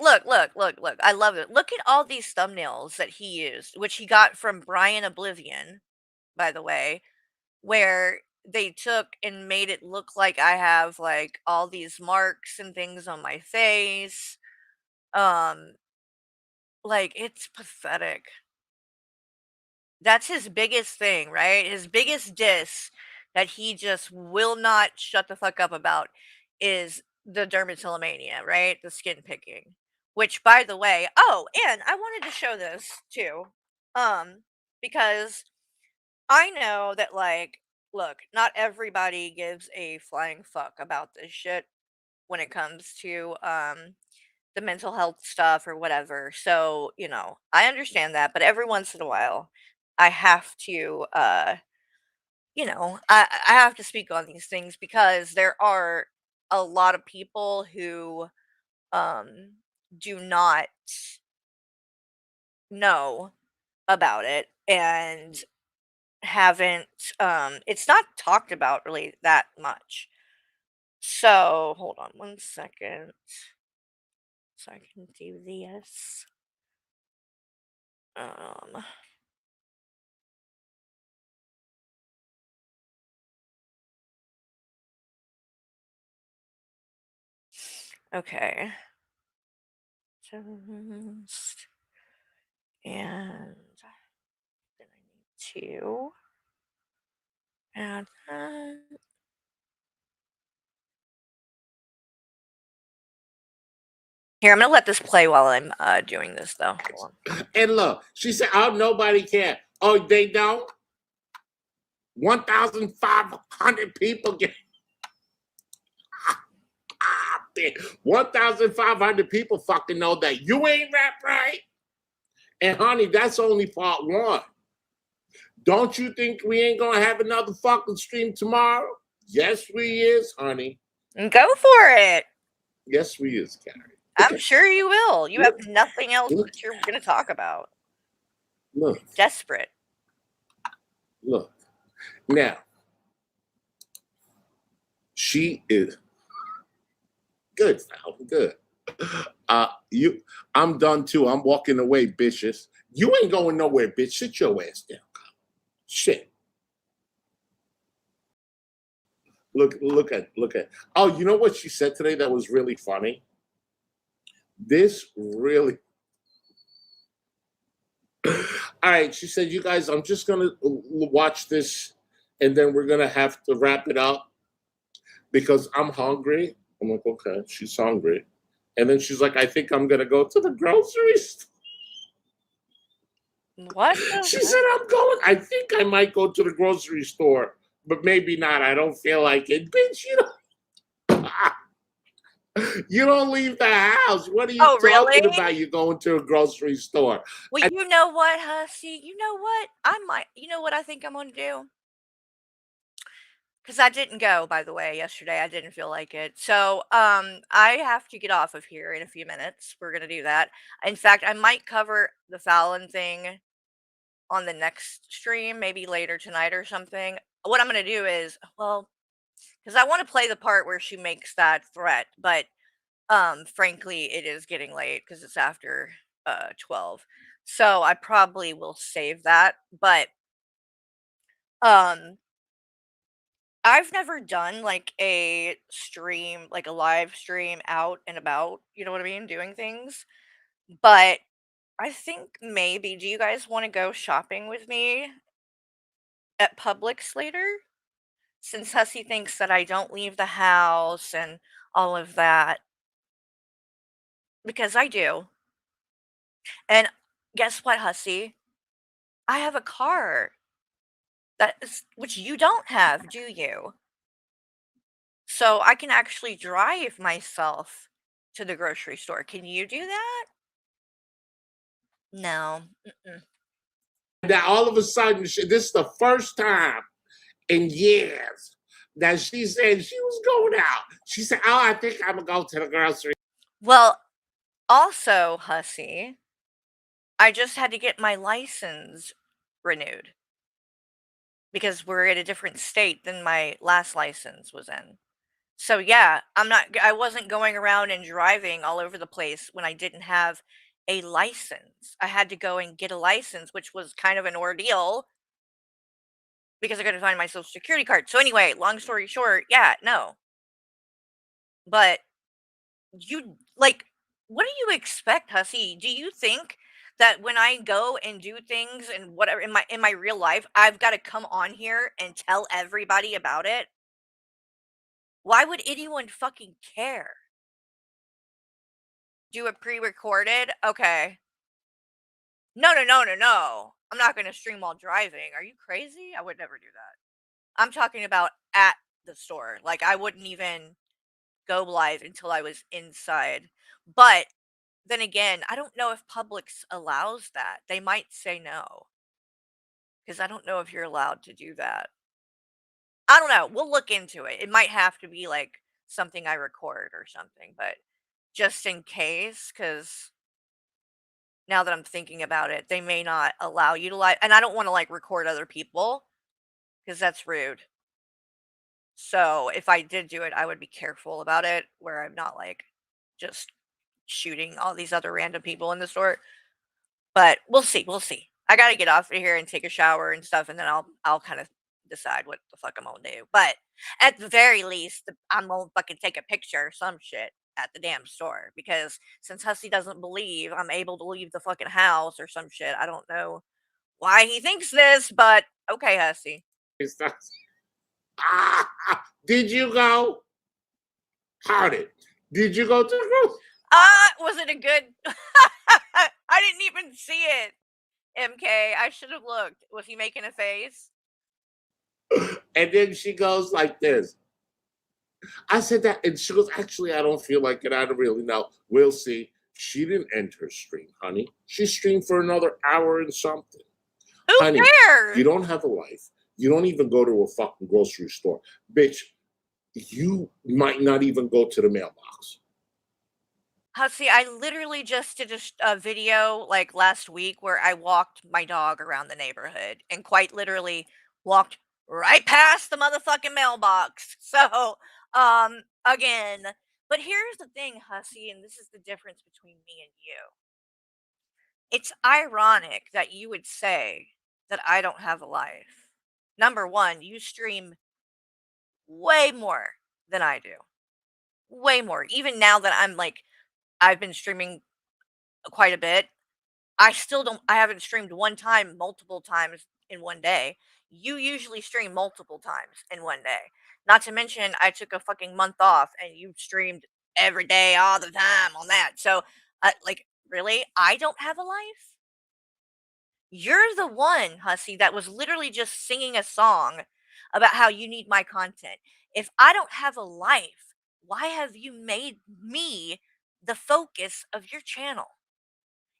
I love it. Look at all these thumbnails that he used, which he got from Brian Oblivion, by the way, where they took and made it look like I have like all these marks and things on my face. Like it's pathetic. That's his biggest thing, right? His biggest diss that he just will not shut the fuck up about is the dermatillomania, right? The skin picking. Which by the way, oh, and I wanted to show this too. Because I know that like look, not everybody gives a flying fuck about this shit when it comes to the mental health stuff or whatever. So, you know, I understand that, but every once in a while I have to you know, I have to speak on these things because there are a lot of people who um do not know about it and haven't it's not talked about really that much. So, hold on one second. So I can do this. Um okay. Just and then I need to add that. Here, I'm gonna let this play while I'm doing this though. Hold on. and look, she said, "Oh, nobody can." Oh, they don't. 1,500 people get. 1,500 people fucking know that you ain't rap right. And honey, that's only part one. Don't you think we ain't gonna have another fucking stream tomorrow? Yes, we is, honey. Go for it. Yes, we is, Carrie. I'm sure you will. You have nothing else that you're gonna talk about. Look. Desperate. Look. Now, she is good, Fallon. Good. I'm done too. I'm walking away, bitches. You ain't going nowhere, bitch. Sit your ass down. Shit. Look at. Oh, you know what she said today that was really funny? This really All right, she said, "You guys, I'm just gonna watch this, and then we're gonna have to wrap it up because I'm hungry." I'm like, "Okay." She's hungry, and then she's like, "I think I'm gonna go to the grocery store." What? She said, "I'm going. I think I might go to the grocery store, but maybe not. I don't feel like it, bitch. You don't leave the house. What are you Oh, talking really? about? You going to a grocery store?" Well, you know what, Hussy? You know what? You know what I think I'm gonna do? Because I didn't go, by the way, yesterday. I didn't feel like it. So, I have to get off of here in a few minutes. We're gonna do that. In fact, I might cover the Fallon thing on the next stream, maybe later tonight or something. What I'm gonna do is, well, because I want to play the part where she makes that threat, but frankly, it is getting late because it's after 12. So I probably will save that. But um I've never done like a stream, like a live stream out and about, you know what I mean, doing things. But I think maybe, do you guys want to go shopping with me at Publix later? Since Hussy thinks that I don't leave the house and all of that, because I do. And guess what, Hussy? I have a car which you don't have, do you? So I can actually drive myself to the grocery store. Can you do that? No. Mm-mm. Now all of a sudden, this is the first time in years that she said she was going out. She said, "Oh, I think I'm gonna go to the grocery." Well, also, Hussy, I just had to get my license renewed because we're in a different state than my last license was in. So yeah, I wasn't going around and driving all over the place when I didn't have a license. I had to go and get a license, which was kind of an ordeal because I couldn't find my social security card. So anyway, long story short, yeah, no. But you like, what do you expect, Hussy? Do you think that when I go and do things and whatever in my real life, I've got to come on here and tell everybody about it? Why would anyone fucking care? Do it pre-recorded? Okay. No, no, no, no, no. I'm not gonna stream while driving. Are you crazy? I would never do that. I'm talking about at the store. Like, I wouldn't even go live until I was inside. But then again, I don't know if Publix allows that. They might say no, because I don't know if you're allowed to do that. I don't know. We'll look into it. It might have to be like something I record or something, but just in case, because now that I'm thinking about it, they may not allow you to live, and I don't want to like record other people because that's rude. So if I did do it, I would be careful about it, where I'm not like just shooting all these other random people in the store. But we'll see, we'll see. I gotta get off of here and take a shower and stuff, and then I'll kind of decide what the fuck I'm gonna do. But at the very least, I'm gonna fucking take a picture or some shit at the damn store, because since Hussy doesn't believe I'm able to leave the fucking house or some shit, I don't know why he thinks this, but okay, Hussy. Did you go? How did you go to the grocery? Was it a good? I didn't even see it. MK, I should have looked. Was he making a face? And then she goes like this. I said that, and she goes, "Actually, I don't feel like it. I don't really know. We'll see." She didn't end her stream, honey. She streamed for another hour and something. Who Honey, cares? you don't have a life. You don't even go to a fucking grocery store. Bitch, you might not even go to the mailbox. Hussy, I literally just did a video like last week where I walked my dog around the neighborhood and quite literally walked right past the motherfucking mailbox. So, again, but here's the thing, Hussy, and this is the difference between me and you. It's ironic that you would say that I don't have a life. Number one, you stream way more than I do. Way more. Even now that I'm like, I've been streaming quite a bit. I haven't streamed one time multiple times in one day. You usually stream multiple times in one day. Not to mention, I took a fucking month off and you streamed every day, all the time on that. So, like, really? I don't have a life? You're the one, Hussy, that was literally just singing a song about how you need my content. If I don't have a life, why have you made me the focus of your channel?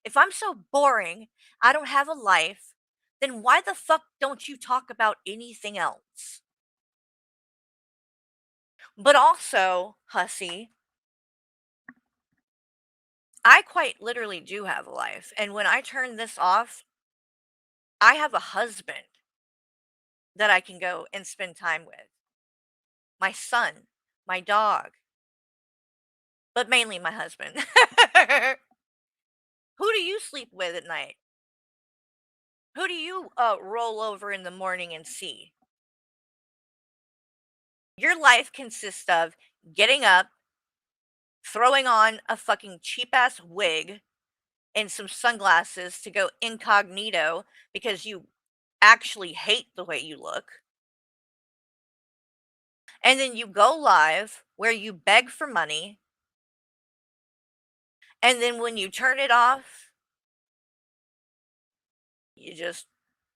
If I'm so boring, I don't have a life, then why the fuck don't you talk about anything else? But also, Hussy, I quite literally do have a life. And when I turn this off, I have a husband that I can go and spend time with. My son, my dog, but mainly my husband. Who do you sleep with at night? Who do you roll over in the morning and see? Your life consists of getting up, throwing on a fucking cheap ass wig and some sunglasses to go incognito because you actually hate the way you look. And then you go live where you beg for money. And then when you turn it off, you just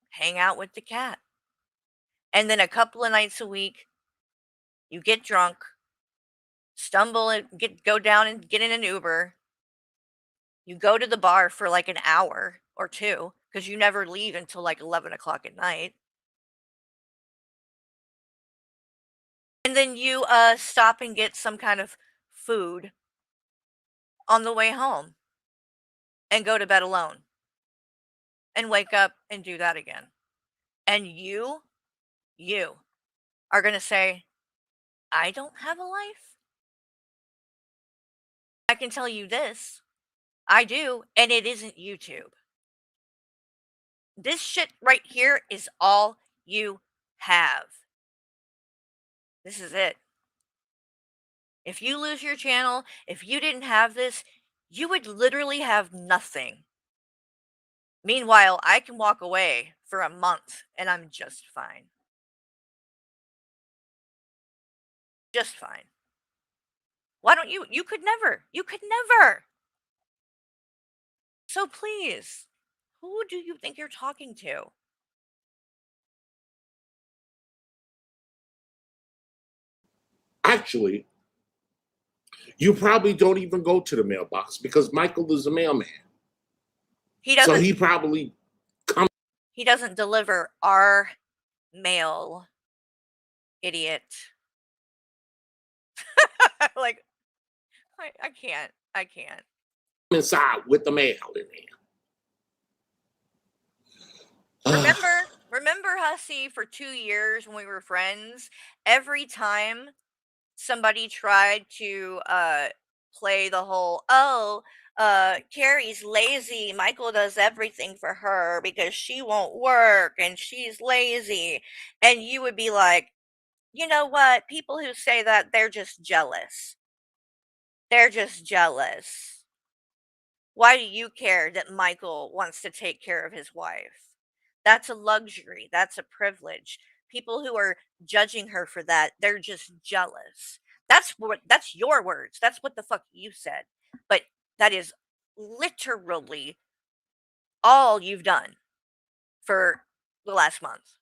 hang out with the cat. And then a couple of nights a week, you get drunk, stumble and go down and get in an Uber. You go to the bar for like an hour or two because you never leave until like 11 o'clock at night. And then you stop and get some kind of food on the way home and go to bed alone and wake up and do that again. And you are going to say, I don't have a life? I can tell you this. I do, and it isn't YouTube. This shit right here is all you have. This is it. If you lose your channel, if you didn't have this, you would literally have nothing. Meanwhile, I can walk away for a month and I'm just fine. Just fine. Why don't you? You could never. You could never. So please, who do you think you're talking to? Actually, you probably don't even go to the mailbox because Michael is a mailman. He doesn't. So he probably comes. He doesn't deliver our mail, idiot. Like, I can't. I can't. Inside with the mail in there. Remember, Hussy, for 2 years when we were friends, every time somebody tried to play the whole, Carrie's lazy, Michael does everything for her because she won't work and she's lazy, and you would be like, you know what, people who say that, they're just jealous. They're just jealous. Why do you care that Michael wants to take care of his wife? That's a luxury. That's a privilege. People who are judging her for that, they're just jealous. That's your words. That's what the fuck you said. But that is literally all you've done for the last month.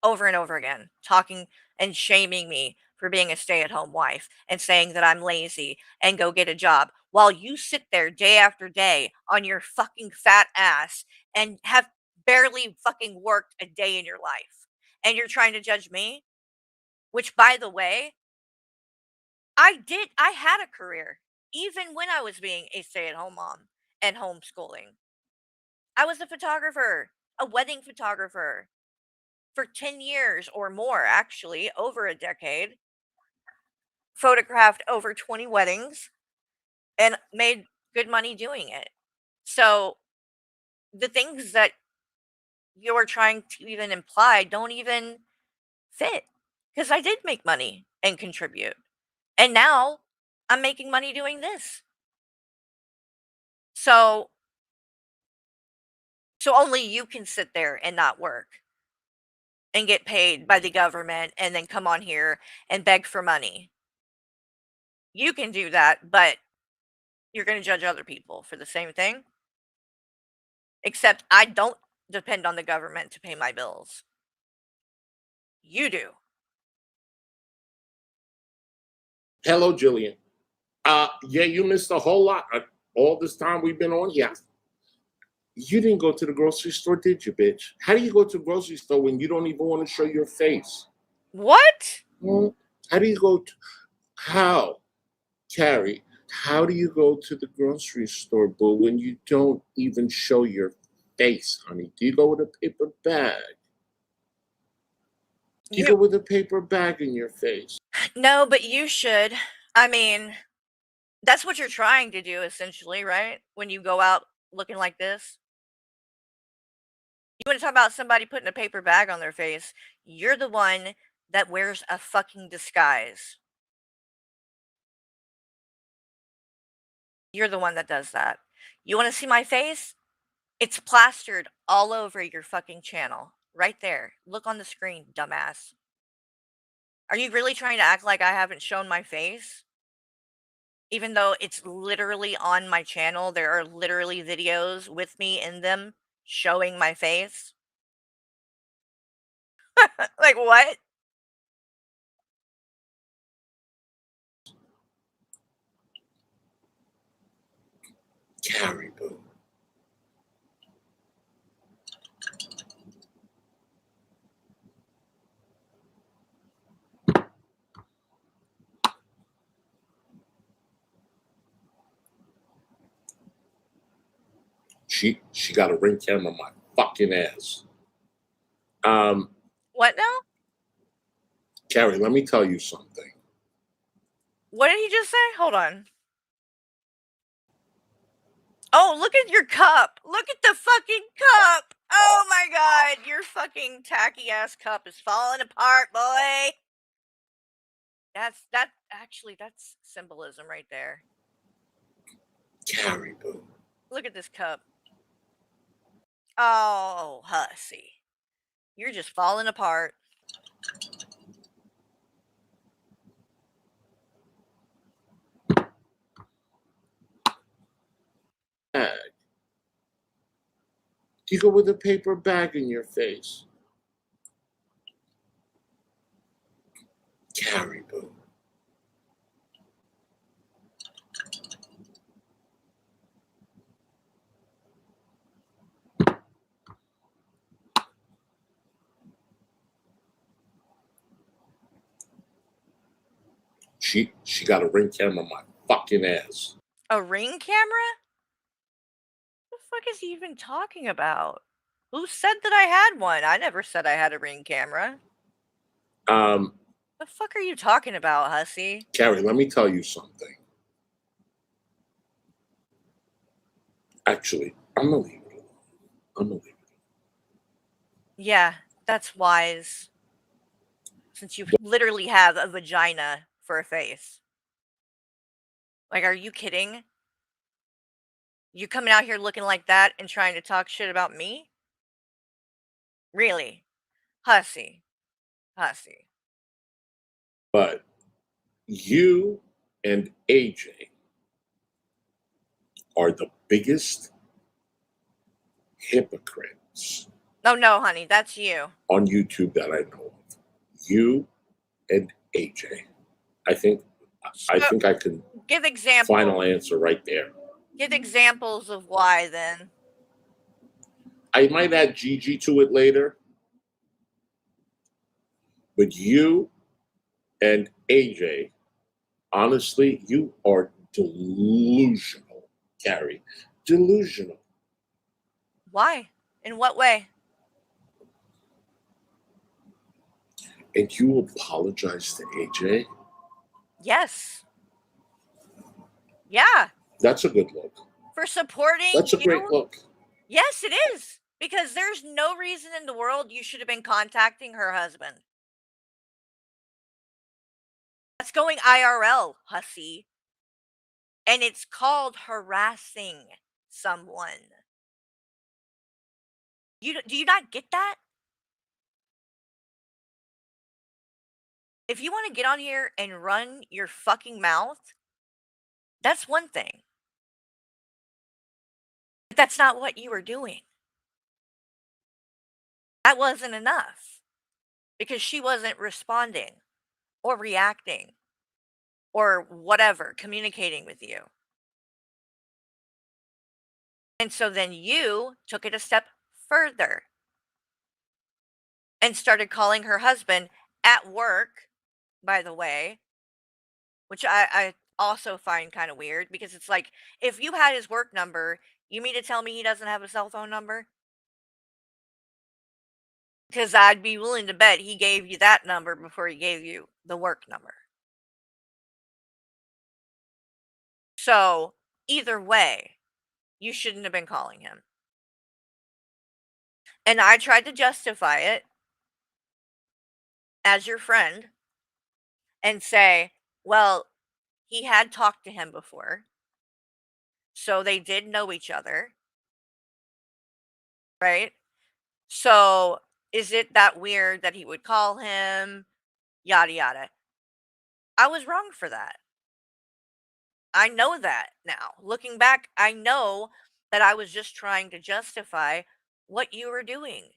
Over and over again, talking and shaming me for being a stay-at-home wife and saying that I'm lazy and go get a job while you sit there day after day on your fucking fat ass and have barely fucking worked a day in your life. And you're trying to judge me? Which, by the way, I had a career even when I was being a stay-at-home mom and homeschooling. I was a photographer, a wedding photographer for 10 years or more, actually, over a decade. Photographed over 20 weddings and made good money doing it. So the things that you're trying to even imply don't even fit, because I did make money and contribute. And now I'm making money doing this. So So only you can sit there and not work and get paid by the government and then come on here and beg for money. You can do that, but you're going to judge other people for the same thing. Except I don't depend on the government to pay my bills. You do. Hello, Jillian. Yeah, you missed a whole lot. All this time we've been on, yeah. You didn't go to the grocery store, did you, bitch? How do you go to the grocery store when you don't even want to show your face? What? How do you go to, how? Carrie, how do you go to the grocery store, boo, when you don't even show your face, honey? Do you go with a paper bag? Do you go with a paper bag in your face? No, but you should. I mean, that's what you're trying to do, essentially, right? When you go out looking like this. You want to talk about somebody putting a paper bag on their face? You're the one that wears a fucking disguise. You're the one that does that. You want to see my face? It's plastered all over your fucking channel. Right there. Look on the screen, dumbass. Are you really trying to act like I haven't shown my face? Even though it's literally on my channel, there are literally videos with me in them showing my face. Like, what? Carrie, boo. She got a ring camera on my fucking ass. What now? Carrie, let me tell you something. What did he just say? Hold on. Oh, look at your cup. Look at the fucking cup. Oh my god, your fucking tacky ass cup is falling apart, boy. That's symbolism right there. Carrie, boo. Look at this cup. Oh, Hussy. You're just falling apart. Bag. Do you go with a paper bag in your face? Carrie, boo. She got a ring camera on my fucking ass. A ring camera? What the fuck is he even talking about? Who said that I had one? I never said I had a ring camera. The fuck are you talking about, Hussy? Carrie, let me tell you something. Actually, I'm gonna leave it alone. I'm gonna leave it alone. Yeah, that's wise. Since you literally have a vagina for a face. Like, are you kidding? You coming out here looking like that and trying to talk shit about me? Really? Hussy. Hussy. But you and AJ are the biggest hypocrites Oh, no, honey, that's you. on YouTube that I know of. You and AJ. I think I can Give examples. final answer right there. Give examples of why, then. I might add Gigi to it later. But you and AJ, honestly, you are delusional, Carrie. Delusional. Why? In what way? And you apologize to AJ? Yes. Yeah. That's a good look. For supporting That's a you? great look. Yes, it is. Because there's no reason in the world you should have been contacting her husband. That's going IRL, Hussy. And it's called harassing someone. Do you not get that? If you want to get on here and run your fucking mouth, that's one thing. But that's not what you were doing. That wasn't enough because she wasn't responding or reacting or whatever, communicating with you. And so then you took it a step further and started calling her husband at work, by the way, which I also find kind of weird because it's like, if you had his work number, you mean to tell me he doesn't have a cell phone number? Because I'd be willing to bet he gave you that number before he gave you the work number. So, either way, you shouldn't have been calling him. And I tried to justify it as your friend and say, well, he had talked to him before. So they did know each other, right? So is it that weird that he would call him? Yada, yada. I was wrong for that. I know that now. Looking back, I know that I was just trying to justify what you were doing.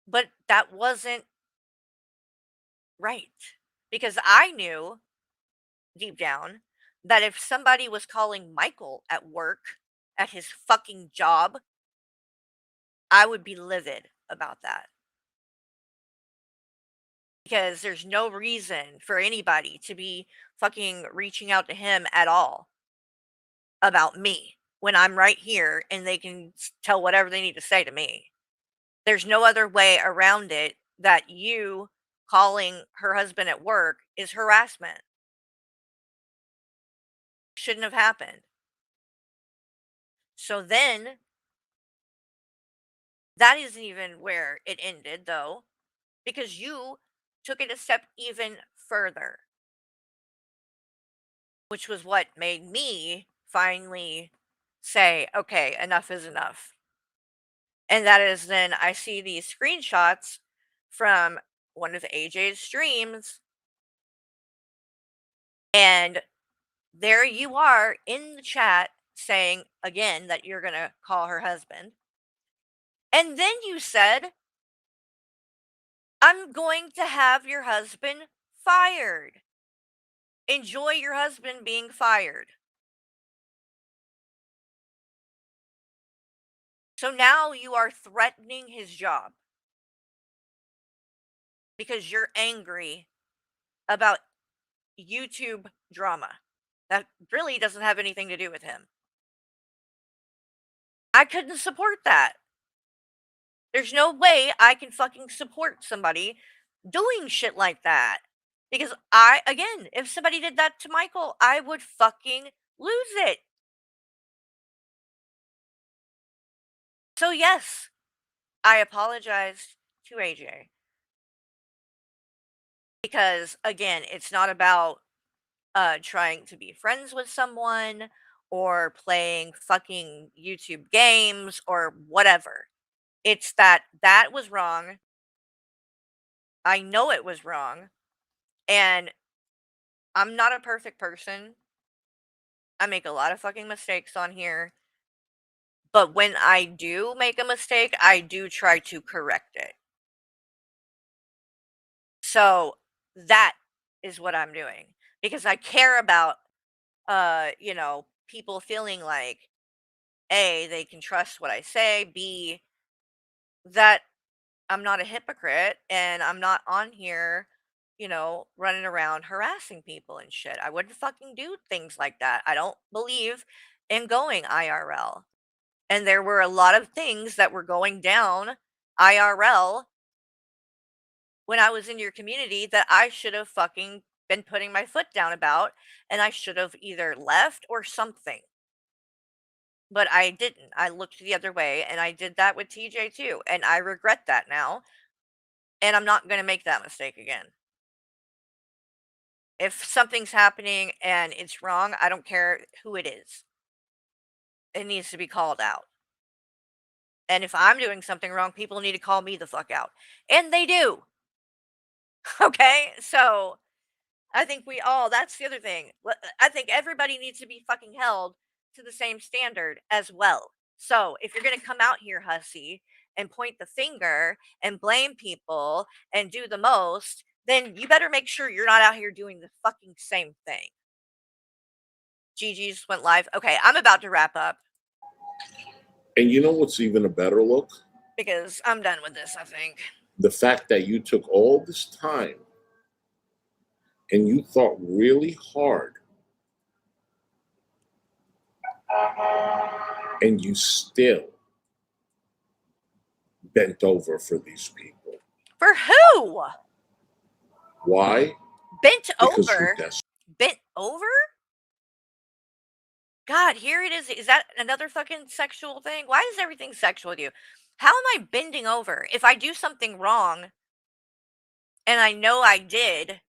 But that wasn't right. Because I knew deep down that if somebody was calling Michael at work, at his fucking job, I would be livid about that. Because there's no reason for anybody to be fucking reaching out to him at all about me when I'm right here and they can tell whatever they need to say to me. There's no other way around it that you calling her husband at work is harassment. Shouldn't have happened. So then, that isn't even where it ended, though, because you took it a step even further, which was what made me finally say, okay, enough is enough. And that is then I see these screenshots from one of AJ's streams, and there you are in the chat saying again that you're going to call her husband. And then you said, I'm going to have your husband fired. Enjoy your husband being fired. So now you are threatening his job because you're angry about YouTube drama that really doesn't have anything to do with him. I couldn't support that. There's no way I can fucking support somebody doing shit like that. Because again, if somebody did that to Michael, I would fucking lose it. So, yes, I apologized to AJ. Because, again, it's not about trying to be friends with someone or playing fucking YouTube games or whatever. It's that was wrong. I know it was wrong. And I'm not a perfect person. I make a lot of fucking mistakes on here. But when I do make a mistake, I do try to correct it. So that is what I'm doing because I care about people feeling like A, they can trust what I say, B, that I'm not a hypocrite and I'm not on here, running around harassing people and shit. I wouldn't fucking do things like that. I don't believe in going IRL. And there were a lot of things that were going down IRL when I was in your community that I should have fucking been putting my foot down about, and I should have either left or something. But I didn't. I looked the other way, and I did that with TJ too, and I regret that now, and I'm not going to make that mistake again. If something's happening and it's wrong, I don't care who it is. It needs to be called out. And if I'm doing something wrong, people need to call me the fuck out. And they do. Okay? So I think that's the other thing. I think everybody needs to be fucking held to the same standard as well. So if you're going to come out here, Hussy, and point the finger and blame people and do the most, then you better make sure you're not out here doing the fucking same thing. Gigi just went live. Okay, I'm about to wrap up And you know what's even a better look? because I'm done with this, I think. The fact that you took all this time and you thought really hard and you still bent over for these people. For who? Why? Bent Because over? you're desperate. Bent over? God, here it is. Is that another fucking sexual thing? Why is everything sexual with you? How am I bending over? If I do something wrong and I know I did,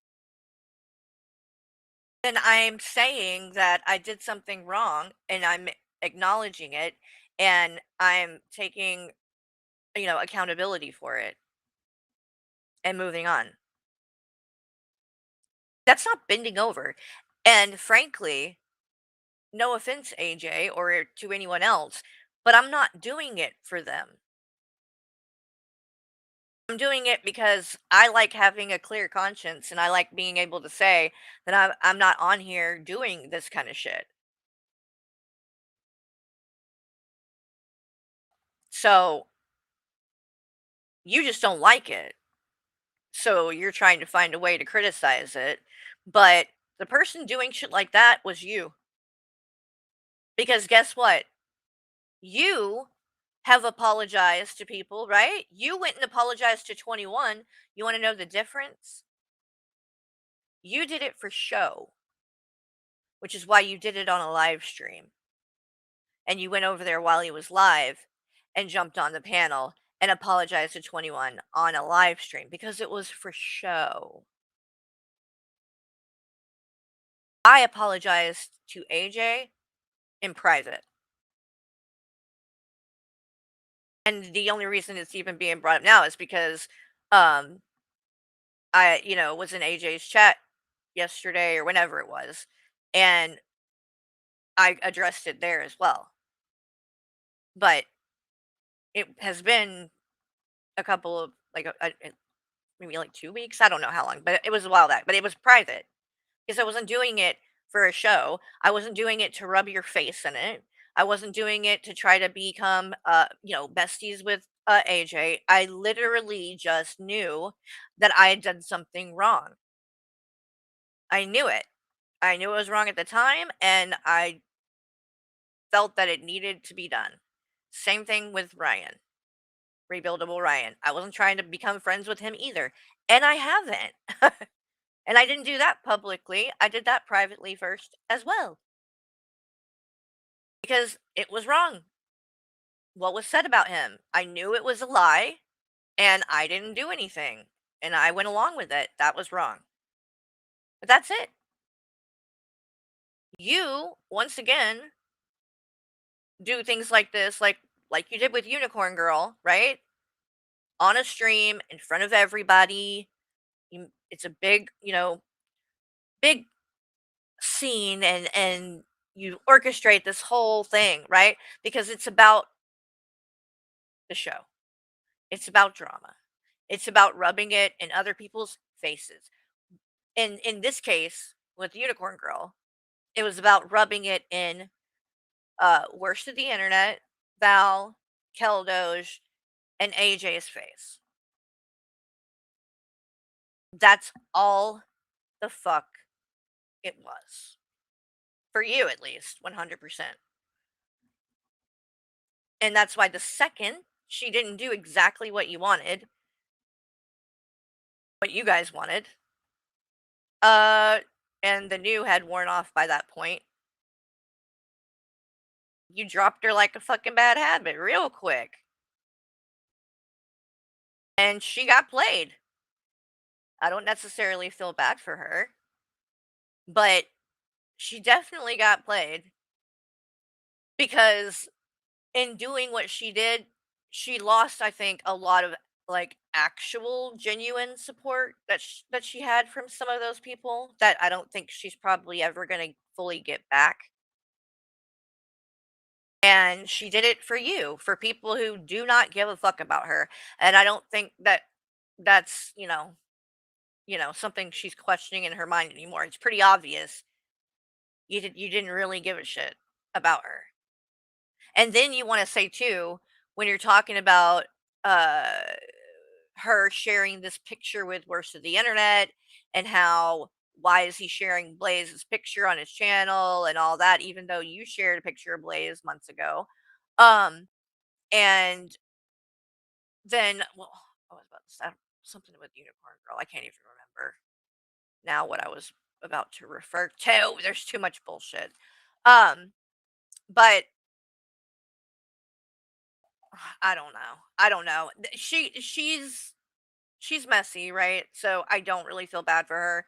then I'm saying that I did something wrong and I'm acknowledging it and I'm taking, accountability for it and moving on. That's not bending over. And frankly, no offense, AJ, or to anyone else, but I'm not doing it for them. I'm doing it because I like having a clear conscience and I like being able to say that I'm not on here doing this kind of shit. So you just don't like it. So you're trying to find a way to criticize it. But the person doing shit like that was you. Because guess what? You have apologized to people, right? You went and apologized to 21. You want to know the difference? You did it for show, which is why you did it on a live stream. And you went over there while he was live and jumped on the panel and apologized to 21 on a live stream because it was for show. I apologized to AJ in private. And the only reason it's even being brought up now is because I, was in AJ's chat yesterday or whenever it was, and I addressed it there as well. But it has been a couple of maybe like 2 weeks. I don't know how long, but it was a while back. But it was private because I wasn't doing it for a show. I wasn't doing it to rub your face in it. I wasn't doing it to try to become, besties with AJ. I literally just knew that I had done something wrong. I knew it. I knew it was wrong at the time, and I felt that it needed to be done. Same thing with Ryan, Rebuildable Ryan. I wasn't trying to become friends with him either, and I haven't. And I didn't do that publicly. I did that privately first as well. Because it was wrong. What was said about him? I knew it was a lie, and I didn't do anything, and I went along with it. That was wrong. But that's it. You, once again, do things like this, like you did with Unicorn Girl, right? On a stream in front of everybody. It's a big, big scene, and you orchestrate this whole thing, right? Because it's about the show. It's about drama. It's about rubbing it in other people's faces. In this case, with Unicorn Girl, it was about rubbing it in Worst of the Internet, Val, Keldoge, and AJ's face. That's all the fuck it was. For you, at least, 100%. And that's why the second she didn't do exactly what you wanted, what you guys wanted, and the new had worn off by that point, you dropped her like a fucking bad habit real quick. And she got played. I don't necessarily feel bad for her, but she definitely got played because in doing what she did, she lost, I think, a lot of like actual genuine support that she had from some of those people that I don't think she's probably ever going to fully get back. And she did it for you, for people who do not give a fuck about her. And I don't think that that's, something she's questioning in her mind anymore. It's pretty obvious you didn't really give a shit about her. And then you want to say too, when you're talking about uh her sharing this picture with worst of the internet, and how why is he sharing Blaze's picture on his channel and all that, even though you shared a picture of Blaze months ago. Um and then, well, I was about to say something with Unicorn Girl. I can't even remember now what I was about to refer to. There's too much bullshit. Um but I don't know. I don't know. She's messy, right? So I don't really feel bad for her.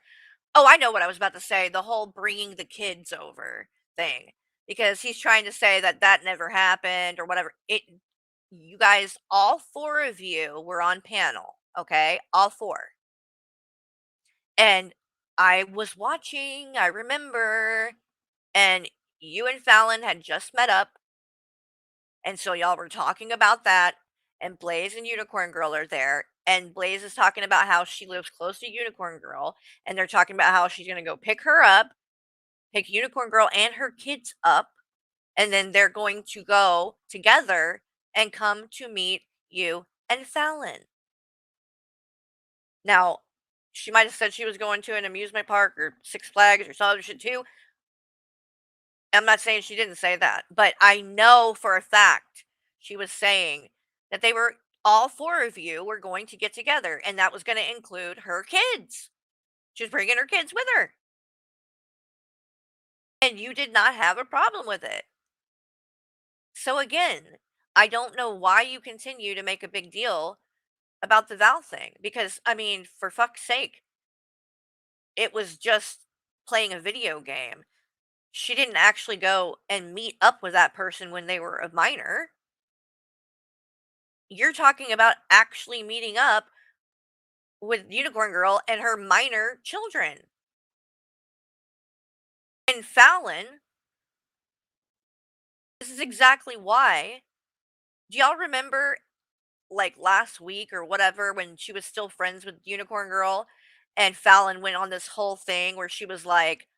Oh, I know what I was about to say. The whole bringing the kids over thing, because he's trying to say that that never happened or whatever. You guys, all four of you were on panel, okay? All four. And I was watching, I remember, and you and Fallon had just met up. And so y'all were talking about that, and Blaze and Unicorn Girl are there, and Blaze is talking about how she lives close to Unicorn Girl, and they're talking about how she's gonna go pick her up, pick Unicorn Girl and her kids up, and then they're going to go together and come to meet you and Fallon. Now, she might have said she was going to an amusement park or Six Flags or some other shit too. I'm not saying she didn't say that, but I know for a fact she was saying that they were all four of you were going to get together, and that was going to include her kids. She was bringing her kids with her. And you did not have a problem with it. So again, I don't know why you continue to make a big deal about the Val thing, because I mean, for fuck's sake, it was just playing a video game. She didn't actually go and meet up with that person when they were a minor. You're talking about actually meeting up with Unicorn Girl and her minor children. And Fallon, this is exactly why. Do y'all remember, like last week or whatever, when she was still friends with Unicorn Girl and Fallon went on this whole thing where she was like,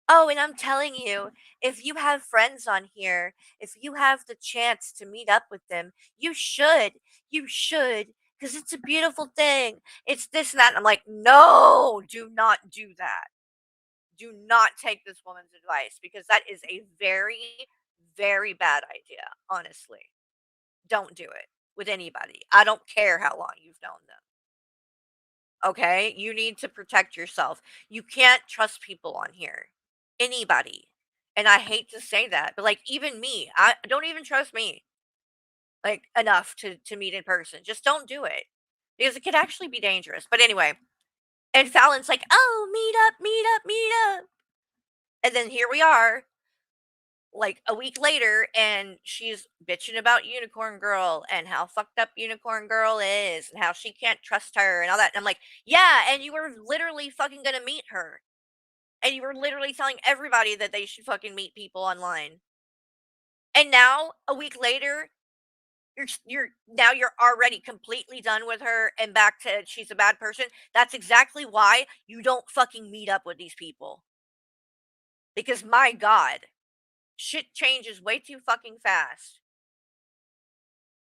"Oh, and I'm telling you, if you have friends on here, if you have the chance to meet up with them, you should. You should, because it's a beautiful thing. It's this and that." And I'm like, no, do not do that. Do not take this woman's advice, because that is a very, very bad idea, honestly. Don't do it with anybody. I don't care how long you've known them. Okay? You need to protect yourself. You can't trust people on here. Anybody. And I hate to say that, but like even me, I don't even trust me like enough to meet in person. Just don't do it. Because it could actually be dangerous. But anyway, and Fallon's like, "Oh, meet up, meet up, meet up." And then here we are, like a week later, and she's bitching about Unicorn Girl and how fucked up Unicorn Girl is and how she can't trust her and all that. And I'm like, yeah, and you were literally fucking gonna meet her. And you were literally telling everybody that they should fucking meet people online. And now, a week later, you're already completely done with her and back to she's a bad person. That's exactly why you don't fucking meet up with these people. Because my God, shit changes way too fucking fast.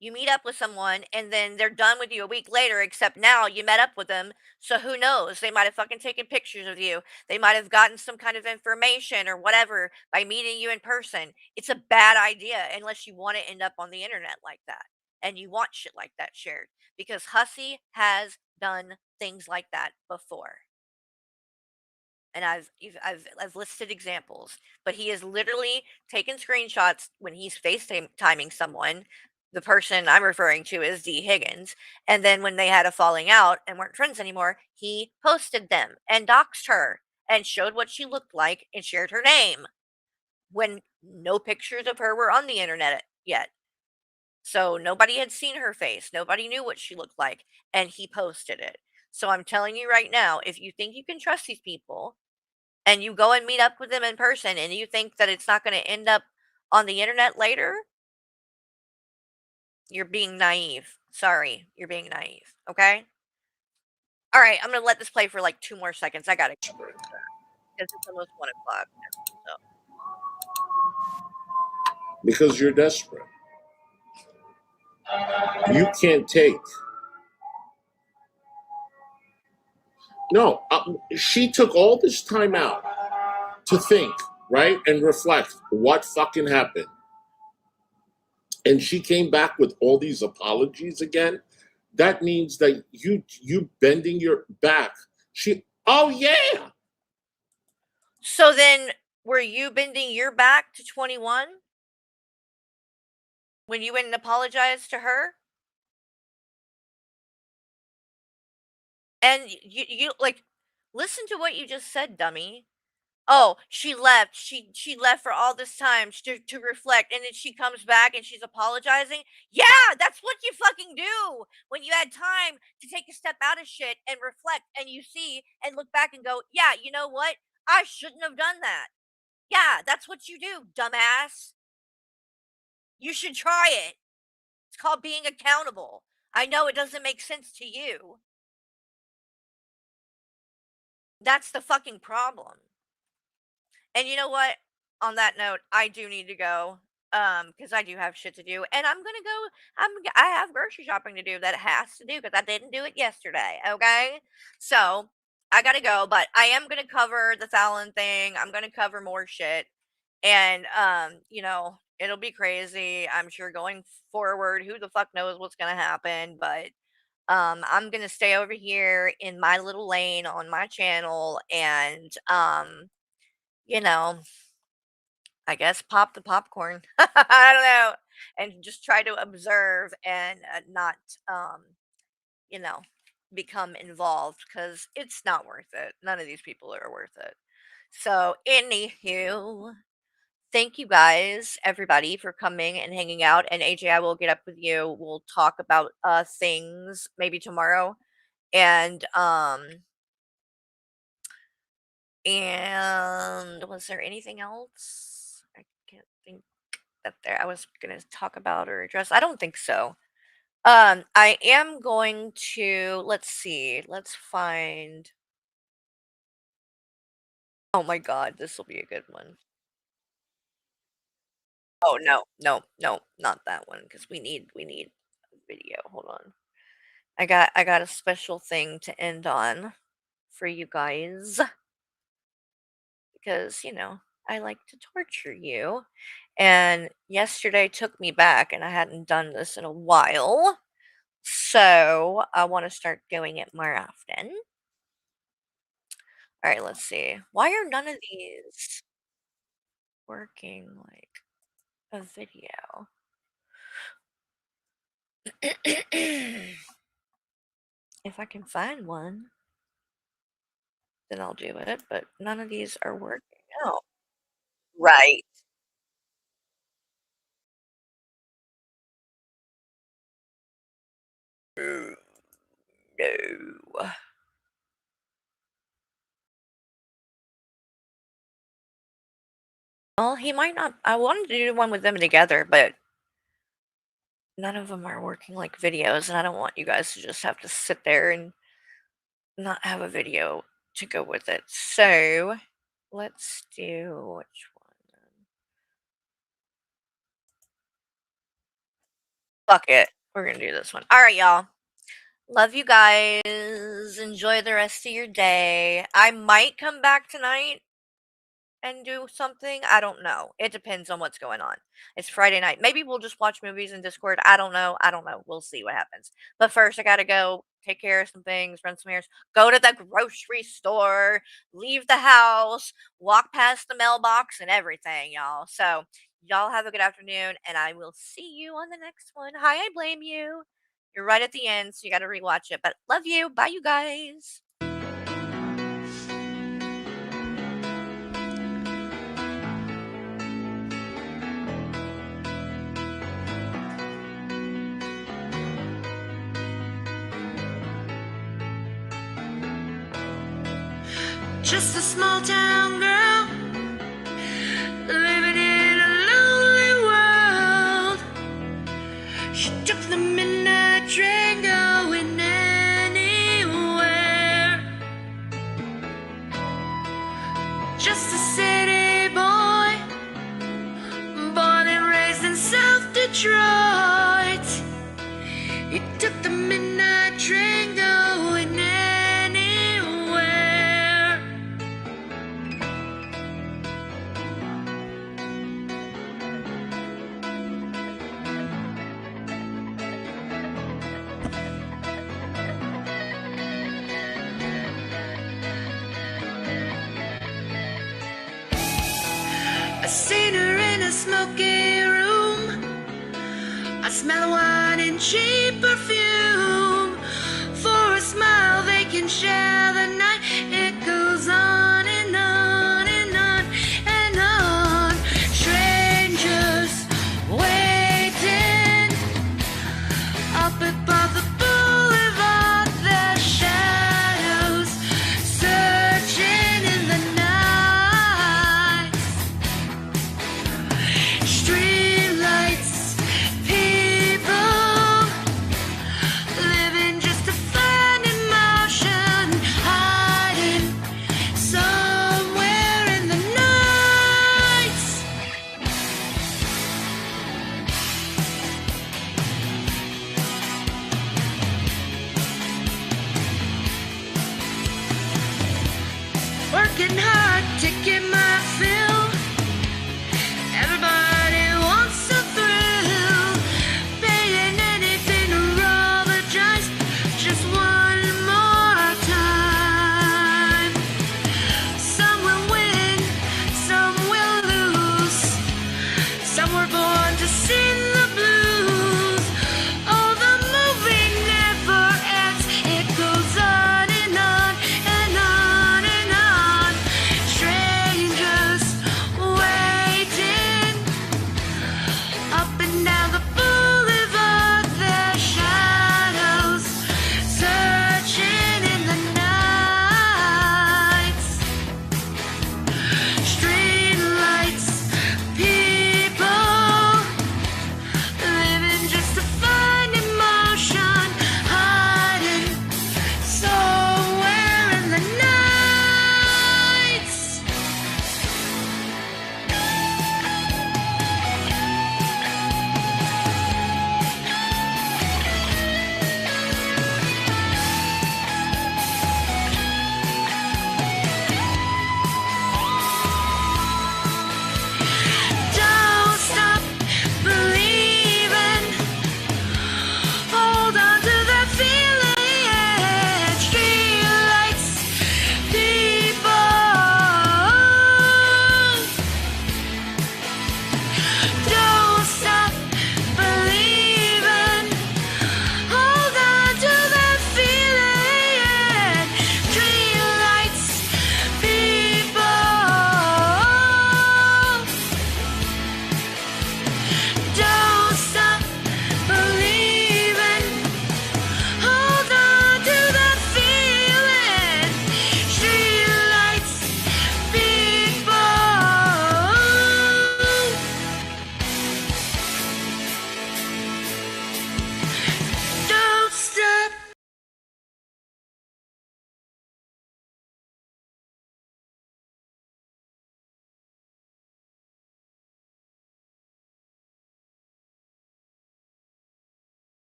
You meet up with someone and then they're done with you a week later, except now you met up with them. So who knows? They might have fucking taken pictures of you. They might have gotten some kind of information or whatever by meeting you in person. It's a bad idea unless you want to end up on the internet like that and you want shit like that shared, because Hussy has done things like that before. And I've listed examples, but he has literally taken screenshots when he's FaceTiming someone. The person I'm referring to is D. Higgins. And then when they had a falling out and weren't friends anymore, he posted them and doxed her and showed what she looked like and shared her name when no pictures of her were on the internet yet. So nobody had seen her face. Nobody knew what she looked like. And he posted it. So I'm telling you right now, if you think you can trust these people and you go and meet up with them in person and you think that it's not going to end up on the internet later, you're being naive. Sorry, you're being naive. Okay? All right, I'm going to let this play for like 2 more seconds. I got to go because it's almost 1 o'clock. So. Because you're desperate. You can't take. No, she took all this time out to think, right, and reflect what fucking happened. And she came back with all these apologies again. That means that you bending your back. Oh yeah. So then, were you bending your back to 21 when you went and apologized to her? And you like, listen to what you just said, dummy. Oh, she left. She left for all this time to reflect, and then she comes back and she's apologizing. Yeah, that's what you fucking do when you had time to take a step out of shit and reflect, and you see and look back and go, yeah, you know what? I shouldn't have done that. Yeah, that's what you do, dumbass. You should try it. It's called being accountable. I know it doesn't make sense to you. That's the fucking problem. And you know what? On that note, I do need to go because I do have shit to do, and I'm gonna go. I have grocery shopping to do that has to do because I didn't do it yesterday. Okay, so I gotta go, but I am gonna cover the Fallon thing. I'm gonna cover more shit, and it'll be crazy. I'm sure going forward. Who the fuck knows what's gonna happen? But I'm gonna stay over here in my little lane on my channel, and you know I guess pop the popcorn. I don't know. And just try to observe and not, you know, become involved because it's not worth it. None of these people are worth it. So, anywho, thank you guys, everybody, for coming and hanging out. And AJ, I will get up with you. We'll talk about things maybe tomorrow. And was there anything else? I can't think that there I was gonna talk about or address. I don't think so. I am going to let's see. Let's find. Oh my God, this will be a good one. Oh no, no, no, not that one because we need video. Hold on. I got a special thing to end on for you guys because I like to torture you. And yesterday took me back, and I hadn't done this in a while. So I want to start doing it more often. All right, let's see. Why are none of these working like a video? If I can find one, then I'll do it, but none of these are working out. Right. No. Well, he might not. I wanted to do one with them together, but none of them are working like videos, and I don't want you guys to just have to sit there and not have a video to go with it. So let's do which one? Fuck it. We're gonna do this one. All right, y'all. Love you guys. Enjoy the rest of your day. I might come back tonight and do something. I don't know. It depends on what's going on. It's Friday night. Maybe we'll just watch movies in Discord. I don't know. I don't know. We'll see what happens. But first, I gotta go take care of some things, run some errands, go to the grocery store, leave the house, walk past the mailbox, and everything, y'all. So, y'all have a good afternoon, and I will see you on the next one. Hi, I blame you. You're right at the end, so you gotta rewatch it. But love you. Bye, you guys. just a small town girl living in a lonely world. She took the midnight train going anywhere. Just a city boy, born and raised in South Detroit. He took the midnight train going anywhere. I seen her in a smoky room. I smell wine and cheap perfume. For a smile they can share the night.